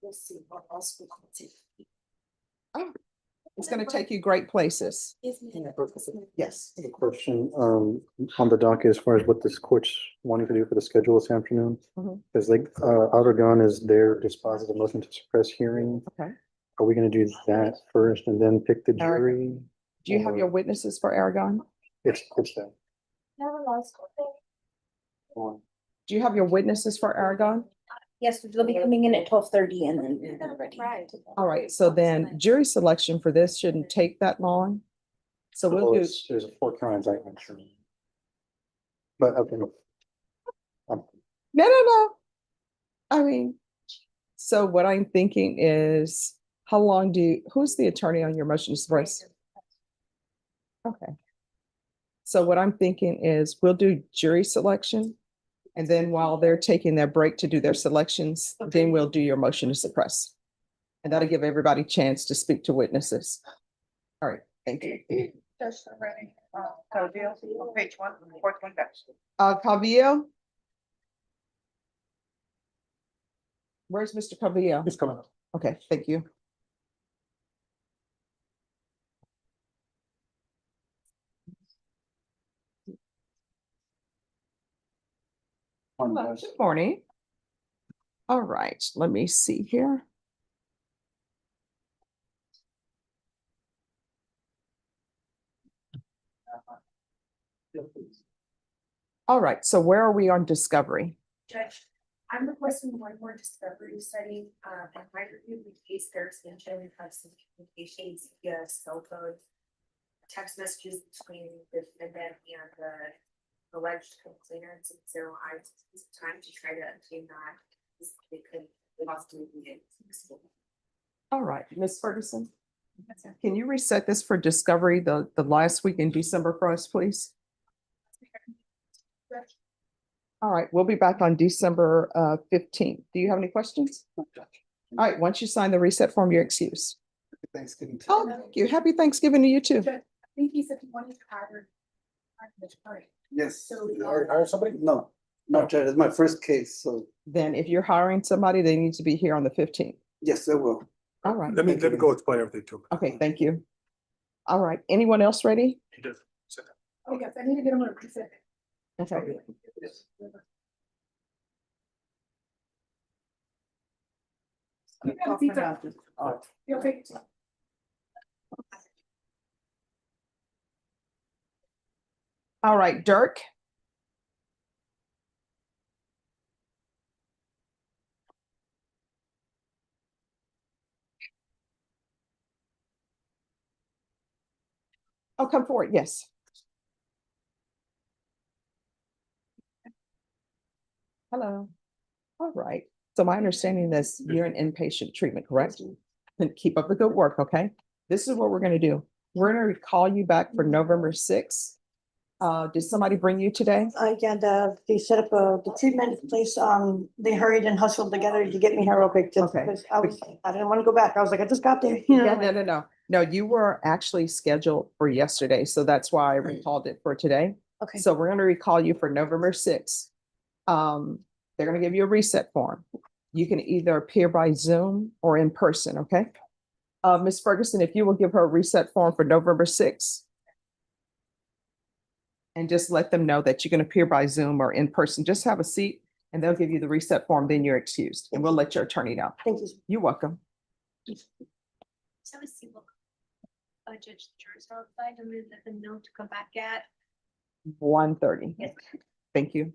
We'll see what else we can do. Oh, it's gonna take you great places. Isn't it? Yes. A question, on the docket as far as what this court's wanting to do for the schedule this afternoon. Mhm. Because like, outer gun is their dispositive motion to suppress hearing. Okay. Are we gonna do that first and then pick the jury? Do you have your witnesses for Aragon? It's that. Do you have your witnesses for Aragon? Yes, they'll be coming in at 12:30 and then we're ready. All right, so then jury selection for this shouldn't take that long. So we'll do, There's a 4 crimes I mentioned. But, okay. no. I mean, so what I'm thinking is, how long who's the attorney on your motion to suppress? Okay. So what I'm thinking is we'll do jury selection. And then while they're taking their break to do their selections, then we'll do your motion to suppress. And that'll give everybody a chance to speak to witnesses. All right, thank you. Just ready. Page 1, fourth one back. Calvillo? Where's Mr. Calvillo? He's coming up. Okay, thank you. Good morning. All right, let me see here. All right, so where are we on discovery? Judge, I'm requesting one more discovery study. In my review of the case, there's mention of some communications via cell phone, text messages between the defendant and the alleged complainants. And so I took time to try to obtain that. It could possibly be it. All right, Ms. Ferguson, can you reset this for discovery the last week in December for us, please? All right, we'll be back on December 15th. Do you have any questions? All right, once you sign the reset form, you're excused. Thanksgiving. Oh, thank you. Happy Thanksgiving to you too. I think he said he wanted to hire. Yes. So, Hire somebody? No, Judge, it's my first case, so Then if you're hiring somebody, they need to be here on the 15th. yes, I will. All right. Let me go explain everything to him. Okay, thank you. All right, anyone else ready? He does. oh yes, I need to get him a reset. Okay. You'll take. All right, Dirk. Oh, come forward, yes. Hello. All right, so my understanding is you're in inpatient treatment, correct? Then keep up the good work, okay? This is what we're gonna do. We're gonna call you back for November 6th. Did somebody bring you today? They set up the treatment place, they hurried and hustled together to get me here real quick, just Okay. because I didn't want to go back, I was like, I just got there, you know. Yeah, no. No, you were actually scheduled for yesterday, so that's why I recalled it for today. Okay. So we're gonna recall you for November 6th. They're gonna give you a reset form. You can either appear by Zoom or in person, okay? Ms. Ferguson, if you will give her a reset form for November 6th. And just let them know that you can appear by Zoom or in person. Just have a seat and they'll give you the reset form, then you're excused. And we'll let your attorney know. Thank you. You're welcome. So let's see what judge the jurors are outside and then let them know to come back at. 1:30. Yes. Thank you.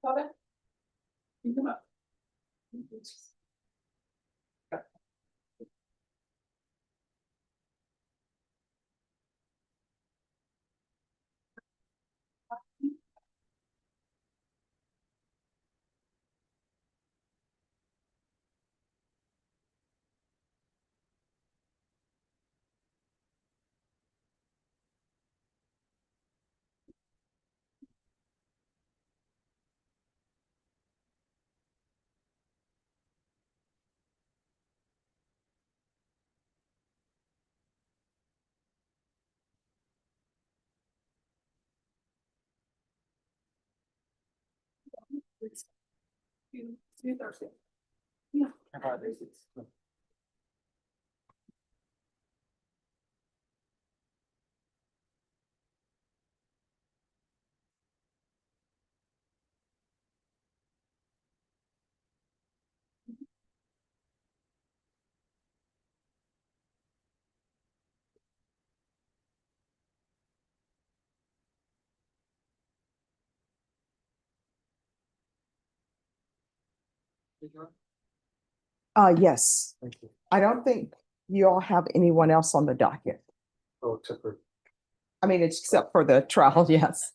Robin? You come up. You Thursday. Yeah. Yes. Thank you. I don't think you all have anyone else on the docket. Oh, except for. I mean, except for the trial, yes.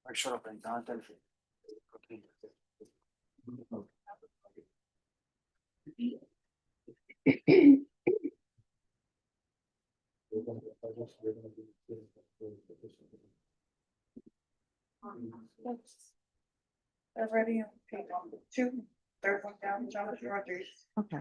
I showed up in contact. They're ready on page 2, third one down, Jonathan Rogers. Okay.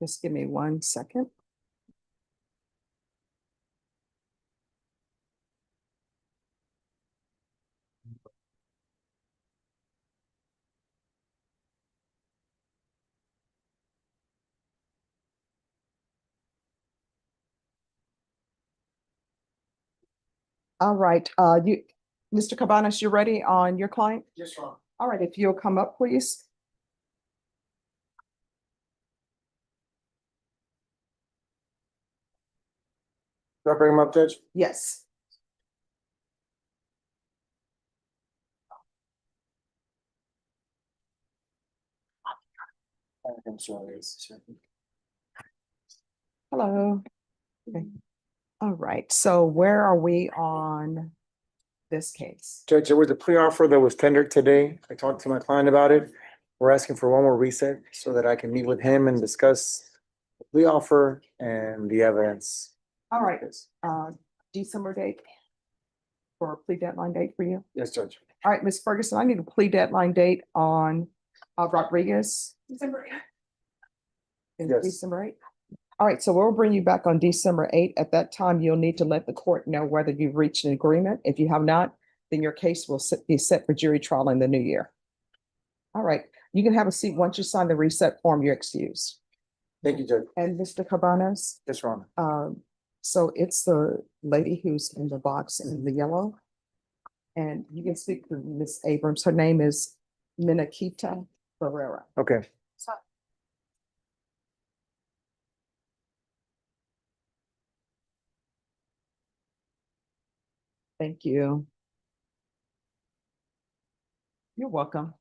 Just give me 1 second. All right, Mr. Cabanas, you ready on your client? Yes, Ron. All right, if you'll come up, please. Do I bring him up, Judge? Yes. I'm sorry. Hello. Okay. All right, so where are we on this case? Judge, there was a plea offer that was tendered today. I talked to my client about it. We're asking for one more reset so that I can meet with him and discuss the plea offer and the evidence. All right, December date for a plea deadline date for you? Yes, Judge. All right, Ms. Ferguson, I need a plea deadline date on Rodriguez. December. Yes. December 8th. All right, so we'll bring you back on December 8th. At that time, you'll need to let the court know whether you've reached an agreement. If you have not, then your case will be set for jury trial in the new year. All right, you can have a seat. Once you sign the reset form, you're excused. Thank you, Judge. And Mr. Cabanas, Yes, Ron. so it's the lady who's in the box in the yellow. And you can speak to Ms. Abrams. Her name is Minakita Ferreira. Okay. Thank you. You're welcome.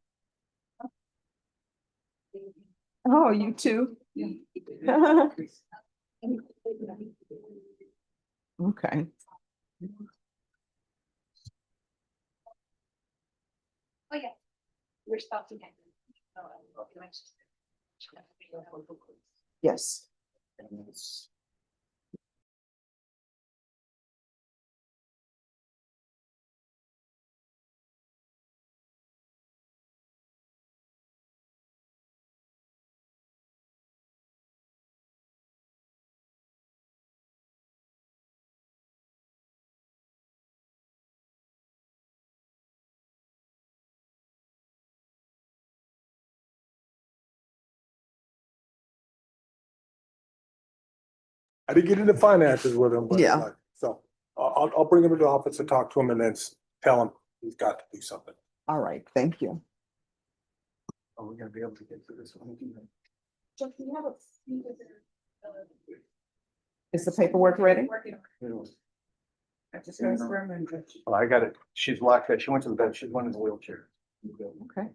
Oh, you too? Okay. Oh, yeah. We're stopping. Yes. I didn't get into finances with him, but Yeah. so I'll bring him into the office and talk to him and then tell him he's got to do something. All right, thank you. Are we gonna be able to get through this one? Jeff, you have a few Is the paperwork ready? I just gotta remember. Oh, I got it. She's locked up. She went to the bed. She's one in the wheelchair. Okay. Okay.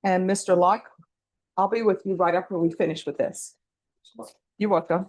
And Mr. Locke, I'll be with you right after we finish with this. You're welcome.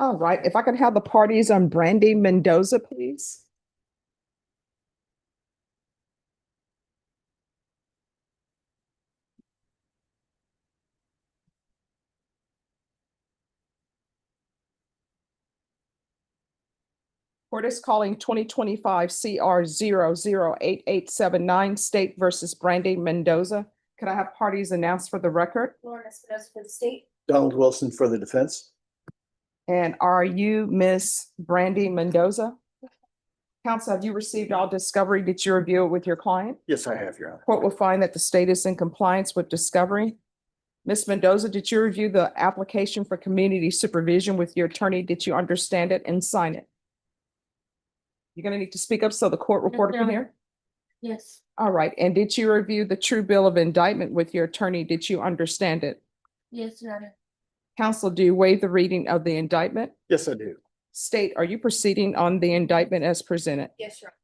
All right, if I could have the parties on Brandy Mendoza, please. Court is calling 2025 CR 008879 State versus Brandy Mendoza. Could I have parties announced for the record? Lauren Espinosa for the state. Donald Wilson for the defense. And are you Miss Brandy Mendoza? Counsel, have you received all discovery? Did you review it with your client? Yes, I have, Your Honor. Court will find that the state is in compliance with discovery. Ms. Mendoza, did you review the application for community supervision with your attorney? Did you understand it and sign it? You're gonna need to speak up so the court reporter can hear. Yes, All right, and did you review the true bill of indictment with your attorney? Did you understand it? yes, Your Honor. Counsel, do you waive the reading of the indictment? Yes, I do. State, are you proceeding on the indictment as presented? Yes, Your Honor.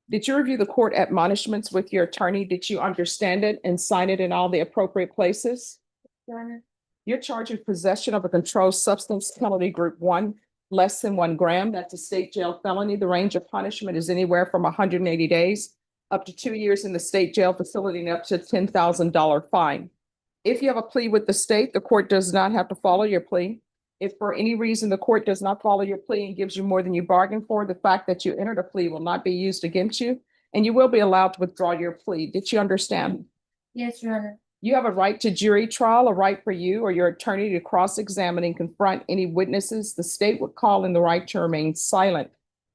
Did you review the court admonishments with your attorney? Did you understand it and sign it in all the appropriate places? Your Honor. You're charged with possession of a controlled substance, penalty group 1, less than 1 gram. That's a state jail felony. The range of punishment is anywhere from 180 days up to 2 years in the state jail facility and up to $10,000 fine. If you have a plea with the state, the court does not have to follow your plea. If for any reason the court does not follow your plea and gives you more than you bargained for, the fact that you entered a plea will not be used against you, and you will be allowed to withdraw your plea. Did you understand? Yes, Your Honor. You have a right to jury trial, a right for you or your attorney to cross-examine and confront any witnesses the state would call in the right to remain silent.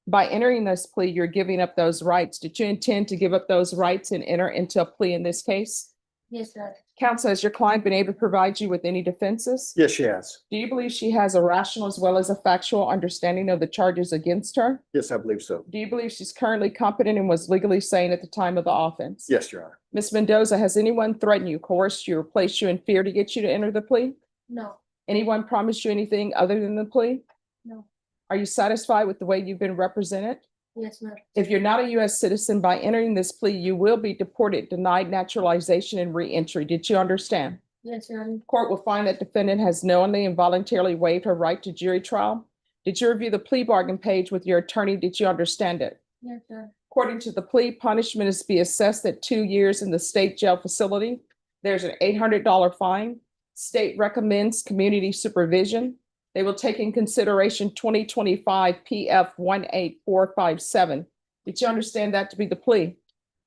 By entering this plea, you're giving up those rights. Did you intend to give up those rights and enter into a plea in this case? Yes, Your Honor. Counsel, has your client been able to provide you with any defenses? Yes, she has. Do you believe she has a rational as well as a factual understanding of the charges against her? Yes, I believe so. Do you believe she's currently competent and was legally sane at the time of the offense? Yes, Your Honor. Ms. Mendoza, has anyone threatened you, coerced you, or placed you in fear to get you to enter the plea? No, Anyone promised you anything other than the plea? no. Are you satisfied with the way you've been represented? Yes, ma'am. If you're not a U.S. citizen, by entering this plea, you will be deported, denied naturalization, and reentry. Did you understand? Yes, Your Honor. Court will find that defendant has knowingly and voluntarily waived her right to jury trial. Did you review the plea bargain page with your attorney? Did you understand it? Yes, Your Honor. According to the plea, punishment is to be assessed at 2 years in the state jail facility. There's an $800 fine. State recommends community supervision. They will take in consideration 2025 PF 18457. Did you understand that to be the plea?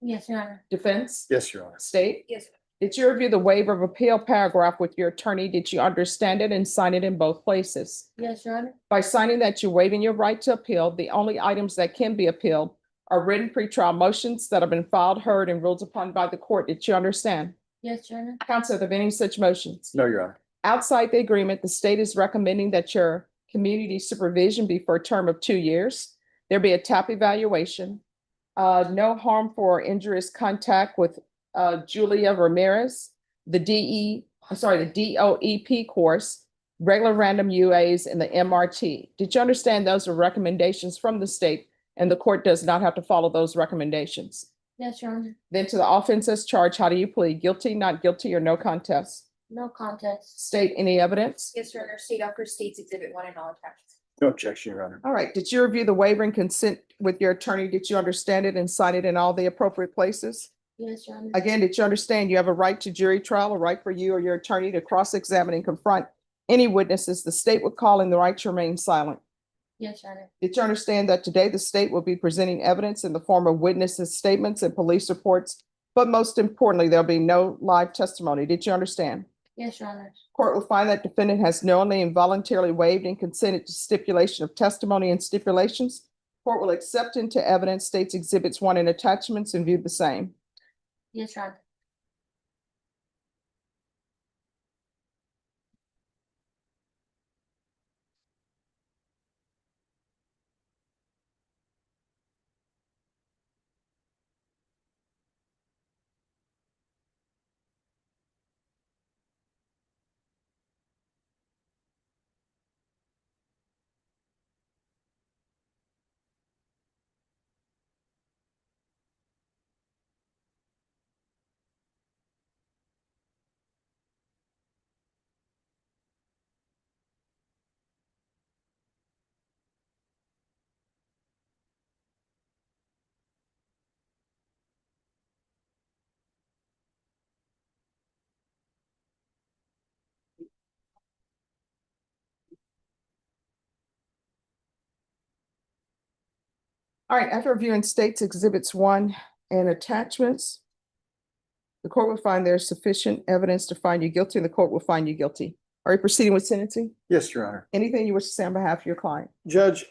Yes, Your Honor. Defense? Yes, Your Honor. State? Yes. Did you review the waiver of appeal paragraph with your attorney? Did you understand it and sign it in both places? Yes, Your Honor. By signing that, you're waiving your right to appeal. The only items that can be appealed are written pretrial motions that have been filed, heard, and ruled upon by the court. Did you understand? Yes, Your Honor. Counsel, are there any such motions? No, Your Honor. Outside the agreement, the state is recommending that your community supervision be for a term of 2 years. There be a TAP evaluation, no harmful or injurious contact with Julia Ramirez, the DOEP course, regular random UAs, and the MRT. Did you understand those are recommendations from the state and the court does not have to follow those recommendations? Yes, Your Honor. Then to the offenses charged, how do you plead? Guilty, not guilty, or no contest? No contest. State any evidence? Yes, Your Honor. State offer states exhibit 1 and all attached. No objection, Your Honor. All right, did you review the waiver and consent with your attorney? Did you understand it and sign it in all the appropriate places? Yes, Your Honor. Again, did you understand you have a right to jury trial, a right for you or your attorney to cross-examine and confront any witnesses the state would call in the right to remain silent? Yes, Your Honor. Did you understand that today the state will be presenting evidence in the form of witnesses' statements and police reports? But most importantly, there'll be no live testimony. Did you understand? Yes, Your Honor. Court will find that defendant has knowingly and voluntarily waived and consented to stipulation of testimony and stipulations. Court will accept into evidence states exhibits 1 and attachments and view the same. Yes, Your Honor. All right, after reviewing states exhibits 1 and attachments, the court will find there's sufficient evidence to find you guilty and the court will find you guilty. Are you proceeding with sentencing? Yes, Your Honor. Anything you wish to say on behalf of your client? Judge,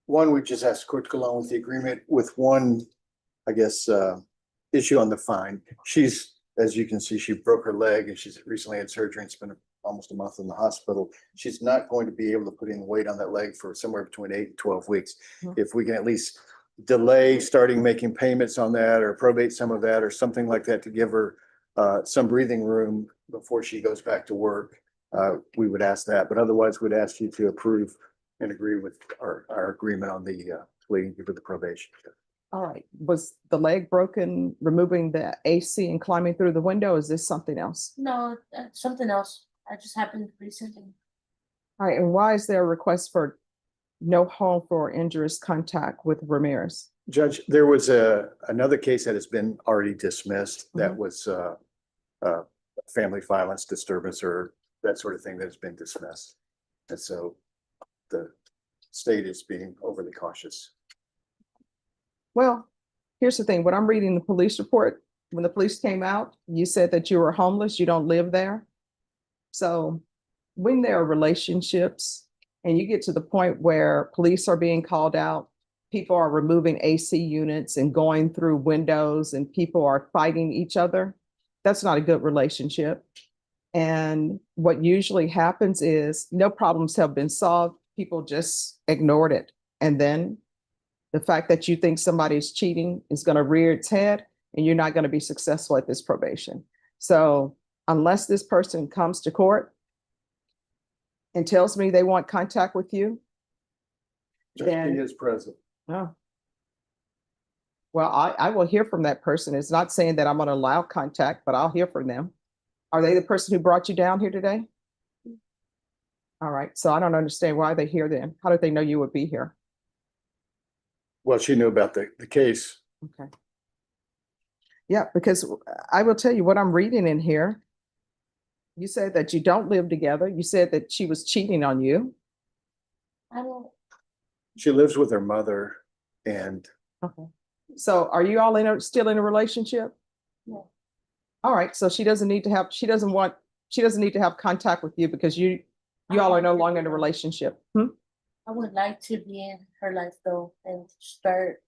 one, we just asked the court to go along with the agreement with one, I guess, issue on the fine. She's as you can see, she broke her leg and she's recently had surgery and spent almost a month in the hospital. She's not going to be able to put any weight on that leg for somewhere between 8 and 12 weeks. If we can at least delay starting making payments on that or probate some of that or something like that to give her some breathing room before she goes back to work, we would ask that. But otherwise, we'd ask you to approve and agree with our agreement on the plea for the probation. All right, was the leg broken, removing the AC and climbing through the window? Is this something else? No, something else. I just happened recently. All right, and why is there a request for no harmful or injurious contact with Ramirez? Judge, there was another case that has been already dismissed that was family violence disturbance or that sort of thing that has been dismissed. And so the state is being overly cautious. Well, here's the thing. When I'm reading the police report, when the police came out, you said that you were homeless, you don't live there. So when there are relationships and you get to the point where police are being called out, people are removing AC units and going through windows and people are fighting each other, that's not a good relationship. And what usually happens is no problems have been solved. People just ignored it. And then the fact that you think somebody's cheating is going to rear its head and you're not going to be successful at this probation. So unless this person comes to court and tells me they want contact with you, Then he is present. oh. Well, I will hear from that person. It's not saying that I'm going to allow contact, but I'll hear from them. Are they the person who brought you down here today? All right. So I don't understand why they're here then. How did they know you would be here? Well, she knew about the case. Okay. Yeah, because I will tell you what I'm reading in here. You said that you don't live together. You said that she was cheating on you. I don't. She lives with her mother and Okay. So are you all still in a relationship? No. All right. So she doesn't need to have contact with you because you all are no longer in a relationship. I would like to be in her life though and start.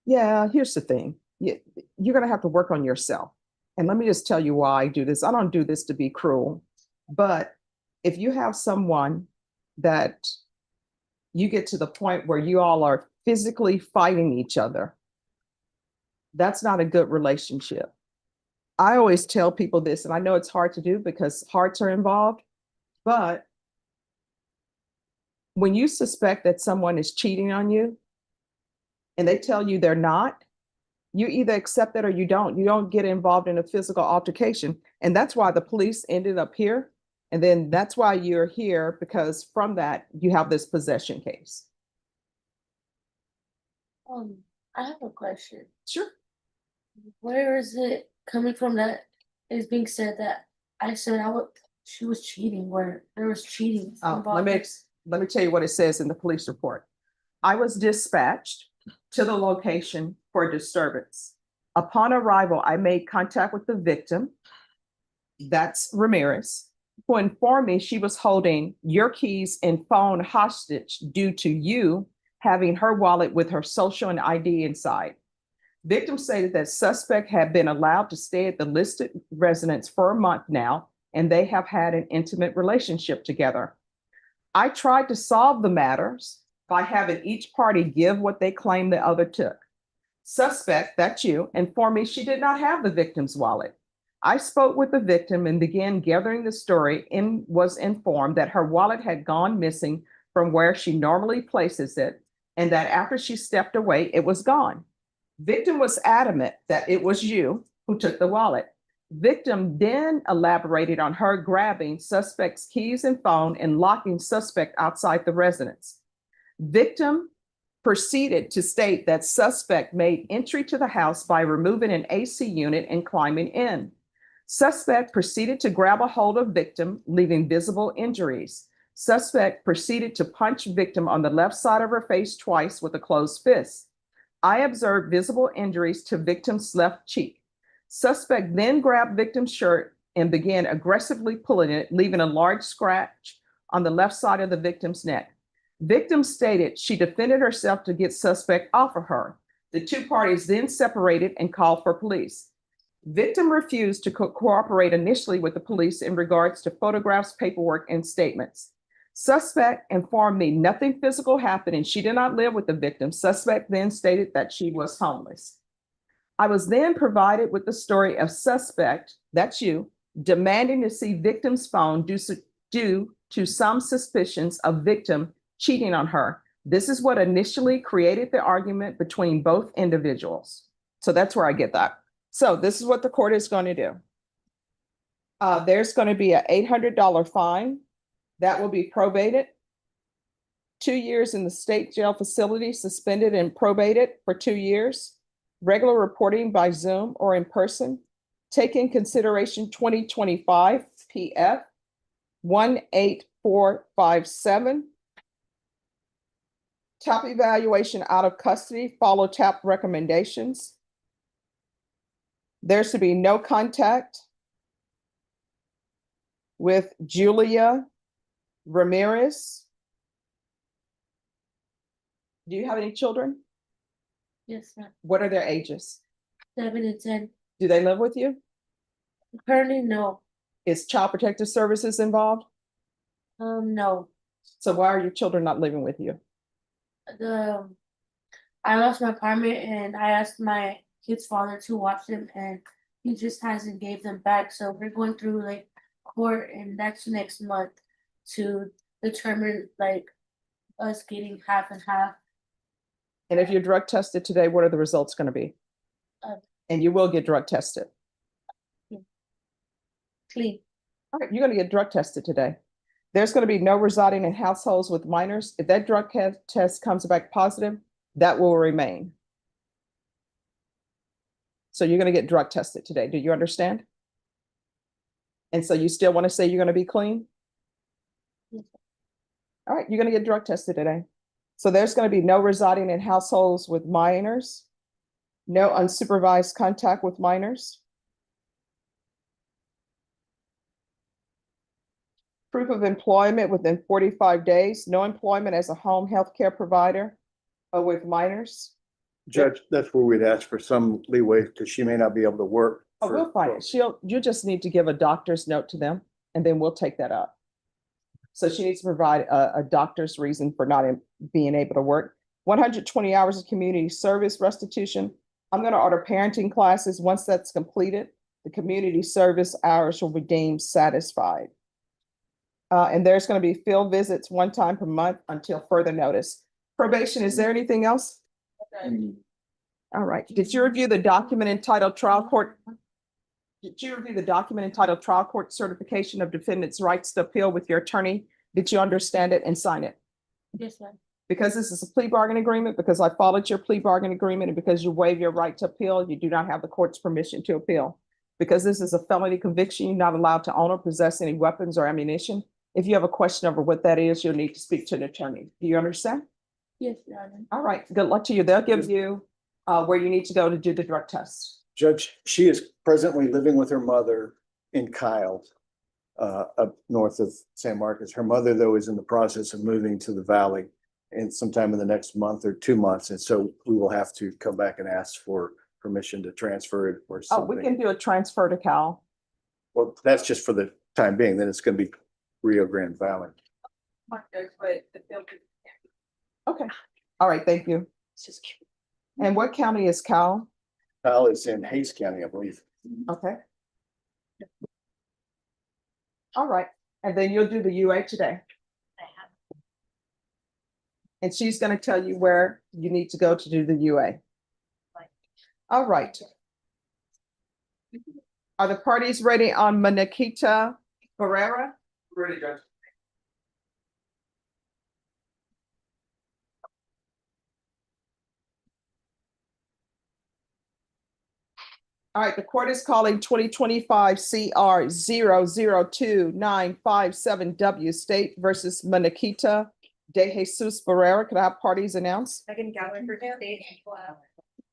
Yeah, here's the thing. You're going to have to work on yourself. And let me just tell you why I do this. I don't do this to be cruel, but if you have someone that you get to the point where you all are physically fighting each other, that's not a good relationship. I always tell people this, and I know it's hard to do because hearts are involved, but when you suspect that someone is cheating on you and they tell you they're not, you either accept it or you don't. You don't get involved in a physical altercation. And that's why the police ended up here. And then that's why you're here, because from that, you have this possession case. I have a question. Sure. Where is it coming from that is being said that I said she was cheating, where there was cheating involved? Let me tell you what it says in the police report. I was dispatched to the location for disturbance. Upon arrival, I made contact with the victim, that's Ramirez, who informed me she was holding your keys and phone hostage due to you having her wallet with her social and ID inside. Victim stated that suspect had been allowed to stay at the listed residence for a month now, and they have had an intimate relationship together. I tried to solve the matters by having each party give what they claim the other took. Suspect, that's you, informed me she did not have the victim's wallet. I spoke with the victim and began gathering the story and was informed that her wallet had gone missing from where she normally places it, and that after she stepped away, it was gone. Victim was adamant that it was you who took the wallet. Victim then elaborated on her grabbing suspect's keys and phone and locking suspect outside the residence. Victim proceeded to state that suspect made entry to the house by removing an AC unit and climbing in. Suspect proceeded to grab a hold of victim, leaving visible injuries. Suspect proceeded to punch victim on the left side of her face twice with a closed fist. I observed visible injuries to victim's left cheek. Suspect then grabbed victim's shirt and began aggressively pulling it, leaving a large scratch on the left side of the victim's neck. Victim stated she defended herself to get suspect off of her. The two parties then separated and called for police. Victim refused to cooperate initially with the police in regards to photographs, paperwork, and statements. Suspect informed me nothing physical happened and she did not live with the victim. Suspect then stated that she was homeless. I was then provided with the story of suspect, that's you, demanding to see victim's phone due to some suspicions of victim cheating on her. This is what initially created the argument between both individuals. So that's where I get that. So this is what the court is going to do. There's going to be an $800 fine that will be probated. 2 years in the state jail facility, suspended and probated for 2 years. Regular reporting by Zoom or in person. Take in consideration 2025 PF 18457. TAP evaluation out of custody, follow TAP recommendations. There's to be no contact with Julia Ramirez. Do you have any children? Yes, ma'am. What are their ages? 7 and 10. Do they live with you? Currently, no. Is Child Protective Services involved? No. So why are your children not living with you? I lost my apartment and I asked my kid's father to watch them and he just hasn't gave them back. So we're going through like court and that's next month to determine like us getting half and half. And if you're drug tested today, what are the results going to be? And you will get drug tested. Clean. All right, you're going to get drug tested today. There's going to be no residing in households with minors. If that drug test comes back positive, that will remain. So you're going to get drug tested today. Do you understand? And so you still want to say you're going to be clean? Yes. All right, you're going to get drug tested today. So there's going to be no residing in households with minors, no unsupervised contact with minors. Proof of employment within 45 days, no employment as a home health care provider or with minors. Judge, that's where we'd ask for some leeway because she may not be able to work. Oh, we'll find it. You just need to give a doctor's note to them and then we'll take that up. So she needs to provide a doctor's reason for not being able to work. 120 hours of community service restitution. I'm going to order parenting classes. Once that's completed, the community service hours will be deemed satisfied. And there's going to be field visits 1 time per month until further notice. Probation, is there anything else? All right. Did you review the document entitled trial court? Did you review the document entitled trial court certification of defendant's rights to appeal with your attorney? Did you understand it and sign it? Yes, ma'am. Because this is a plea bargain agreement, because I followed your plea bargain agreement, and because you waive your right to appeal, you do not have the court's permission to appeal. Because this is a felony conviction, you're not allowed to own or possess any weapons or ammunition. If you have a question over what that is, you'll need to speak to an attorney. Do you understand? Yes, Your Honor. All right, good luck to you. They'll give you where you need to go to do the drug test. Judge, she is presently living with her mother in Kyle, up north of San Marcos. Her mother, though, is in the process of moving to the valley in sometime in the next month or 2 months. And so we will have to come back and ask for permission to transfer it or Oh, we something. can do a transfer to Cal. Well, that's just for the time being. Then it's going to be Rio Grande Valley. Okay. All right, thank you. And what county is Cal? Kyle is in Hayes County, I believe. Okay. All right, and then you'll do the UA today. And she's going to tell you where you need to go to do the UA. All right. Are the parties ready on Nikita Ferreira? Ready, Judge. All right, the court is calling 2025 CR 002-957W State versus Nikita De Jesus Ferreira. Could I have parties announced? Second Gallagher State.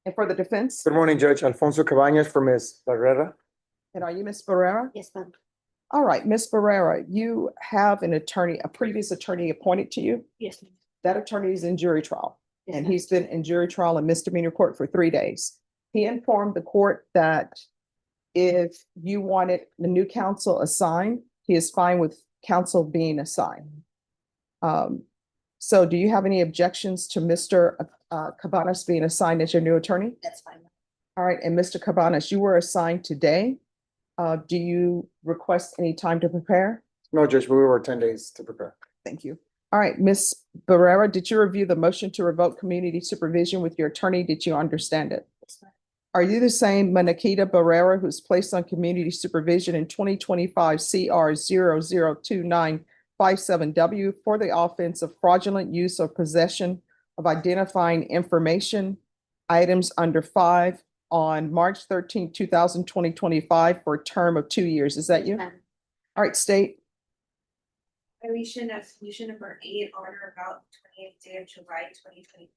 And for the defense? Good morning, Judge. Alfonso Cabañas for Ms. Barrera. And are you Ms. Ferreira? Yes, ma'am. All right, Ms. Ferreira, you have an attorney, a previous attorney appointed to you. Yes, ma'am. That attorney is in jury trial. Yes, And ma'am. he's been in jury trial and misdemeanor court for 3 days. He informed the court that if you wanted the new counsel assigned, he is fine with counsel being assigned. So do you have any objections to Mr. Cabanas being assigned as your new attorney? That's fine. All right, and Mr. Cabanas, you were assigned today. Do you request any time to prepare? No, Judge, we were 10 days to prepare. Thank you. All right, Ms. Barrera, did you review the motion to revoke community supervision with your attorney? Did you understand it? Are you the same Manakita Barrera who's placed on community supervision in 2025 CR 002957W for the offense of fraudulent use or possession of identifying information, items under 5 on March 13, 2025 for a term of 2 years? Is that you? Ma'am. All right, state. Violation of solution number 8 on or about 28th day of July 2025,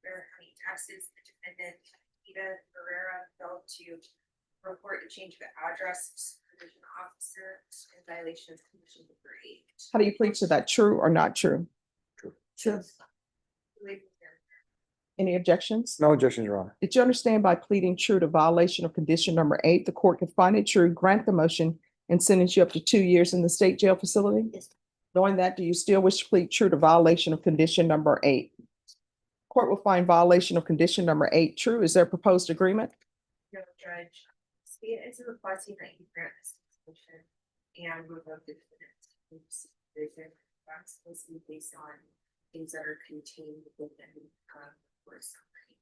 Bear County taxes, the defendant, Ida Herrera, failed to report a change of address, supervision officer, in violation of condition number 8. How do you plead to that? True or not true? True. Any objections? No objections, Your Honor. Did you understand by pleading true to violation of condition number 8, the court can find it true, grant the motion, and sentence you up to 2 years in the state jail facility? Yes. Knowing that, do you still wish to plead true to violation of condition number 8? Court will find violation of condition number 8 true. Is there a proposed agreement? No, Judge. State is requesting that you grant this motion and revoke the defendant's supervision. That's supposed to be based on things that are contained within court summary.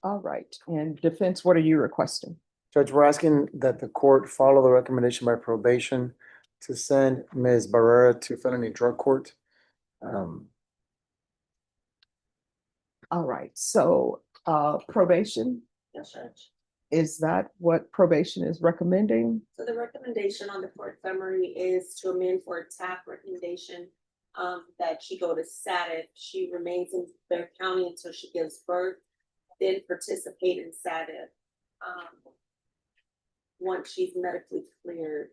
All right. And defense, what are you requesting? Judge, we're asking that the court follow the recommendation by probation to send Ms. Barrera to felony drug court. All right. So probation, Yes, Judge. is that what probation is recommending? So the recommendation on the court summary is to amend for a TAP recommendation that she go to SATIF. She remains in Bear County until she gives birth, then participate in SATIF. Once she's medically cleared.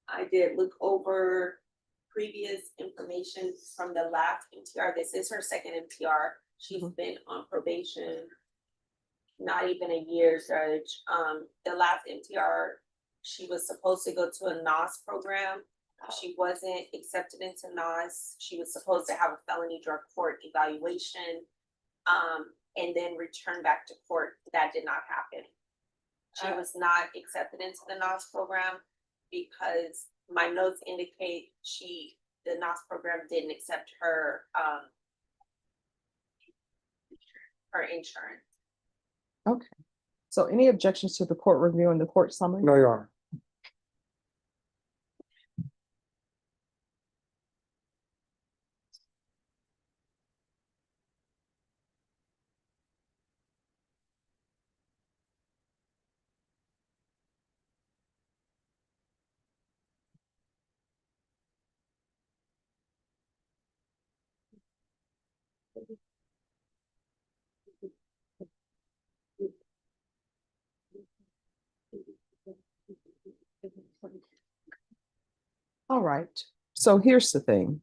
I did look over previous information from the last MTR. This is her second MTR. She's been on probation not even a year, Judge. The last MTR, she was supposed to go to a NOS program. She wasn't accepted into NOS. She was supposed to have a felony drug court evaluation, and then return back to court. That did not happen. She was not accepted into the NOS program because my notes indicate the NOS program didn't accept her insurance. Okay. So any objections to the court reviewing the court summary? No, Your Honor. All right. So here's the thing.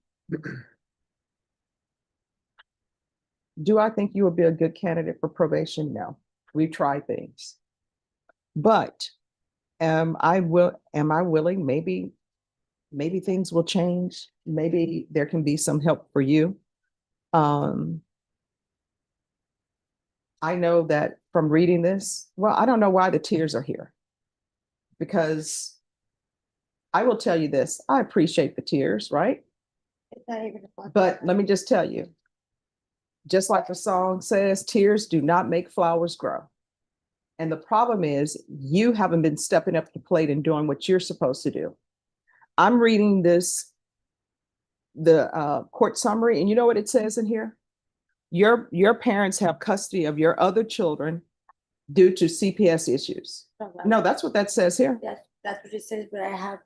Do I think you would be a good candidate for probation? No. We've tried things. But am I willing? Maybe things will change. Maybe there can be some help for you. I know that from reading this, well, I don't know why the tears are here. Because I will tell you this, I appreciate the tears, right? But let me just tell you, just like the song says, tears do not make flowers grow. And the problem is you haven't been stepping up to the plate and doing what you're supposed to do. I'm reading the court summary, and you know what it says in here? Your parents have custody of your other children due to CPS issues. No, that's what that says here. That's what it says, but I have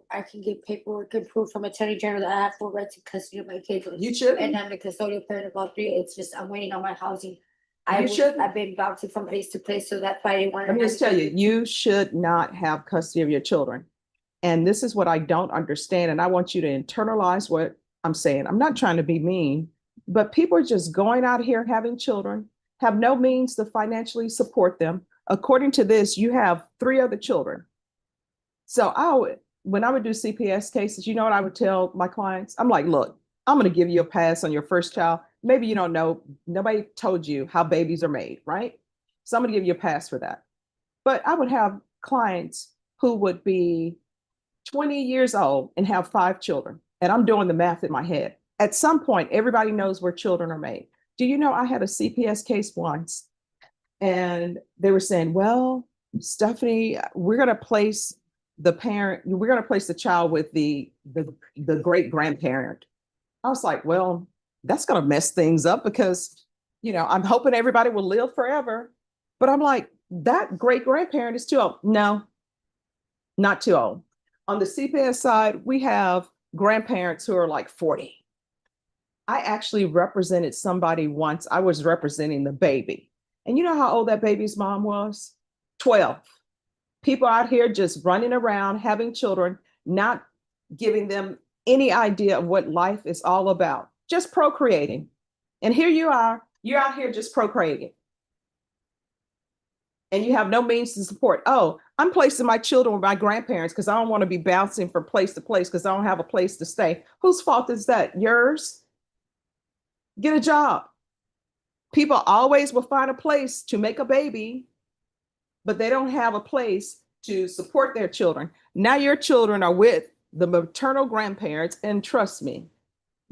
I can get paperwork and proof from Attorney General that I have full rights to custody of my kids. You should. And I'm the custodial parent of all 3. It's just, I'm waiting on my housing. You should. I've been bouncing from place to place, so that's why I didn't want to. Let me just tell you, you should not have custody of your children. And this is what I don't understand. And I want you to internalize what I'm saying. I'm not trying to be mean, but people are just going out here having children, have no means to financially support them, according to this, you have 3 other children. So when I would do CPS cases, you know what I would tell my clients? I'm like, look, I'm going to give you a pass on your first child. Maybe you don't know, nobody told you how babies are made, right? So I'm going to give you a pass for that. But I would have clients who would be 20 years old and have 5 children. And I'm doing the math in my head. At some point, everybody knows where children are made. Do you know I had a CPS case once and they were saying, well, Stephanie, we're going to place the child with the great grandparent. I was like, well, that's going to mess things up because, I'm hoping everybody will live forever. But I'm like, that great grandparent is too old. No, not too old. On the CPS side, we have grandparents who are like 40. I actually represented somebody once. I was representing the baby. And you know how old that baby's mom was? 12. People out here just running around, having children, not giving them any idea of what life is all about, just procreating. And here you are, you're out here just procreating. And you have no means to support. Oh, I'm placing my children with my grandparents because I don't want to be bouncing from place to place because I don't have a place to stay. Whose fault is that? Yours? Get a job. People always will find a place to make a baby, but they don't have a place to support their children. Now your children are with the maternal grandparents, and trust me,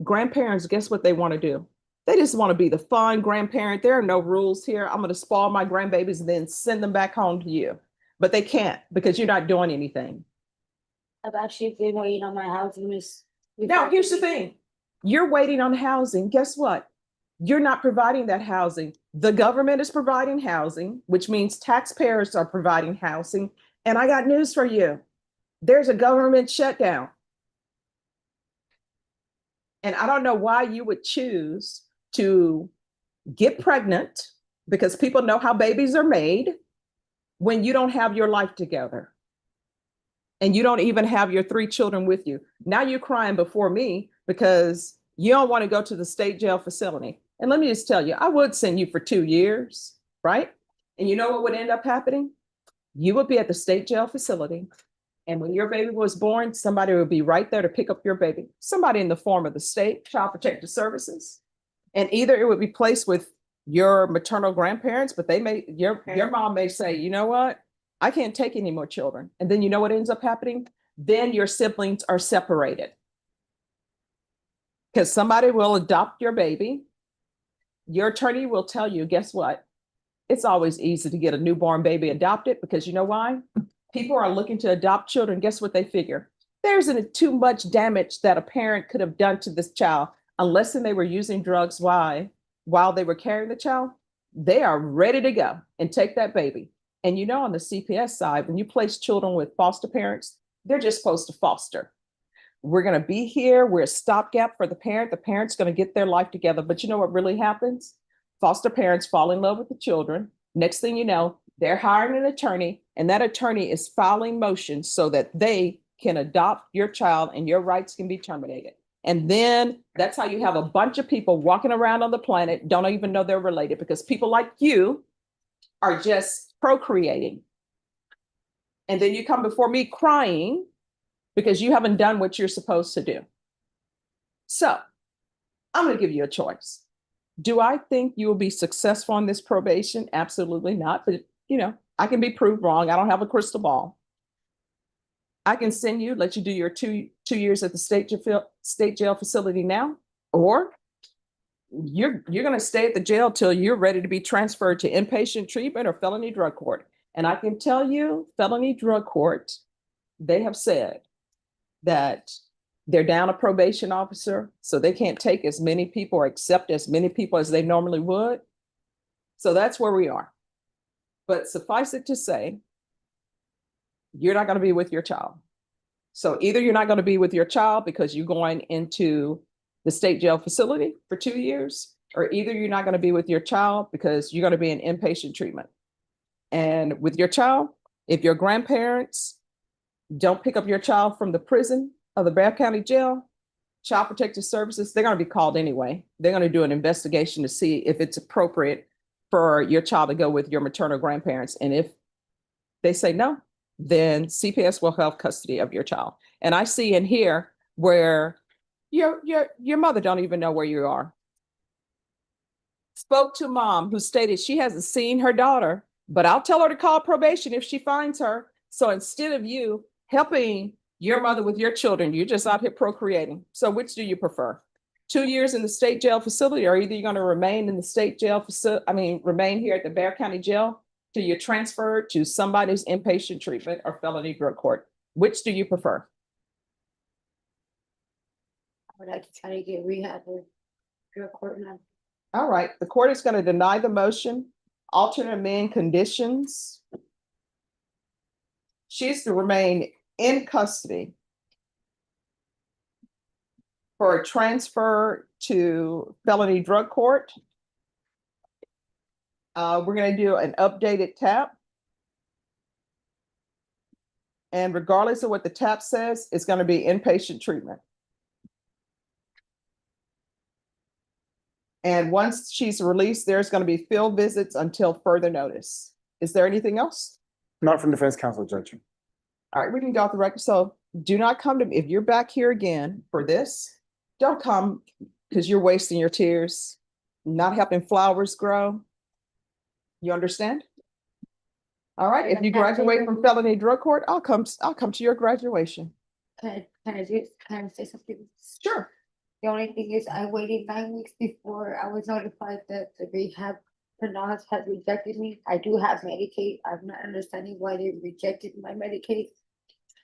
grandparents, guess what they want to do? They just want to be the fun grandparent. There are no rules here. I'm going to spoil my grandbabies and then send them back home to you. But they can't because you're not doing anything. I've actually been waiting on my housing. Now, here's the thing. You're waiting on housing. Guess what? You're not providing that housing. The government is providing housing, which means taxpayers are providing housing. And I got news for you. There's a government shutdown. And I don't know why you would choose to get pregnant, because people know how babies are made, when you don't have your life together. And you don't even have your 3 children with you. Now you're crying before me because you don't want to go to the state jail facility. And let me just tell you, I would send you for 2 years, right? And you know what would end up happening? You would be at the state jail facility. And when your baby was born, somebody would be right there to pick up your baby. Somebody in the form of the state, Child Protective Services. And either it would be placed with your maternal grandparents, but your mom may say, you know what? I can't take any more children. And then you know what ends up happening? Then your siblings are separated. Because somebody will adopt your baby. Your attorney will tell you, guess what? It's always easy to get a newborn baby adopted because you know why? People are looking to adopt children. Guess what they figure? There isn't too much damage that a parent could have done to this child unless they were using drugs while they were carrying the child. They are ready to go and take that baby. And you know, on the CPS side, when you place children with foster parents, they're just supposed to foster. We're going to be here. We're a stopgap for the parent. The parent's going to get their life together. But you know what really happens? Foster parents fall in love with the children. Next thing you know, they're hiring an attorney, and that attorney is filing motions so that they can adopt your child and your rights can be terminated. And then that's how you have a bunch of people walking around on the planet, don't even know they're related, because people like you are just procreating. And then you come before me crying because you haven't done what you're supposed to do. So I'm going to give you a choice. Do I think you will be successful on this probation? Absolutely not. But, I can be proved wrong. I don't have a crystal ball. I can send you, let you do your two years at the state jail facility now, or you're going to stay at the jail till you're ready to be transferred to inpatient treatment or felony drug court. And I can tell you, felony drug court, they have said that they're down a probation officer, so they can't take as many people or accept as many people as they normally would. So that's where we are. But suffice it to say, you're not going to be with your child. So either you're not going to be with your child because you're going into the state jail facility for 2 years, or either you're not going to be with your child because you're going to be in inpatient treatment. And with your child, if your grandparents don't pick up your child from the prison of the Bath County Jail, Child Protective Services, they're going to be called anyway. They're going to do an investigation to see if it's appropriate for your child to go with your maternal grandparents. And if they say no, then CPS will have custody of your child. And I see in here where your mother don't even know where you are. Spoke to mom who stated she hasn't seen her daughter, but I'll tell her to call probation if she finds her. So instead of you helping your mother with your children, you're just out here procreating. So which do you prefer? 2 years in the state jail facility, or either you're going to remain in the state jail facility, remain here at the Bexar County Jail till you're transferred to somebody's inpatient treatment or felony drug court. Which do you prefer? I would like to try to get rehab or drug court now. All right, the court is going to deny the motion, alternate amend conditions. She's to remain in custody for a transfer to felony drug court. We're going to do an updated TAP. And regardless of what the TAP says, it's going to be inpatient treatment. And once she's released, there's going to be field visits until further notice. Is there anything else? Not from defense counsel, Judge. All right, we can go off the record. So do not come to me. If you're back here again for this, don't come because you're wasting your tears, not helping flowers grow. You understand? All right, if you graduate from felony drug court, I'll come to your graduation. Can I say something? Sure. The only thing is I waited 9 weeks before I was notified that the rehab nurse had rejected me. I do have Medicaid. I'm not understanding why they rejected my Medicaid.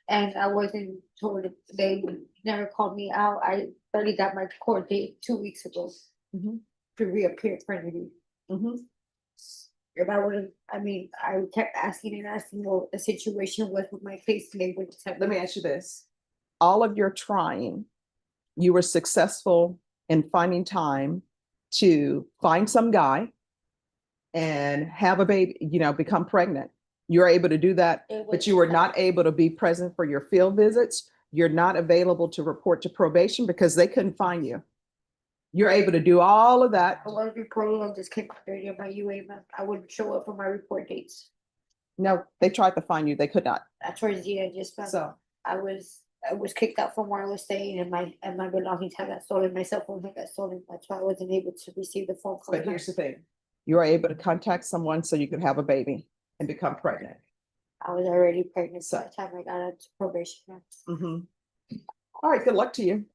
And I wasn't told, they never called me out. I barely got my court date 2 weeks ago to reappear for interview. If I would have, I kept asking and asking what the situation was with my case. And they wouldn't tell me. Let me ask you this. All of your trying, you were successful in finding time to find some guy and have a baby, become pregnant. You're able to do that, but you were not able to be present for your field visits. You're not available to report to probation because they couldn't find you. You're able to do all of that. I was reporting on this case on my UA. I wouldn't show up for my report dates. No, they tried to find you. They could not. That's where I just found. So I was kicked out from where I was staying, and my belongings had got stolen. My cell phone had got stolen. That's why I wasn't able to receive the phone call. but here's the thing. You were able to contact someone so you could have a baby and become pregnant. I was already pregnant by the time I got out to probation. All right, good luck to you.